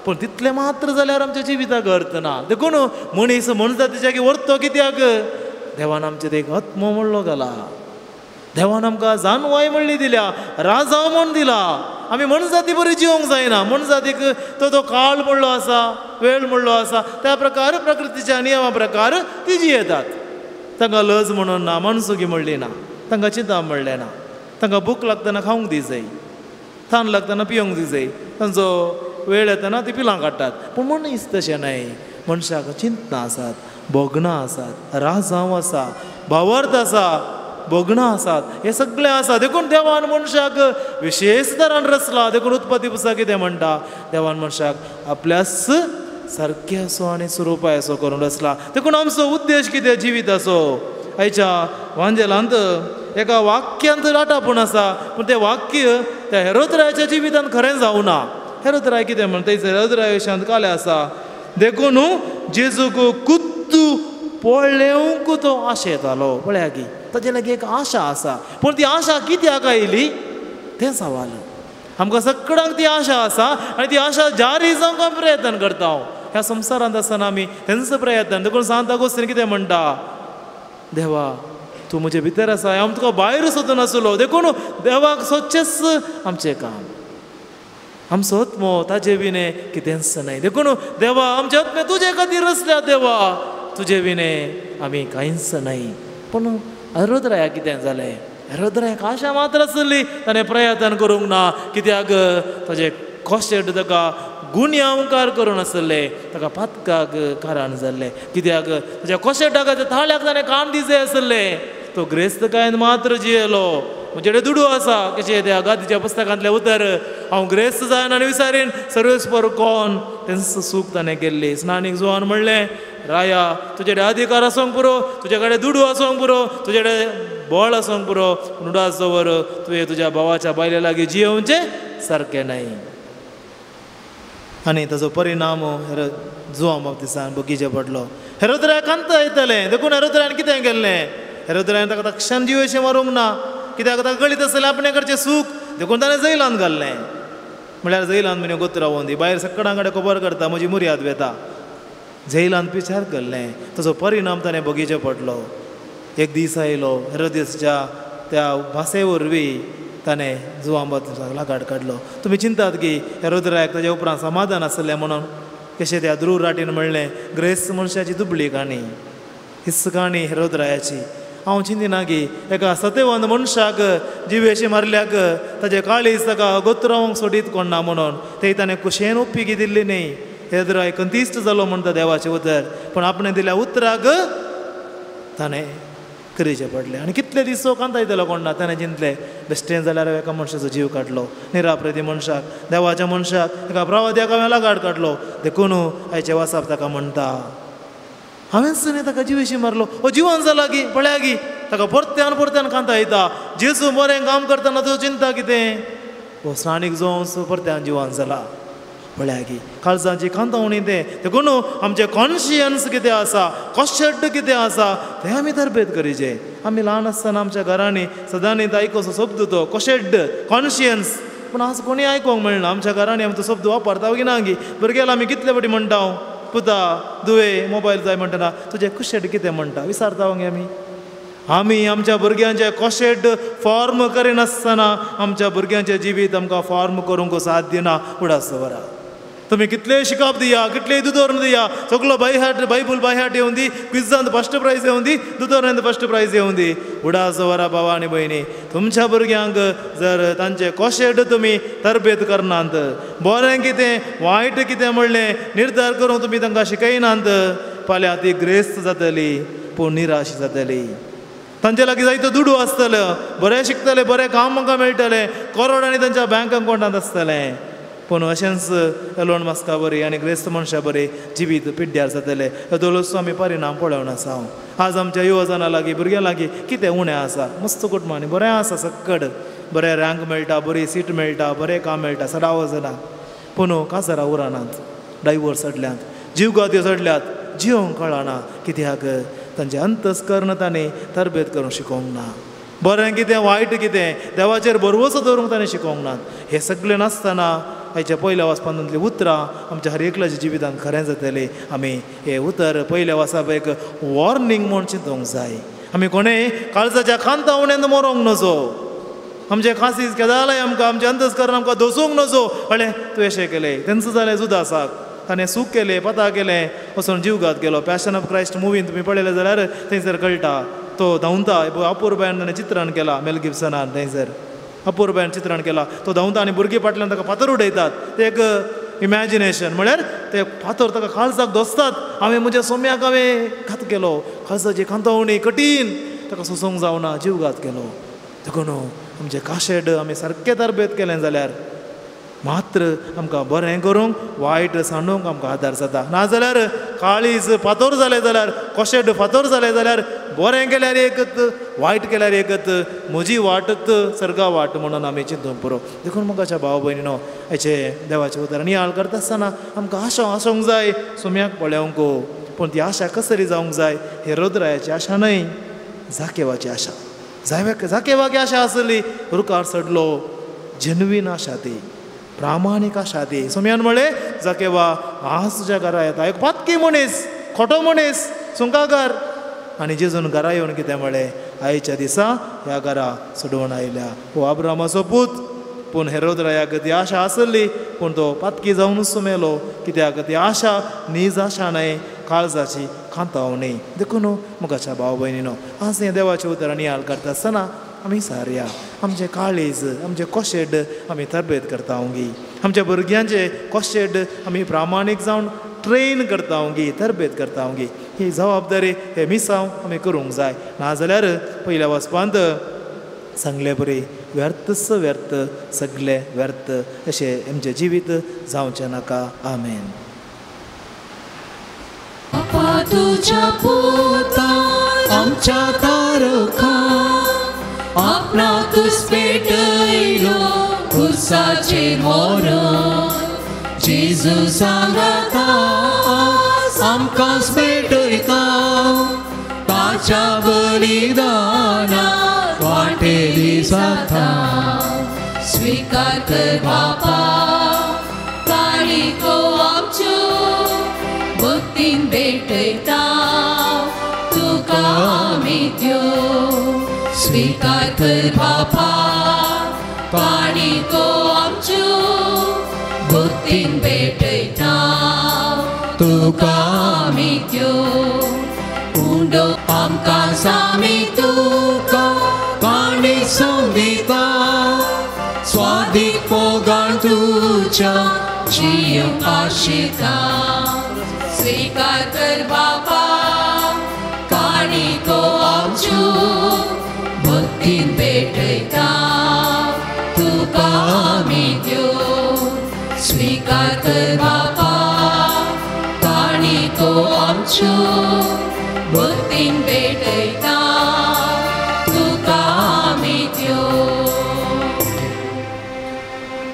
पूण तितलें मात्र जाल्यार आमच्या जिविताक अर्थ ना देखून मनीस मनजातीच्या व्हरतो कित्याक देवान आमचेर एक आत्म म्हणलो घाला देवान आमकां जानवाय म्हणली दिल्या राजा म्हण दिला आमी मनजाती बरी जिवंक जायना मनजातीक तो काळ म्हणलो आसा वेळ म्हणलो आसा त्या प्रकार प्रकृतीच्या नियमा प्रकार ती जियेतात तांकां लज म्हणून ना मनसुगी म्हणली ना तांकां चिंता म्हणलें ना तांकां भूक लागतना खावंक दी जाय थान लागतना पिवंक दी जाय तांचो वेळ येतना ती पिलां काडटात पूण मनीस तशें न्हय मनशाक चिंतना आसात भोगणां आसात राजांव आसा भावार्थ आसा भोगणां आसात हे सगळें आसा देखून देवान मनशाक विशेष तरान रचला देखून उत्पत्ती पुस्तक कितें म्हणटा देवान मनशाक आपल्याच सारकें असो आनी स्वरुपाय असो करून रचला देखून आमचो उद्देश कितें जिविताचो आयच्या वांजेलांत एका वाक्यांत राटापूण आसा पूण तें वाक्य त्या हेरोदराच्या जिवितांत खरें जावना हेरोदराय कितें म्हणटा हेरोदराय विशयांत काले आसा देखून जेजूक कुत्तू पळोवंक तो आशेतालो पळया की ताचे लागीं एक आशा आसा पूण ती आशा कित्याक आयली तें सवाल आमकां सगळ्यांक ती आशा आसा आनी ती आशा जारी जावंक प्रयत्न करता हांव ह्या संवसारांत आसतना आमी तेंच प्रयत्न देखून सांत अगोस्तीन कितें म्हणटा देवा तूं म्हजे भितर आसा हांव तुका भायर सोदून आसलो देखून देवाक सोदचेंच आमचें काम आमचो आत्मो ताजे विने कितेंच न्हय देखून देवा आमचे आत्मे तुजे खातीर रचल्या देवा तुजे विने आमी कांयच न्हय पूण हेरोदरायाक कितें जालें हेरोदरायाक आशा मात्र आसली ताणें प्रयत्न करूंक ना कित्याक ताजे कशें ताका गुण्यांकार करून आसले ताका पातकाक कारण जाल्लें कित्याक ताच्या कशेटाकाच्या थाळ्याक ताणें कान दिजे आसले तो ग्रेस्तकायेन मात्र जियेलो म्हजे कडेन दुडू आसा कशें त्या गादीच्या पुस्तकांतलें उतर हांव ग्रेस्त जायन आनी विचारीन सर्वेस्पर कोण तेंच सूख ताणें केल्ली स्नानीक जुवान म्हणलें राया तुजे कडेन अधिकार आसूंक पुरो तुजे कडेन दुडू आसूंक पुरो तुजे कडेन बळ आसूंक पुरो नुडास दवर तुवें तुज्या भावाच्या बायले लागीं जियोवचें सारकें न्हय आनी ताजो परिणाम जुवां बाबतीसान बगीचे पडलो हेरोदराक कांत येतलें देखून हेरोदरान कितें केल्लें हेरोदरान ताका तक्षण जिवेशें मारूंक ना कित्याक ताका कळीत आसलें आपणे कडचें सूख देखून ताणें जैलांत घाल्लें म्हळ्यार जैलांत म्हणे गोत्र रावोन दी भायर सगळ्यां कडेन खबर करता म्हजी मुर्याद वेता जैलांत पिचार केल्लें ताजो परिणाम ताणें बगीचे पडलो एक दीस आयलो हेरोदेसच्या त्या भासे वरवीं ताणें जुवां लागाड काडलो तुमी चिंतात की हेरोदराक ताजे उपरांत समाधान आसलें म्हणून कशें त्या ध्रुव राटीन म्हणलें ग्रेस्त मनशाची दुबळी काणी हिस्स काणी हेरोदरायाची हांव चिंतिना की एका सत्यवंत मनशाक जिवेशी मारल्याक ताजे काळीज ताका गोत्रावंक सोडीत कोण ना म्हणून ते ताणें कुशेन ओप्पिकी दिल्ली न्ही हेरोदराय कंतिश्ट जालो म्हणटा देवाचें उतर पूण आपणें दिल्या उतराक ताणें करीचें पडलें आनी कितले दीस कांत आयतलो कोण ना ताणें चिंतलें बेश्टें जाल्यार एका मनशाचो जीव काडलो निराप्रेती मनशाक देवाच्या मनशाक एका प्रवाद्याक हांवें लागाड काडलो देखून आयचे वासाप ताका म्हणटा हांवें सने ताका जिवेशी मारलो जिवन जाला गी पळ्या गी ताका परत्यान परत्यान कांता येता जेजू बरें काम करतना तो चिंता कितें हो स्नानीक जावन परत्यान जिवन जाला पळ्या गी काळजांची खांतावणी देखून आमचे कॉन्शियन्स कितें आसा कॉशेड कितें आसा तें आमी तरबेज करीचे आमी ल्हान आसतना आमच्या घरांनी सदांच आयकोसो शब्द तो कॉशेड कॉन्शियन्स पूण आज कोणी आयकोंक मेळना आमच्या घरांनी आमी तो शब्द वापरता की ना गी भुरग्याला आमी कितले फावटी म्हणटा पुता दुवे मोबायल जाय म्हणटना तुजें कुशेड कितें म्हणटा विचारता गे आमी आमच्या भुरग्यांचे कॉशेड फॉर्म करिनासतना आमच्या भुरग्यांचें जिवीत आमकां फॉर्म करूंक साध्य ना उडास वरा तुम्ही कितले शिकाप दिया कितले दुदोरण दिया सगळो बायबल बायहाट येवन दी क्विजांत फर्स्ट प्रायज येवन दी दुदोरांत फर्स्ट प्रायज येवन दी उडास वरा भावा आनी भयणी तुमच्या भुरग्यांक जर तांचे कॉशेड तुमी तरबेत करनात बरें कितें वायट कितें म्हणलें निर्धार करूंक तुमी तांकां शिकयनात फाल्यां ती ग्रेस्त जातली पूण निराश जातली तांचे लागीं जायतो दुडू आसतलो बरें शिकतले बरें काम म्हाका मेळटलें करोडांनी तांच्या बँक अकाउंटांत आसतलें पूण अशेंच एलोन मास्का बरी आनी ग्रेस्त मनशां बरी जिवीत पिड्ड्यार जातले दोलोसो आमी परिणाम पळोवन आसा आज आमच्या युवजनां लागीं भुरग्यां लागीं कितें उणें आसा मस्त कुटुंबांनी बरें आसा सक्कड बरें रँक मेळटा बरी सीट मेळटा बरें काम मेळटा सदां वचना पूण काजारां उरनात डायवोर्स सडल्यात जीवघात्यो सडल्यात जिवंक कळना कित्याक तांचे अंतस्करण तांणी तरबेत करूंक शिकोवंक ना बरें कितें वायट कितें देवाचेर भरवोसो दवरूंक ताणें शिकोवंक ना हें सगळें नासतना आयच्या पयल्या वचपांतली उतरां आमच्या हर एकल्याच्या जिवितांत खरें जातलें आमी हें उतर पयल्या वचप एक वॉर्निंग म्हूण चिंतूंक जाय आमी कोणेंय काळजाच्या खांतावण्यांत मरोंक नजो आमचे खासीस केदालाय आमकां आमचें अंतस्करण आमकां दोसूंक नजो हळें तुवें अशें केलें तेंच जालें जुदासाक ताणें सूख केलें पता केलें वचून जीवघात केलो पॅशन ऑफ क्रायस्ट मुवीन तुमी पळयलें जाल्यार थंयसर कळटा तो धांवता अपूर्बायन ताणें चित्रण केलां मेल गिब्सनान थंयसर अपूर्बायन चित्रण केलां तो धांवता आनी भुरगीं फाटल्यान ताका फातर उडयतात ते एक इमॅजिनेशन म्हळ्यार ते फातर ताका काळजाक दोसतात हांवें म्हज्या सोम्याक हांवें घात केलो काळजाची खांतावणी कठीण ताका सोसूंक जावना जीवघात केलो देखून आमचें काशेड आमी सारकें तरबेत केलें जाल्यार मात्र आमकां बरें करूंक वायट सांडूंक आमकां आदार जाता नाजाल्यार काळीज फातर जालें जाल्यार कशेड फातर जालें जाल्यार बरें केल्यार एकत वायट केल्यार एकत म्हजी वाटत सर्गा वाट म्हणून आमी चिंतूंक पुरो देखून म्हाका भाव भयणीनो हेचे देवाचें उतर नियाळ करता आसतना आमकां आशा आसूंक जाय सोम्याक पळोवंक पूण ती आशा कसरी जावंक जाय हेरोदरायाची आशा न्हय जाकेवाची आशा जाकेवाची आशा आसली रुकार सडलो जेन्युइन आशा ती प्रामाणीक आशा ती सोम्यान म्हळें जाकेवा आज तुज्या घरा येता एक पातकी मनीस खोटो मनीस सुंकाकार आनी जेजून घरा येवन कितें म्हळें आयच्या दिसा ह्या घरा सोडून आयल्या हो अब्रामाचो पूत पूण हेरोदरायाक ती आशा आसली पूण तो पातकी जावनूच मेलो कित्याक ती आशा नीज आशा न्हय काळजाची खांतावणी देखून मुखाच्या भाव भयणीनो आज हें देवाचें उतर नियाळ करता आसतना आमी सारया आमचें काळीज आमचें कशेड आमी तरबेत करता ओंगी आमच्या भुरग्यांचे कशेड आमी प्रामाणीक जावन ट्रेन करता ओंगी तरबेत करता ओंगी ही जबाबदारी हे मिसांव आमी करूंक जाय नाजाल्यार पयल्या वचपांत सांगले बरी व्यर्थच व्यर्थ सगळें व्यर्थ अशें आमचें जिवीत जावचें नाका आमेन. तुझ्या पोतान आमच्या तारखा आपणाकूच पेटयलो खुर्साचेर व्हरून जेजू सांगता आमकांच पेटयता ताच्या बलिदानांत वांटेली जाता स्वीकार कर बापा काणिको आमच्यो भक्तीन भेटयता तुका आमी त्यो स्वीकार कर बापा काणिको आमच्यो भक्तीन भेटयता तुका आमी त्यो उंडो आमकां सामी तुका काणीक संदिता स्वादीक पोगाळ तुज्या जियेवंक आशिता स्वीकार कर बापा काणिको आमच्यो भक्तीन भेटयता तुका आमी त्यो स्वीकार कर बापा काणिको आमच्यो आमच्यो भक्तीन भेटयता तुका आमी त्यो.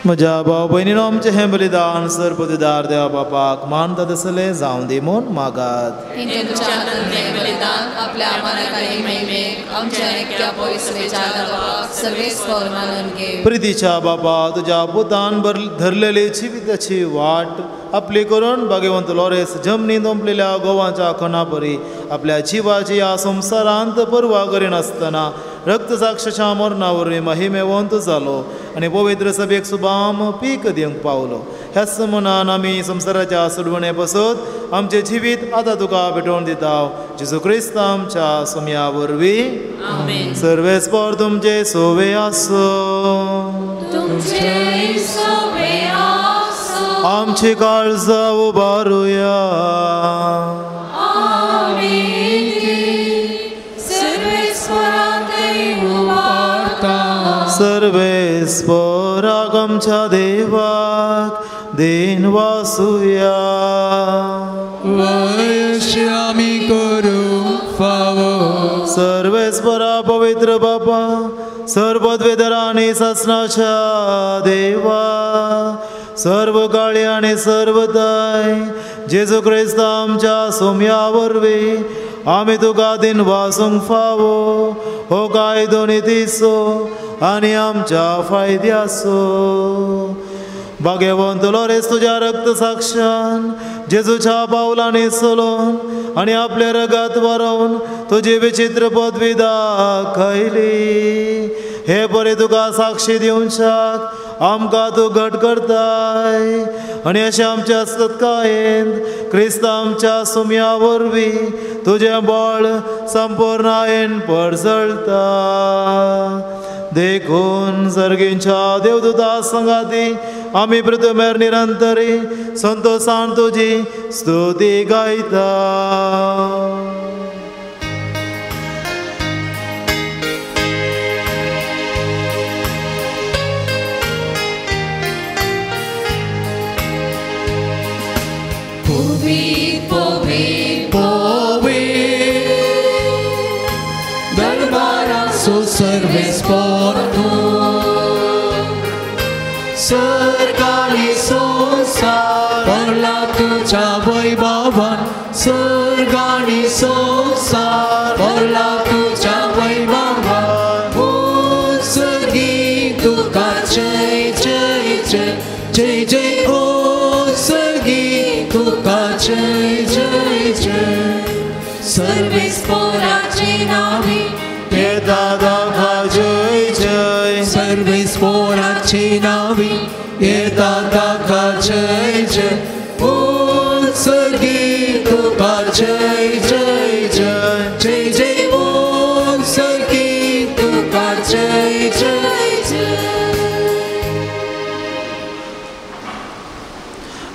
म्हज्या भाव भयणीनो, आमचें हें बलिदान सर्पदिदार देवा बापाक मानता तसलें जावं दी म्हूण मागात. तुमच्या तन्नें बलिदान आपल्या मानकानी महिमेक आमच्या एकट्या पवित्रेच्या नावाक सगळेच स्वर मानून घे. प्रितीच्या बापा, तुज्या पुतान धरलेली जिविताची वाट आपली करून भाग्यवंत लॉरेस जमनींत ओंपलेल्या गोवांच्या खणापरी आपल्या जिवाची ह्या संवसारांत पर्वा करिनासतना रक्तसाक्षाच्या मरणावरवी महिमेवंत जालो आनी पवित्र सभेक सुबाम पीक दिवंक पावलो. ह्याच मनान आमी संवसाराच्या सुडवणे पसत आमचें जिवीत आतां तुका भेटोवन दिता. जेजू क्रिस्त आमच्या सुम्या वरवीं आमेन. सर्वेस्पर तुमचे सोवे आसो. तुमचे सोवे आसो. आमची काळजां उबारुया. सर्वेस्पराक आमच्या देवाक देन वासुया. वयश आमी करूं फावो. सर्वेस्परा पवित्र बापा, सर्वद्वेदरा आनी सासणाच्या देवा, सर्व काळी आनी सर्वताय जेजू क्रिस्त आमच्या सोम्या वरवीं आमी तुका दिन वासूंक फावो. हो कायदो नितीसो आनी आमच्या फायद्याचो. भाग्यवंत लॉरेस तुज्या रक्त साक्षान जेजूच्या पावलांनी चलोवन आनी आपल्या रगात व्हरोवन तुजी विचित्र पदवी दाखयली. हे बरें तुका साक्षी दिवच्याक आमकां तूं घट करताय आनी अशें आमच्या सत्कायेंत क्रिस्त आमच्या सुम्या वरवीं तुजें बळ संपूर्णायेन परसळटा. देखून सर्गींच्या देवदूता संगाती आमी प्रथमेर निरंतरी संतोषान तुजी स्तुती गायता. Povit, povit, दरबाराचो सर्वेस्पर तूं. सर्ग आनी संवसार भरला तुज्या वैभवान. सर्ग आनी संवसार भरला तुज्या वैभवान. ओ सर्गी तुका जय जय जय जय जय. ओ सर्गी तुका जय जय जय. सर्वेस्पराचे नावी येता दाखा जय जय. सर्वेस्पराचे नावी येता दाखा जय जय. ओ सर्गी तुका जय जय जय जय जय. ओ सर्गी तुका जय जय जय.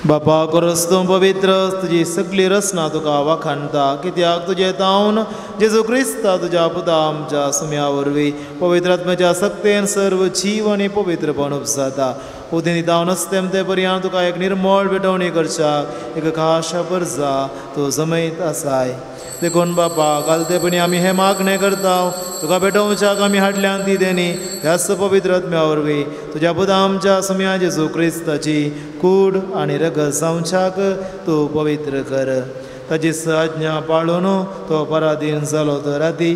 बापा खरोच तूं पवित्र, तुजी सगळी रचना तुका वाखाणटा. कित्याक तुजें तावन जेजू क्रिस्ता तुज्या पुता आमच्या सुम्या वरवीं पवित्र आत्म्याच्या सक्तेन सर्व जीव आनी पवित्रपण उपसाता. उदेनी तावन असतेम ते पर्यंत तुका एक निर्मळ भेटवणी करच्याक एक खाशा परजा तूं जमयत आसाय. देखून बापा घालतेपणी आमी हें मागणें करता. तुका भेटोवच्याक आमी हाडल्यान ती देणी ह्याच पवित्र आत्म्या वरवीं तुज्या पुता आमच्या सुम्या जेजू क्रिस्ताची कूड आनी रगत जावच्याक तूं पवित्र कर. ताची आज्ञा पाळून तो पराधीन जालो तर राती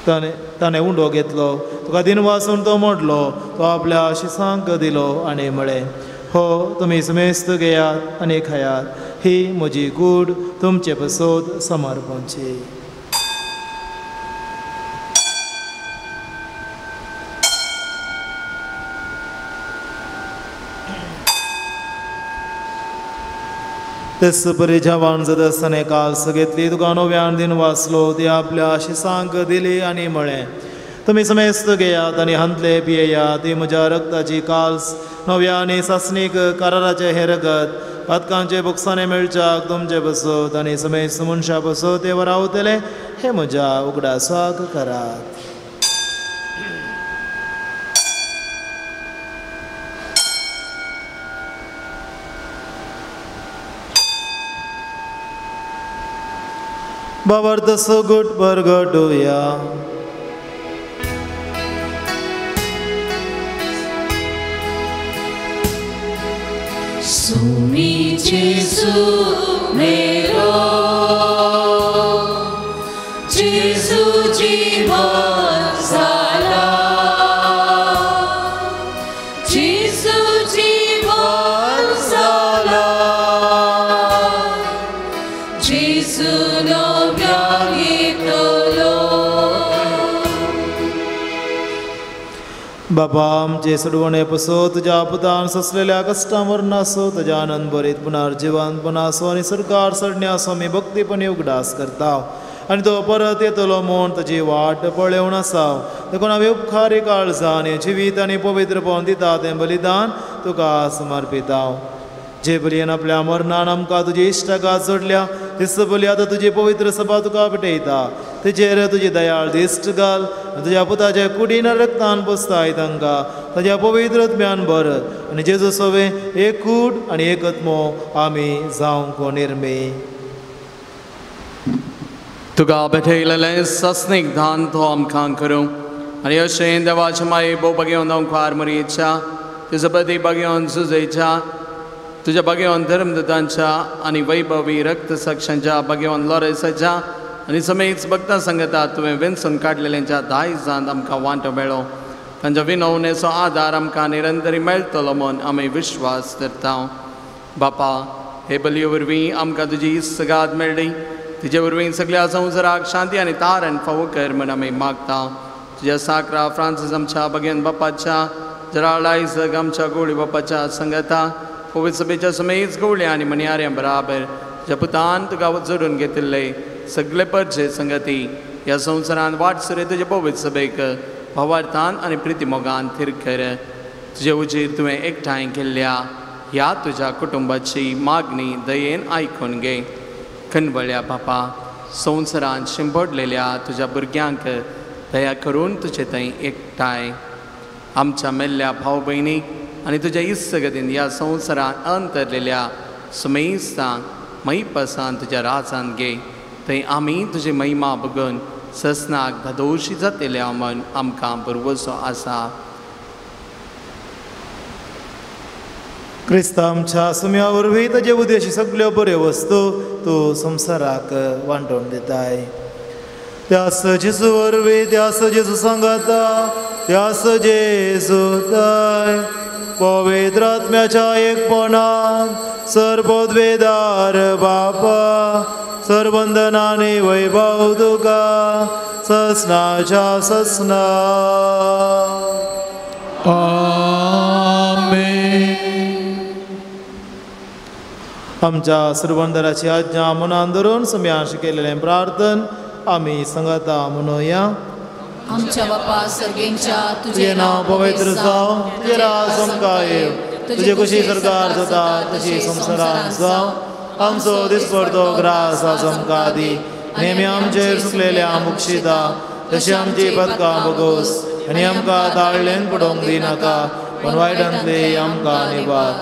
ताणें उंडो घेतलो. तुका दिन वासून तो मोडलो. तो आपल्या शिसांक दिलो आनी म्हळें, हो तुमी सुमेस्त घेयात आनी खायात. ही म्हजी कूड तुमचे पसोद समर्पणची. तेच परी जेवण जाता आसतना काल्स घेतली. तुका नव्यान दिन वाचलो. ती आपल्या शिसांक दिली आनी म्हळें, तुमी समेस्त घेयात आनी हांतले पियेयात. ती म्हज्या रक्ताची काल्स नव्या आनी सासणीक कराराचे हे रगत पातकांचे बुकसाने मेळच्याक तुमचे बसत आनी समेस्त मनशा बसत ते वरावतले. हे म्हज्या उगडासाक करात. बाबार्थ सगुट परगटुया. सुमी जेसू मेरो जेसू जीवन जाला जेसू जीवन जाला जेसू नव्या घेतलो. बापा आमचे सोडवणे पसो तुझ्या पुतान ससलेल्या कष्टांवर नासो तुझ्या आनंद बरीत पुनर्जीवन पुनासो आणि सरकार सडण्यासो मी भक्तीपणे उगडास करता आणि तो परत येतलो म्हूण तुजी वाट पळोवन आसा. देखून हांवें उपकारी काळजान जिवीत आनी पवित्रपण दिता तें बलिदान तुका समर्पिता. जे बलयेन आपल्या मरणान आमकां तुजी इश्टागात जोडल्या तिस बली आतां तुजी पवित्र सभा तुका भेटयता. तेजेर तुजी दयाळ दिश्ट घाल. तुज्या पुताच्या कुडीन रक्तान पुसताय तांकां ताज्या पवित्र आत्म्यान भर आनी जेजू सोवे एक कूड आनी एक आत्मो आमी जावंक निर्मे. तुका भेटयलेलें सस्नीक दान तो आमकां करूं आनी अशें देवाचे माये भोव बगेवन अंकार मरयेच्या तुजो बदी बगेवन झुजयच्या तुझ्या बगेवन धर्मदतांच्या आनी वैभवी रक्त साक्षांच्या बगेवन लोरेसाच्या आनी समेत भक्तां संगता तुवें वेंचून काडलेल्यांच्या दायजांत आमकां वांटो मेळ्ळो. तांच्या विनवणेचो आदार आमकां निरंतरी मेळटलो म्हूण आमी विश्वास धरता. बापा हे बलये वरवीं आमकां तुजी इस्गाद मेळ्ळी. तुजे वरवीं सगळ्या संवसाराक शांती आनी तारण फावो कर म्हूण आमी मागता. तुज्या साकरा फ्रांसीस आमच्या बगेन बापाच्या जराळ आयजक आमच्या गवळी बापाच्या संगता पवित्र सभेच्या समेत गवळ्या आनी मणयाऱ्यां बराबर तुज्या पुतान तुका जोडून घेतिल्ले सगळे परजे संगती ह्या संवसारान वाटसरे तुजे पवित्र सभेक भावार्थान आनी प्रिती मोगान थीर कर. तुजे उजीर तुवें एकठांय केल्ल्या ह्या तुज्या कुटुंबाची मागणी दयेन आयकून घे. कणवळ्या बापा संवसारान शिंपडलेल्या तुज्या भुरग्यांक दया करून तुजे थंय एकठांय. आमच्या मेल्ल्या भाव भयणीक आनी तुज्या इस्सगतीन ह्या संवसारान अंतरलेल्या सुमेस्तांक मैपसान तुज्या राजान घे. थंय आमी तुजी महिमा बगून ससनाक धादोशी जातल्या म्हूण आमकां भरवसो आसा. क्रिस्ता आमच्या सुम्या वरवीं ताजे उद्देशी सगळ्यो बऱ्यो वस्तू तूं संवसाराक वांटून दिताय. त्यास जेजू वरवीं त्यास जेजू सांगाता त्यास जेजू ताय पवित्र आत्म्याच्या एकपणान सर्वोद्वेदार बापा सर्वंदनाने वैभव तुका ससनाच्या ससना. आमच्या सर्वंदराची आज्ञा मनान धरून सुम्यान शिकयलेलें प्रार्थन आमी सांगता म्हणुया. आमच्या बापा सर्गेंच्या तुझे नाव पवित्र जावं तुझे राज आमकां येव तुझे कशी सरकार जाता तशी संवसारान जावं. आमचो दिसपडतो ग्रास आज आमकां दी नेहमी आमचेर सुकलेल्या मुक्षिता तशी आमची पदकां भोगोस आनी आमकां ताळ्ळेन पडोवंक दिनाका पण वायटांतली आमकां निवार.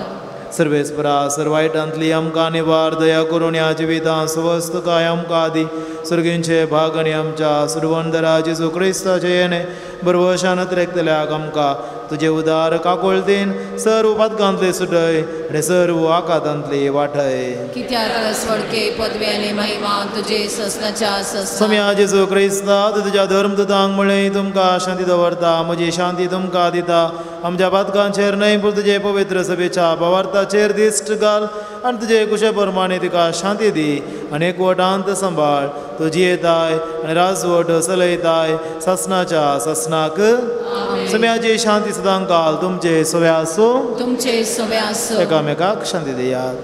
सर्वेस्परा सर्वायटांतली आमकां निवार दया करून ह्या जिवितां स्वस्त काय आमकां दी. सर्गींचे भाग आनी आमच्या सुरवंदरा जेजू क्रिस्ताचे येणे बरवशान त्रेकतल्याक आमकां तुजे उदार काकुळतीन सर्व पदकांतली सुटय आनी सर्व आकांतांतली वाटय. कित्याक स्वर्गे पदवी आनी महिमा तुजे ससनाच्या ससना. सम्या जेजू क्रिस्ता तुज्या धर्मदूतांक म्हळें तुमकां शांती दवरता म्हजी शांती तुमकां दिता. आमच्या पदकांचेर न्हय पूण तुजे पवित्र सभेच्या भावार्थाचेर दिश्ट घाल आनी तुजे कुशे प्रमाणे तिका शांती दी आनी एकवटांत सांबाळ. तूं जियेताय आनी राजवट चलयताय ससनाच्या ससनाक. सम्याची शांती सदां काल तुमचे सोवे आसूं. तुमचे सोवे आसूं. एकामेकाक शांती दियात.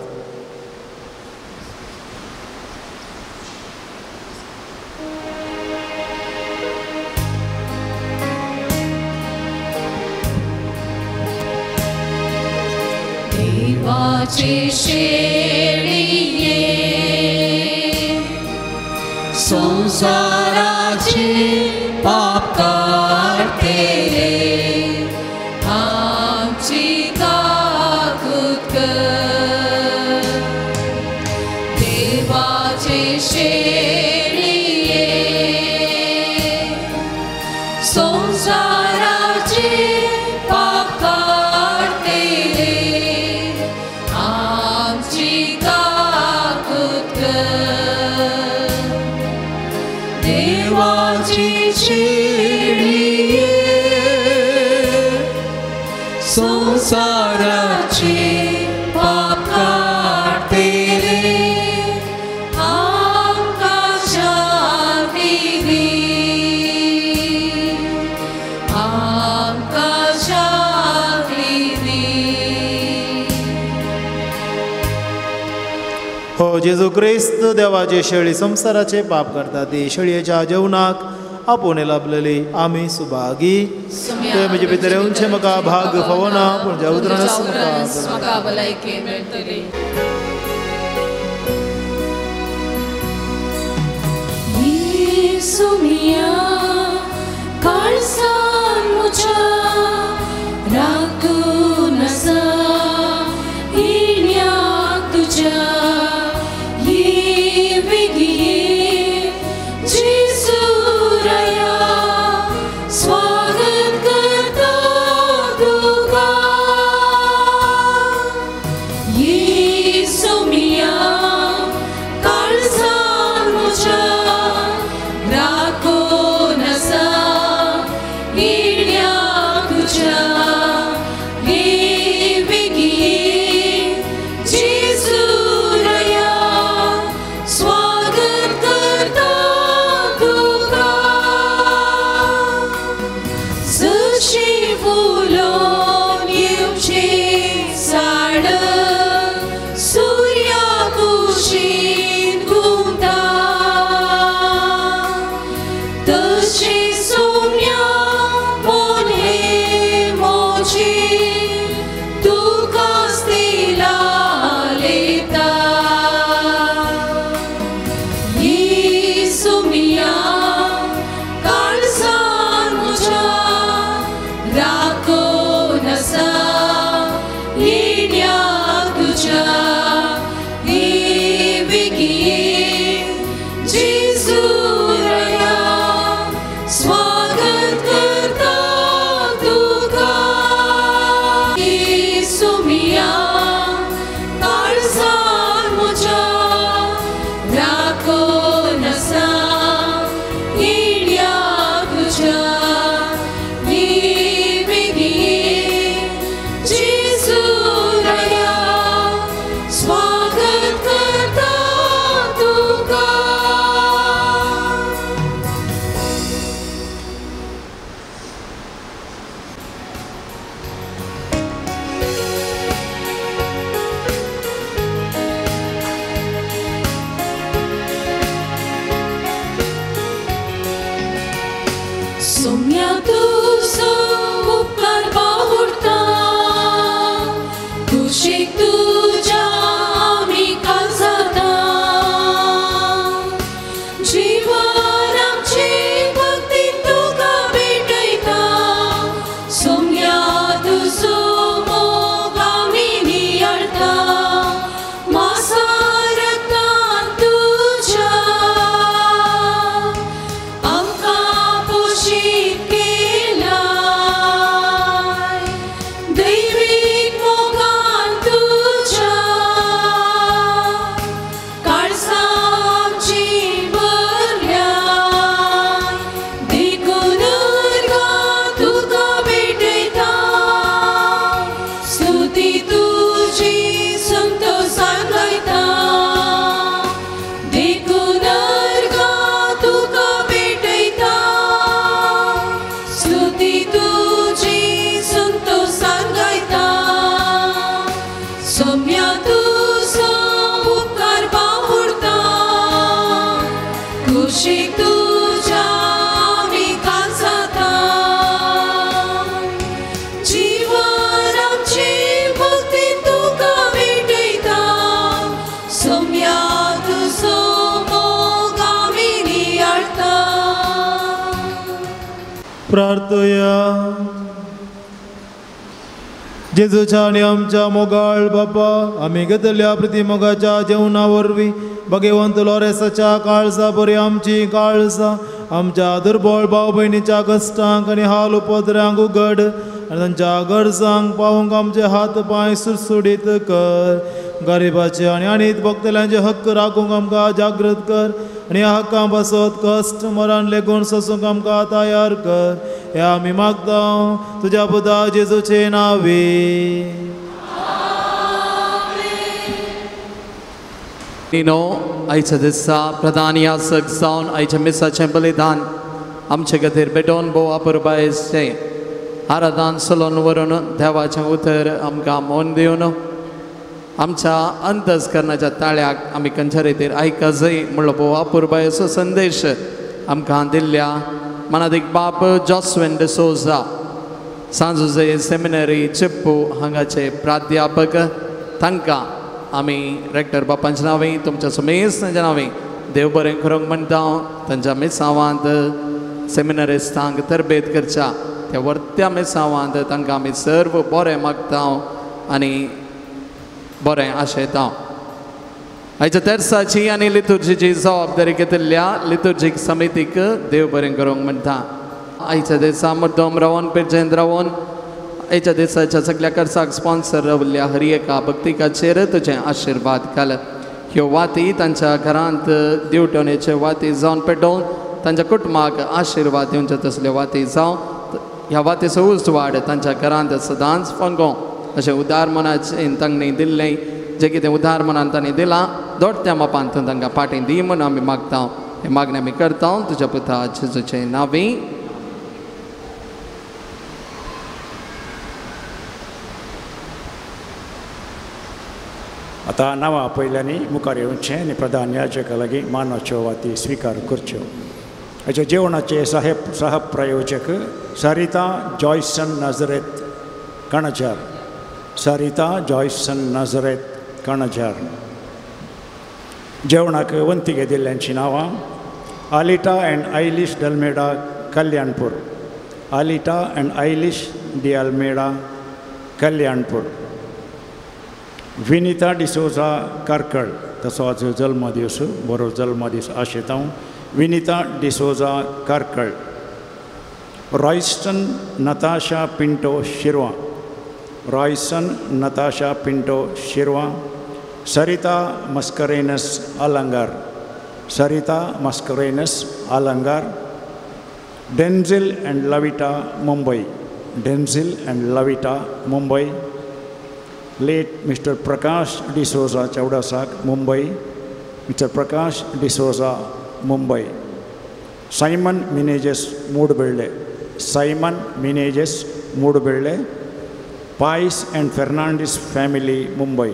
देवाचे शेळिये संसाराचे पाप काढतेले आमची काकूत कर. देवाचे शेळिये संसाराचे पाप काढतेले आमची काकूत कर. देवाची शेळी संसाराचे पाप काढतेले आमका शांती दी. आमका शांती दी. हो जेजू क्रिस्त देवाचे शेळी संसाराचे पाप करता ती शेळयेच्या जेवणाक आपुणे लाभलेली आम्ही सुभागी. ते म्हणजे भितर येऊनचे म्हाका भाग फवना पूण ज्या उतरानच म्हाका भलायकी मेळटली. येसू मिया काळजान म्हज्या राखून आसा इण्याक तुज्या. ये बेगीन जेजू राया स्वागत करता तुका. येसू मिया काळजान म्हज्या राखून आसा इण्याक तुज्या. ये बेगीन जेजू राया स्वागत करता तुका. जशी फुलोन येवचे झाड सूर्या कुशीन घुमता तशी सोम्या मोन हे मोची तुकाच दिला लेता. येसू मिया काळजान म्हज्या राखून आसा इण्याक तुज्या. ये बेगीन जेजू राया स्वागत करता तुका. येसू मिया काळजान म्हज्या राखून आसा इण्याक तुज्या. ये बेगीन जेजू राया स्वागत करता तुका. सोम्या तुजो उपकार बावुरता कुशीक तुज्या आमी काळजाता. जीवन आमची भक्ती तुका भेटयता. सोम्या तुजो मोग आमी नियाळता. मासा रक्तान तुज्या आमकां पोशीत केलाय. दैवीक मोगान तुज्या काळजांची भरल्याय. देखून उर्गां तुका भेटयता. स्तुती तुजी संतोषान गायता. देखून उर्गां तुका भेटयता. स्तुती तुजी संतोषान गायता. सोम्या तुजो उपकार बावुरता कुशीक तुज्या आमी काळजाता. जीवन आमची भक्ती तुका भेटयता. सोम्या तुजो मोग आमी नियाळता. प्रार्थया. जेजूच्या आणि आमच्या मोगाळ बापा आम्ही घेतल्या प्रतिमोगाच्या जेवणा वरवीं भगवंत लोरेसाच्या काळजा बरी आमची काळजा आमच्या दुर्बळ भाव भयणीच्या कश्टांक आनी हाल उपद्र्यांक उगड आनी तांच्या गरजांक पावूंक आमचे हात पांय सुटसुडीत कर गरिबाचे आनी अनीत भक्तल्यांचे हक्क राखूंक आमकां जागृत कर आनी ह्या हक्कां पासत कश्ट मरण लेगून सोसूंक आमकां तयार कर हे आमी मागता तुज्या पुता जेजूचे नांवे. आयच्या दिसा प्रधान यासक जावन आयच्या मिसाचें बलिदान आमचे खातीर बेटोन बोवा पुरबायचें आराधन चलोवन व्हरून देवाचें उतर आमकां मोन दिवन आमच्या अंतस्करणाच्या ताळ्याक आमी खंयच्या रितीर आयका जाय म्हणलो बोवा पुरबायचो संदेश आमकां दिल्ल्या मनादीक बाप जॉस्वेन डिसोजा सांजुजे सेमिनरी चिप्पू हांगाचे प्राध्यापक तांकां आमी रेक्टर बापांच्या नांवे तुमच्या समेस्तांच्या नांवे देव बरें करूंक म्हणटा तांच्या मिसावांत सेमिनरिस्टांक तरबेत करच्या त्या वर्त्या मिसावांत तांकां आमी सर्व बरें मागता आनी बरें आशयता. आयच्या तेर्साची आनी लितुर्जीची जबाबदारी घेतिल्ल्या लितुर्जीक समितीक देव बरें करूंक म्हणटा. आयच्या दिसा मुद्दम रावन पिर्जेंत रावन आयच्या दिसाच्या सगळ्या खर्चाक स्पॉन्सर राविल्ल्या हरिएका भक्तिकाचेर तुजें आशिर्वाद घाल. ह्यो वाती तांच्या घरांत दिवटोनेचे वाती जावन पेटोवन तांच्या कुटुंबाक आशिर्वाद दिवचे तसल्यो वाती जावं ह्या वातीचो उज वाड तांच्या घरांत सदांच फंगो अशें उदार मनाचें तांणी दिल्लें जें कितें उदार मनान तांणी दिलां दोडत्या मापान तूं तांकां पाटी दी म्हूण आमी मागता. हे मागणें आमी करता तुज्या पुता जेजूचे नांवे. आतां नांवां आपयल्यांनी मुखार येवचें आनी प्रधान याजका लागीं मानाच्यो वाती स्विकार करच्यो. हाचे जेवणाचे सह प्रायोजक सरिता जॉयसन नाझरेत कणजार सरिता जॉयसन नाझरेत कणजार. जेवणाक वंतिगे दिल्ल्यांची नांवां आलिटा अँड आयलिश डलमेडा कल्याणपूर आलिटा अँड आयलिश डी अल्मेडा कल्याणपूर. विनिता डिसोजा कारकळ ताचो आज जल्मदीस बरो जल्मदीस आशेता Vinita D'Souza Karkala. Royston Natasha Pinto Shirva Royson Natasha Pinto Shirva. Sarita Mascarenhas Alangar Sarita Mascarenhas Alangar. Denzil and Lavita Mumbai Denzil and Lavita Mumbai. Late mister Prakash D'Souza चौडासाक Mumbai mister Prakash D'Souza Mumbai. Simon Menezes Moodubelle Simon Menezes Moodubelle. Pius and Fernandes family Mumbai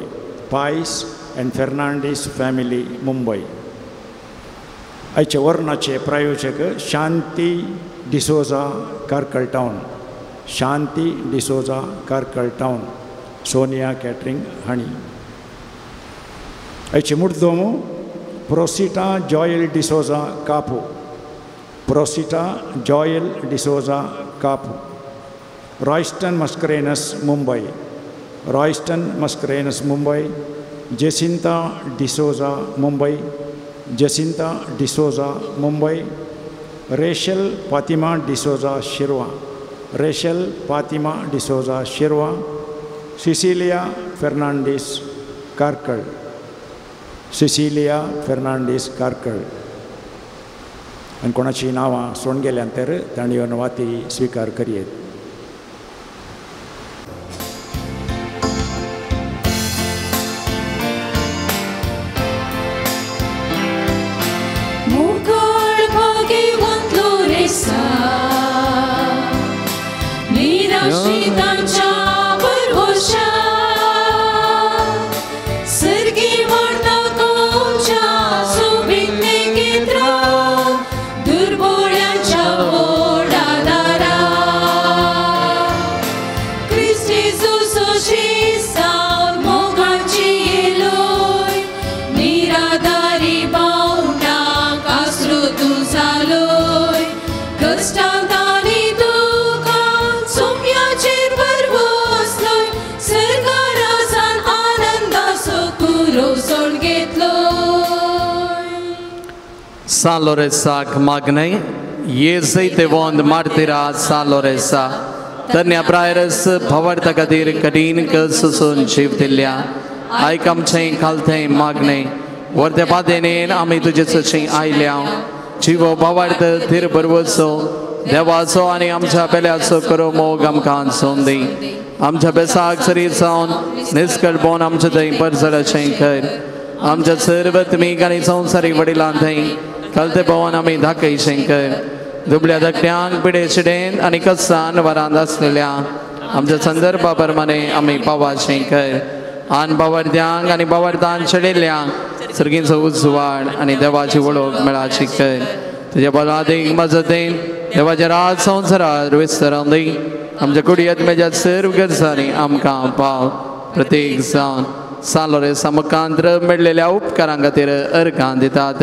पायस अँड फेर्नांडीस फॅमिली मुंबई. आयचे वर्णाचे प्रायोजक शांती डिसोजा कारकळ टावन शांती डिसोजा कारकळ टावन. सोनिया कॅटरिंग हाणी. आयचे मुद्दम प्रोसिटा जॉयल डिसोजा कापू प्रोसिटा जॉयल डिसोजा कापू. रॉयस्टन मस्करेनस मुंबई रॉयस्टन मस्करेनस मुंबई. जेसिंता डिसोजा मुंबई जेसिंता डिसोजा मुंबई. रेशल फातिमा डिसोजा शिरवा रेशल फातिमा डिसोजा शिरवा. सिसिलिया फेर्नांडीस कारकळ सिसिलिया फेर्नांडीस कारकळ. आनी कोणाची नांवां सोडून गेल्यानंतर तांणी ह्यो वाती स्विकार करयेत. Stop, Dani, tu, kan, som jag Saloresa magnei, Iesei te vond martira saloresa, Tanya praeres bhavarta kadir kadin kasun shivtilya, I come chain kalte magne, Varte padene ami tujhe chain ailyao, Chivo bhavarta thir barvoso, Devaso ani amcha pelyaso karo mogam kan sondi, Amcha besak sari sound, Niskal bon amcha dai parsala chain आमच्या सर्वत मी गाणी संसारी वडिलांथई कलते पवन आम्ही धाकई शंकर दुबळ्या धकट्यांक पिडे शिडेन आणि कसान वरांत असलेल्या आमच्या संदर्भाप्रमाणे आम्ही पावा शंकर आन बावरद्यांक आणि बावरदान शिडेल्यांक सर्गींचो उजवाड आणि देवाची वळख मेळा शिकर तुझ्या बलादीक मजतेन देवाच्या राज संसारात विस्तरान दी आमच्या कुडयेंत मेज्या सर्व गरजांनी आमकां पाव प्रत्येक जावन सालोरे समकांत्र मेळलेल्या उपकारां खातीर अर्घां दितात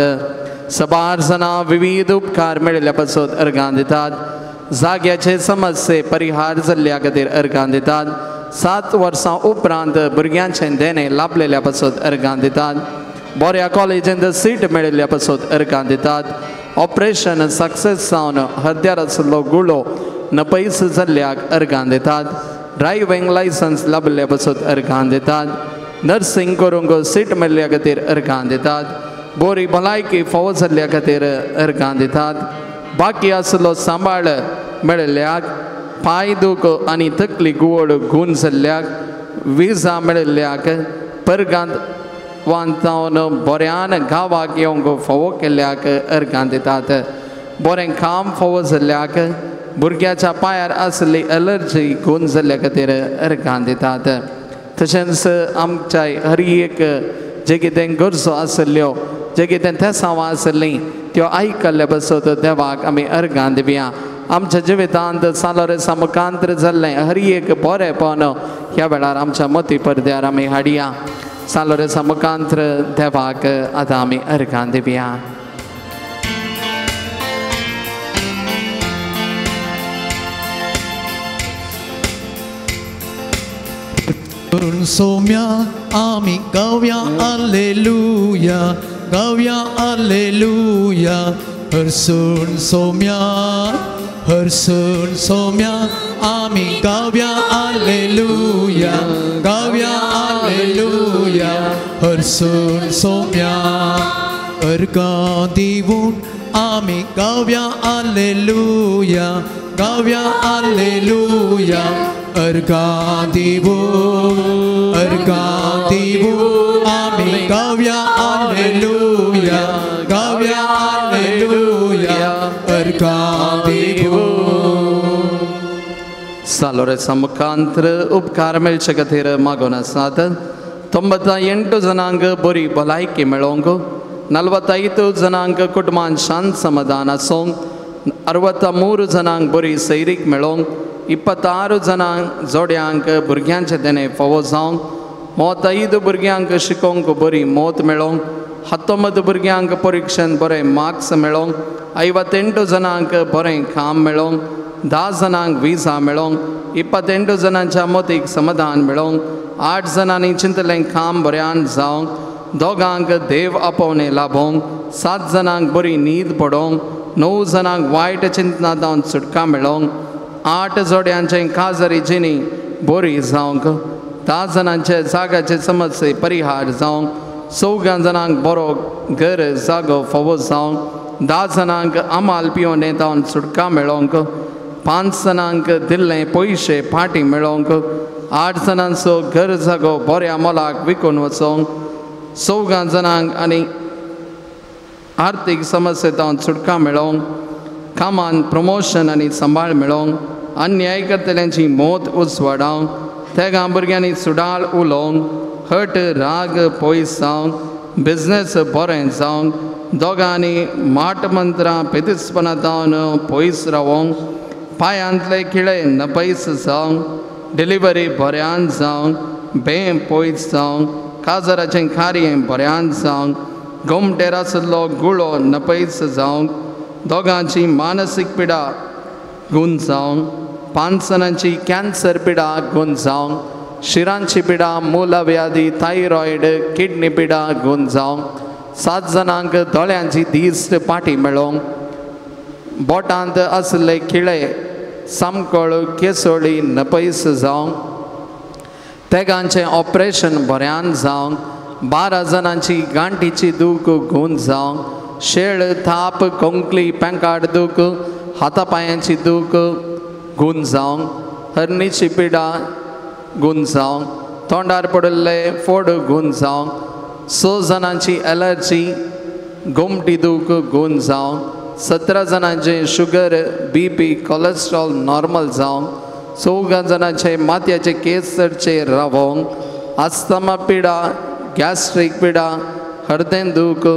सबारसना विविध उपकार मेळिल्ल्या पासत अर्घां दितात जाग्याचे समस्ये परिहार जाल्ल्या खातीर अर्घां दितात 7 वर्सां उपरांत भुरग्यांचें देणे लाभलेल्या पासत अर्घां दितात बऱ्या कॉलेजींत सीट मेळिल्ल्या पासत अर्घां दितात ऑपरेशन सक्सेस जावन हद्यार आशिल्लो गुळो नपयस जाल्ल्याक अर्घां दितात ड्रायव्हिंग लायसन्स लाभल्या पासत अर्घां दितात नर्सिंग करूंक सीट मेळ्ळ्या खातीर अर्घां दितात बरी भलायकी फावो जाल्ल्या खातीर अर्घां दितात बाकी आसलो सांबाळ मेळिल्ल्याक पांय दूख आनी तकली गुवड गूण जाल्ल्याक विजा मेळिल्ल्याक परगांत वांतावन बऱ्यान गांवाक येवंक फावो केल्ल्याक अर्घां दितात बरें काम फावो जाल्ल्याक भुरग्याच्या पांयार आसली एलर्जी गूण जाल्ल्या खातीर अर्घां दितात तशेंच आमच्या हर एक जे कितें गरजो आसल्यो जे कितें तेसांवां आसलीं त्यो आयकल्ले बसत देवाक आमी अर्घां दिवया आमच्या जिवितांत सालोरे समकांत्र जाल्लें हर एक बरेंपण ह्या वेळार आमच्या मती परद्यार आमी हाडया सालोरे समकांत्र देवाक आतां आमी अर्घां दिवया सोम्या आमी गावया alleluia गावया alleluia हरसून सोम्या आमी गावया alleluia हरसून सोम्या अर्घां दिवून आमी गावया alleluia अर्घां दिवून आमी गावया alleluia अर्घां दिवून सालोरे समकांत्र उपकार मेळचे खातीर मागून आसात 98 जनांक बरी भलायकी मेळोवंक 45 जनांक कुटुंबांत शांत समाधान आसूंक 63 जनांक बरी सैरीक मेळोवंक 26 जनांक जोड्यांक भुरग्यांचे देणे फावो जावंक 35 भुरग्यांक शिकोवंक बरी मोत मेळोवंक 19 भुरग्यांक परिक्षेंत बरे मार्क्स मेळोवंक 58 जनांक बरें काम मेळोवंक 10 जनांक विजा मेळोवंक 28 जनांच्या मतीक समाधान मेळोवंक 8 जनांनी चिंतलें काम बऱ्यान जावंक दोगांक देव आपोवणे लाभोवंक 7 जनांक बरी न्हीद पडोवंक 9 जनांक वायट चिंतनांतावन सुटका मेळोवंक 8 जोड्यांचे काजारी जिणी बरी जावंक 10 जनांचे जागाचे समस्ये परिहार जावंक 14 जनांक बरो घर जागो फावो जावंक 10 जनांक आमाल पिवन येतावन सुटका मेळोवंक 5 जनांक दिल्ले पयशे फाटीं मेळोवंक 8 जनांचो घर जागो बऱ्या मोलाक विकून वचोवंक 14 जनांक आनी आर्थीक समस्येतावन सुटका मेळोवंक कामान प्रमोशन आनी सांबाळ मेळोवंक अन्याय करतल्यांची मोत उजवाडावंक तेगा भुरग्यांनी सुडाळ उलोवंक हट राग पयस जावंक बिझनेस बरें जावंक दोगांनी माट मंत्रां पितिसपणांतावन पयस रावंक पांयांतले खिळे नपयस जावंक डिलिव्हरी बऱ्यान जावंक बें पयस जावंक काजराचें कार्य बऱ्यान जावंक घुमटेर आसलो गुळो नपयस जावंक दोगांची मानसीक पिडा गूण जावंक 5 जणांची कॅन्सर पिडा गूण जावंक शिरांची पिडा मूलव्याधी थायरॉयड किडनी पिडा गूण जावंक 7 जणांक दोळ्यांची दिश्ट पाटी मेळोंक बोटांत असले खिळे सामकोळ केसोळी नपयस जावंक तेगांचें ऑपरेशन बऱ्यान जावंक 12 जणांची गांठीची दूख घूण जावंक शेळ थाप कोंकली पेंकाड दूख हातापायांची दूख घूण जावंक हरणीची पिडा घूण जावंक तोंडार पडिल्ले फोड घूण जावंक 6 जणांची एलर्जी घुमटी दूख घूण जावंक 17 जणांचे शुगर BP कोलेस्ट्रॉल नॉर्मल जावंक 14 जणांचे माथ्याचे केस चडचे रावोंक आस्थमा पिडा गॅस्ट्रीक पिडा हृदय दूख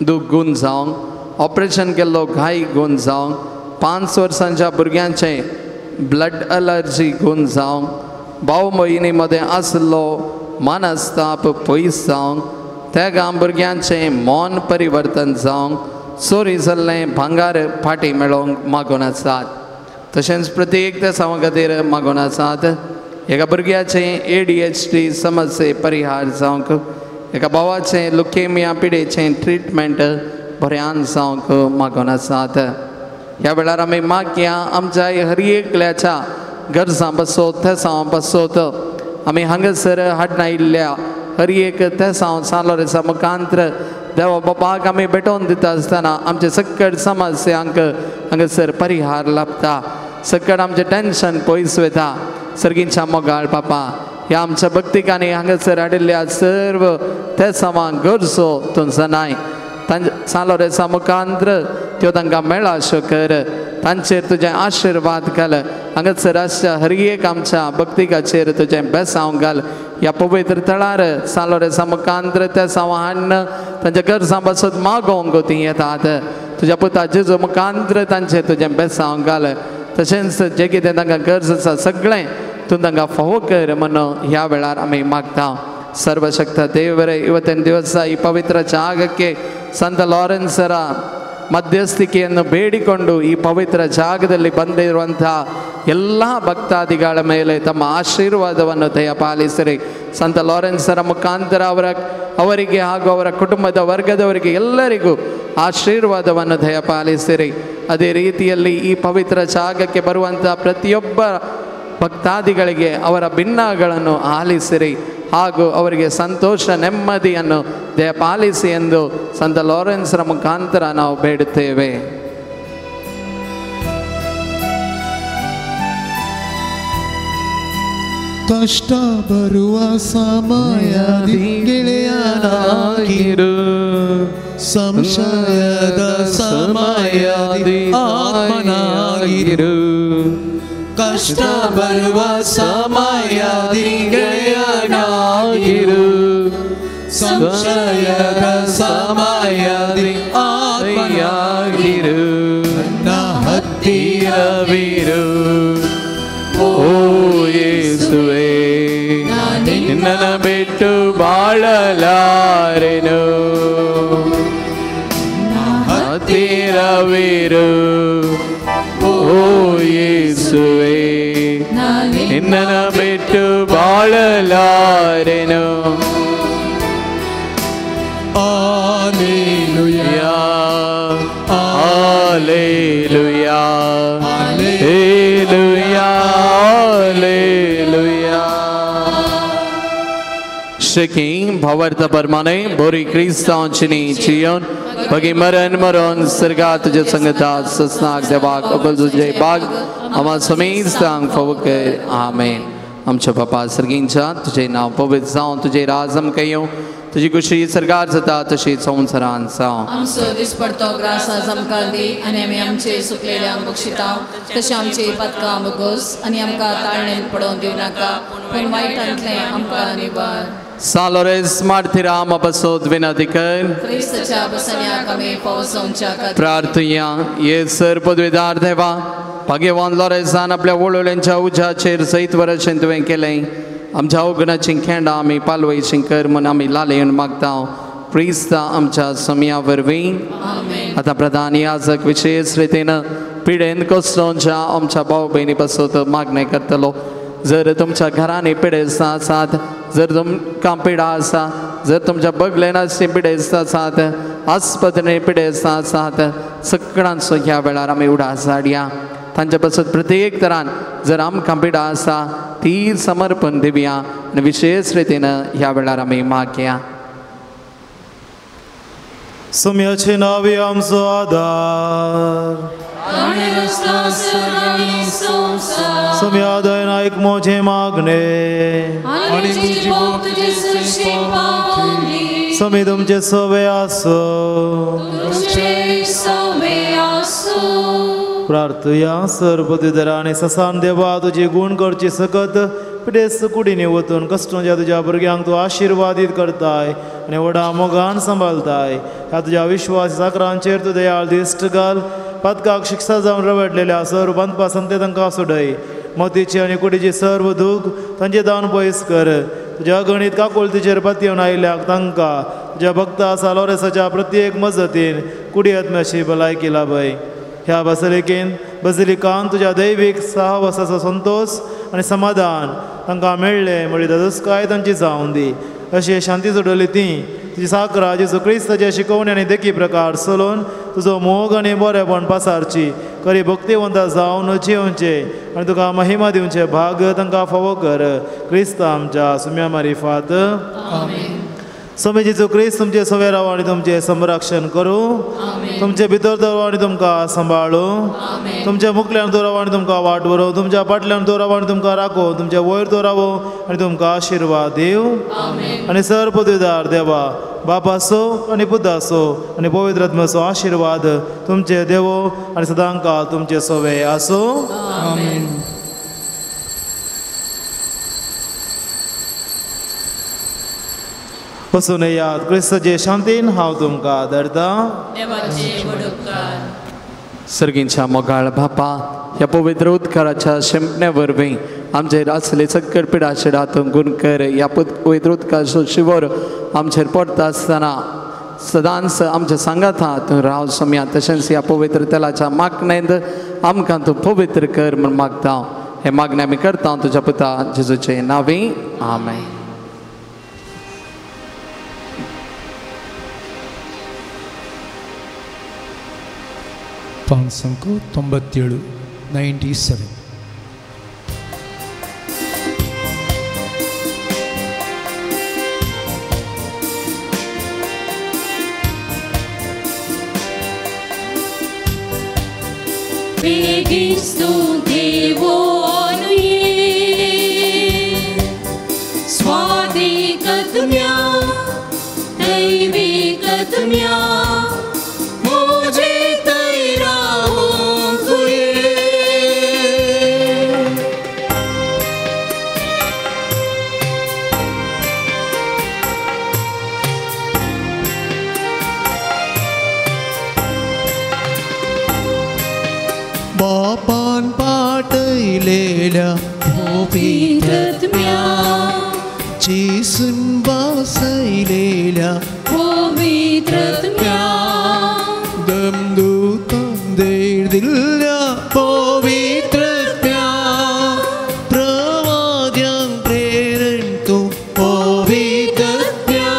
दूख घूण जावंक ऑपरेशन केल्लो घाई घूण जावंक 5 वर्सांच्या भुरग्यांचे ब्लड एलर्जी घूण जावंक भाव भयणी आसलो मानस्ताप पयस जावंक त्या भुरग्यांचे मौन परिवर्तन जावंक चोरी जाल्लें भांगार फाटी मेळोंक मागून आसात तशेंच प्रत्येक त्या सावा खातीर मागून आसात एका भुरग्याचे ADHD समस्ये परिहार जावंक एका भावाचे लुकेमिया पिडेचें ट्रीटमेंट बऱ्यान जावंक मागून आसात ह्या वेळार आमी मागया आमच्या हर एकल्याच्या गरजां बसोत थेसां बसोत आमी हांगासर हाडून आयिल्ल्या हर एक थेसां सालोरेसा मुखांत्र देवा बापाक आमी भेटोवन दिता आसतना आमचे सकट समस्यांक हांगासर परिहार लाभता सकट आमचें टेन्शन पयस वता सर्गींच्या मोगाळ बापा ह्या आमच्या भक्तिकांनी हांगासर हाडिल्ल्या सर्व थेसां गरजो तूं जाणाय सालोरेसा मुखांत्र त्यो तांकां मेळा अशें कर तांचेर तुजें आशिर्वाद घाल हांगासर आसच्या हर एक आमच्या भक्तिकाचेर तुजें बेसांव घाल ह्या पवित्र तळार सालोरेसा मुखांत्र ते साव हाडन तांच्या गरजां बसत मागोवंक तीं येतात तुज्या पुता जेजू मुखांत्र तांचेर तुजें बेसांव घाल तशेंच जें कितें तांकां गरज आसा सगळें तूं तांकां फावो कर म्हणून ह्या वेळार आमी मागता सर्वशक्त ದೇವರೇ ಇವತ್ತಿನ ದಿವಸ ಈ ಪವಿತ್ರ ಜಾಗಕ್ಕೆ ಸಂತ ಲಾರೆನ್ಸರ ಮಧ್ಯಸ್ಥಿಕೆಯನ್ನು ಬೇಡಿಕೊಂಡು ಈ ಪವಿತ್ರ ಜಾಗದಲ್ಲಿ ಬಂದಿರುವಂತಹ ಎಲ್ಲ ಭಕ್ತಾದಿಗಳ ಮೇಲೆ ತಮ್ಮ ಆಶೀರ್ವಾದವನ್ನು ದಯಪಾಲಿಸಿರಿ ಸಂತ ಲಾರೆನ್ಸರ ಮುಖಾಂತರ ಅವರಿಗೆ ಹಾಗೂ ಅವರ ಕುಟುಂಬದ ವರ್ಗದವರಿಗೆ ಎಲ್ಲರಿಗೂ ಆಶೀರ್ವಾದವನ್ನು ದಯಪಾಲಿಸಿರಿ ಅದೇ ರೀತಿಯಲ್ಲಿ ಈ ಪವಿತ್ರ ಜಾಗಕ್ಕೆ ಬರುವಂತಹ ಪ್ರತಿಯೊಬ್ಬ ಭಕ್ತಾದಿಗಳಿಗೆ ಅವರ ಭಿನ್ನಗಳನ್ನು ಆಲಿಸಿರಿ ಹಾಗೂ ಅವರಿಗೆ ಸಂತೋಷ ನೆಮ್ಮದಿಯನ್ನು ದಯಪಾಲಿಸಿ ಎಂದು ಸಂತ ಲಾರೆನ್ಸರ ಮುಖಾಂತರ ನಾವು ಬೇಡುತ್ತೇವೆ ಕಷ್ಟ ಬರುವ ಸಮಯದಿ ಗೆಳೆಯನಾಗಿರು ಸಂಶಯದ ಸಮಯದಿ ಆತ್ಮನಾಗಿರು ಕಷ್ಟ ಬರುವ ಸಮಯದಿ ಗೆಳೆಯನಾಗಿರು ಸಂಶಯದ ಸಮಯದಿ ಆತ್ಮನಾಗಿರು ನನ್ನ ಹತ್ತಿರವಿರು ಓ ಯೇಸುವೇ ನಿನ್ನನ್ನು ಬಿಟ್ಟು ಬಾಳಲಾರೆನು ಹತ್ತಿರವಿರು ಓ ಯೇಸುವೇ ನಿನ್ನನ್ನು ಬಿಟ್ಟು ಬಾಳಲಾರೆನು Alleluia, Alleluia, Alleluia, Alleluia. Shaking भावार्थ परमाने बोरी क्रिस्तांचनी चियोन बगी मरण मरण सरगा तुझे संगता सस्नाक देवाक अकल तुझे बाग आम्हा समीर सांग फवके आमेन आमच्या बापा सर्गींच्या तुझे नाव पवित्र जावं तुझे राजम कयो तुझी खुशी सरकार जाता तशी संवसारान जावं आमचो दिसपडतो ग्रास आमकां दी आनी आमी आमचे सुकलेल्यांक बक्षिता तशें आमची पदकां बगोस आनी आमकां ताळणेन पडोवन दिवं नाका पूण वायटांतलें आमकां निबार सालोरेस मार्थिराम अपसोद विनतिकर क्रिस्ताच्या बसण्याक आमी पावसोवच्या खातीर प्रार्थया ये सर पदवीदार देवा भाग्यवान लॉरेसान आपल्या वळवल्यांच्या उज्याचेर सयत वर्षां तुवें केलें आमच्या अवगणाची खेंडा आमी पालवयची कर म्हूण आमी लालयेन मागता क्रिस्ता आमच्या समया वरवीं आतां प्रधान याजक विशेष रितीन पिडेन कोसलोवच्या आमच्या भाव भयणी पासत मागणें करतलो जर तुमच्या घरांनी पिडे आसात जर तुमकां पिडा आसा जर तुमच्या बगलेनाचे पिडेस्त आसात आस्पत्रे पिडेस्त आसात सगळ्यांचो ह्या वेळार आमी उडास हाडया तांचे पासून प्रत्येक तरान जर आमकां पिडा आसा ती समर्पण दिवया आनी विशेष रितीन ह्या वेळार आमी मागया. सुम्याचे नावे आमचो आदार सुम्या दयन आयक मोजे मागणे सुमी तुमचे सवे आसो प्रार्थया सर्वपतीधरा आनी ससान देवा तुजी गुण करची सकत पिडेस कुडीने वतून कश्टांच्या तुज्या भुरग्यांक तूं आशिर्वादीत करताय आनी व्हडा मोगान सांबाळताय. ह्या तुज्या विश्वास साकरांचेर तूं दयाळ दिश्ट घाल. पदकाक शिक्षा जावन रवडलेल्या सर्व बंदपासन ते तांकां सोडय. मोतीची आनी कुडीची सर्व दूख तांचे दान पयस कर. तुज्या अगणीत काकुळतीचेर पतयेवन आयल्याक तांकां तुज्या भक्ता सालोरेसाच्या प्रत्येक मजतीन कुडी आत्म्याची भलायकी लाभय. ह्या बसलिकान तुज्या दैवीक सहवासाचो संतोष आनी समाधान तांकां मेळ्ळें म्हळी ददस्काय तांची जावं दी. अशी शांती जोडली ती तुजी साकरा जेजू क्रिस्ताच्या शिकवण्यांनी देखी प्रकार चलोवन तुजो मोग आनी बरेपण पासारची खरी भक्तिवंत जावन जिवचे आनी तुका महिमा दिवचे भाग तांकां फावो कर. क्रिस्ता आमच्या सुम्या मारिफात स्वामी जेजू क्रिस्त तुमचे सवे राव आनी तुमचे संरक्षण करूं. तुमचे भितर दवरो आनी तुमकां सांबाळूं. तुमच्या मुखल्यान दवराव आनी तुमकां वाट व्हरो. तुमच्या फाटल्यान दवराव आनी तुमकां राखो. तुमच्या वयर दवरावो आनी तुमकां आशिर्वाद दिव. आनी सर्वपतीदार देवा बापाचो आनी पुताचो आनी पवित्र आत्म्याचो आशिर्वाद तुमचे देवो आनी सदांकाळ तुमचे सवे आसो. बसून याद क्रिस्ताचे शांतीन हांव तुमकां धरता. सर्गींच्या मोगाळ बापा ह्या पवित्र उदकाराच्या शिंपणे वरवीं आमचेर आसले सकट पिडाचेर गुण कर. ह्या पवित्र उदकाचो शिवर आमचेर पडटा आसतना सदांच आमच्या सांगातांत राव सम्या तशेंच ह्या पवित्र तेलाच्या मागणेंत आमकां तूं पवित्र कर म्हूण मागता. हे मागणें आमी करता तुज्या पुता जेजूचे नांवी. आमेन. पान संख्या 97 97. Beginnst du devonuye स्वादिकतम्या दैविकतम्या मुझे तेरा हुए बापान पाठयलेल्या पवित्रत्म्या जेसून वासयलेल्या पवित्रत्म्या दमदूतांक देर दिल्ल्या पवित्रत्म्या प्रवाद्यांक प्रेरण तूं पवित्रत्म्या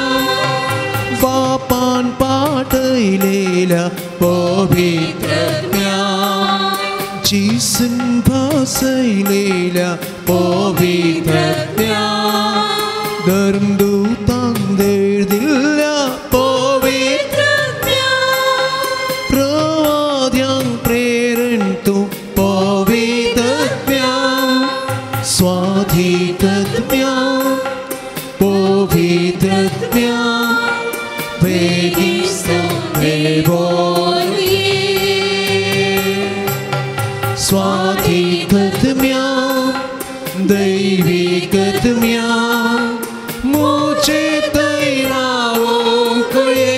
बापान पाठयलेल्या पवित्रत्म्या जेसून वासयलेल्या पवित्रत्म्या धर्मदूतांक देर दिल्ल्या पवित्रत्म्या प्रवाद्यांक प्रेरण तूं पवित्रत्म्या स्वाधिकत्म्या पवित्रत्म्या वेदिस्तो देवोनुये स्वाधिकत्म्या दैविकत्म्या मुझे तेरा ओंकये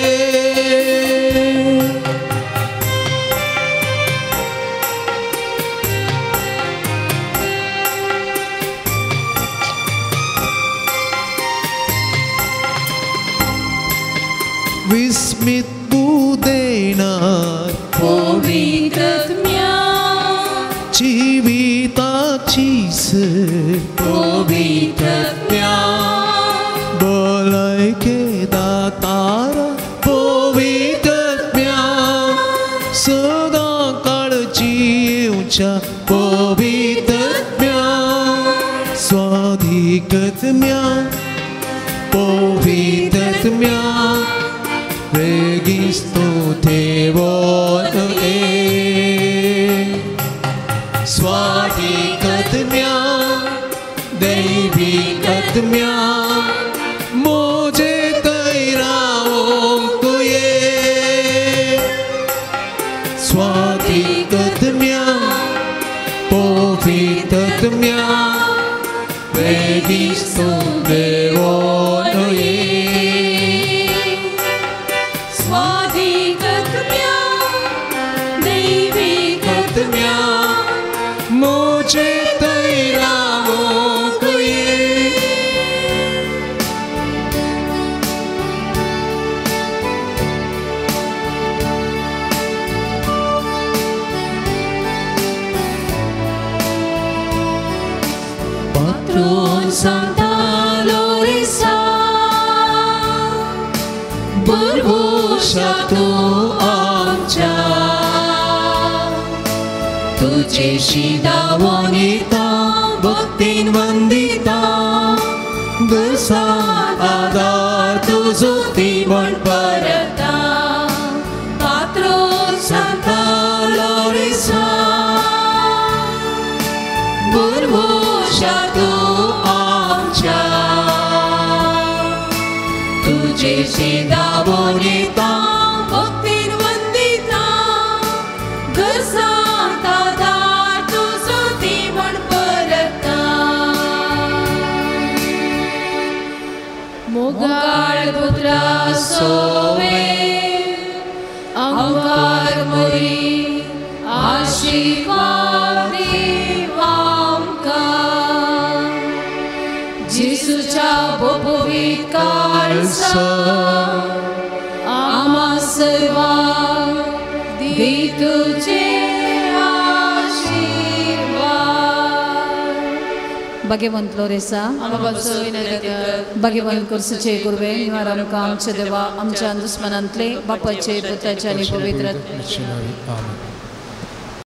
विस्मित बुदेनार पवित्रत्म्या जीविताची सर पवित्रत्म्या तुझ्या पवित्रत्म्या स्वाधिकत्म्या पवित्रत्म्या वेगिस्तो देवोनये स्वाधिकत्म्या दैविकत्म्या मोजे तैरावोंकुये स्वाधिकत्म्या पवित्रत्म्या वेगिस्तो देवोनये स्वाधिकत्म्या दैविकत्म्या मोजे तैरावोंकुये Patron Santa Lorisa भरवशा तू आमच्या तुझेशी दावणीता भक्तीन वंदिता दसा आदार तुझो ती म्हण परता Patron Santa Lorisa भरवशा तू आमच्या तुझेशी दावणीता भक्तीन वंदिता घसा दादार तुझो ती म्हण परता मोगाळ पुत्रा सोवे अंगार मरी आशीर्वाद दीव आमकां जेसूच्या पवित्र काळसा आम्हा सर्वांक दी तुझे आशीर्वाद भगवंत लोरेसा भगवंत कुर्सुचे गुरवे निवार आमकां आमचे देवा आमच्या दुस्मनांतले बापाचे पुत्राचे आनी पवित्र आमेन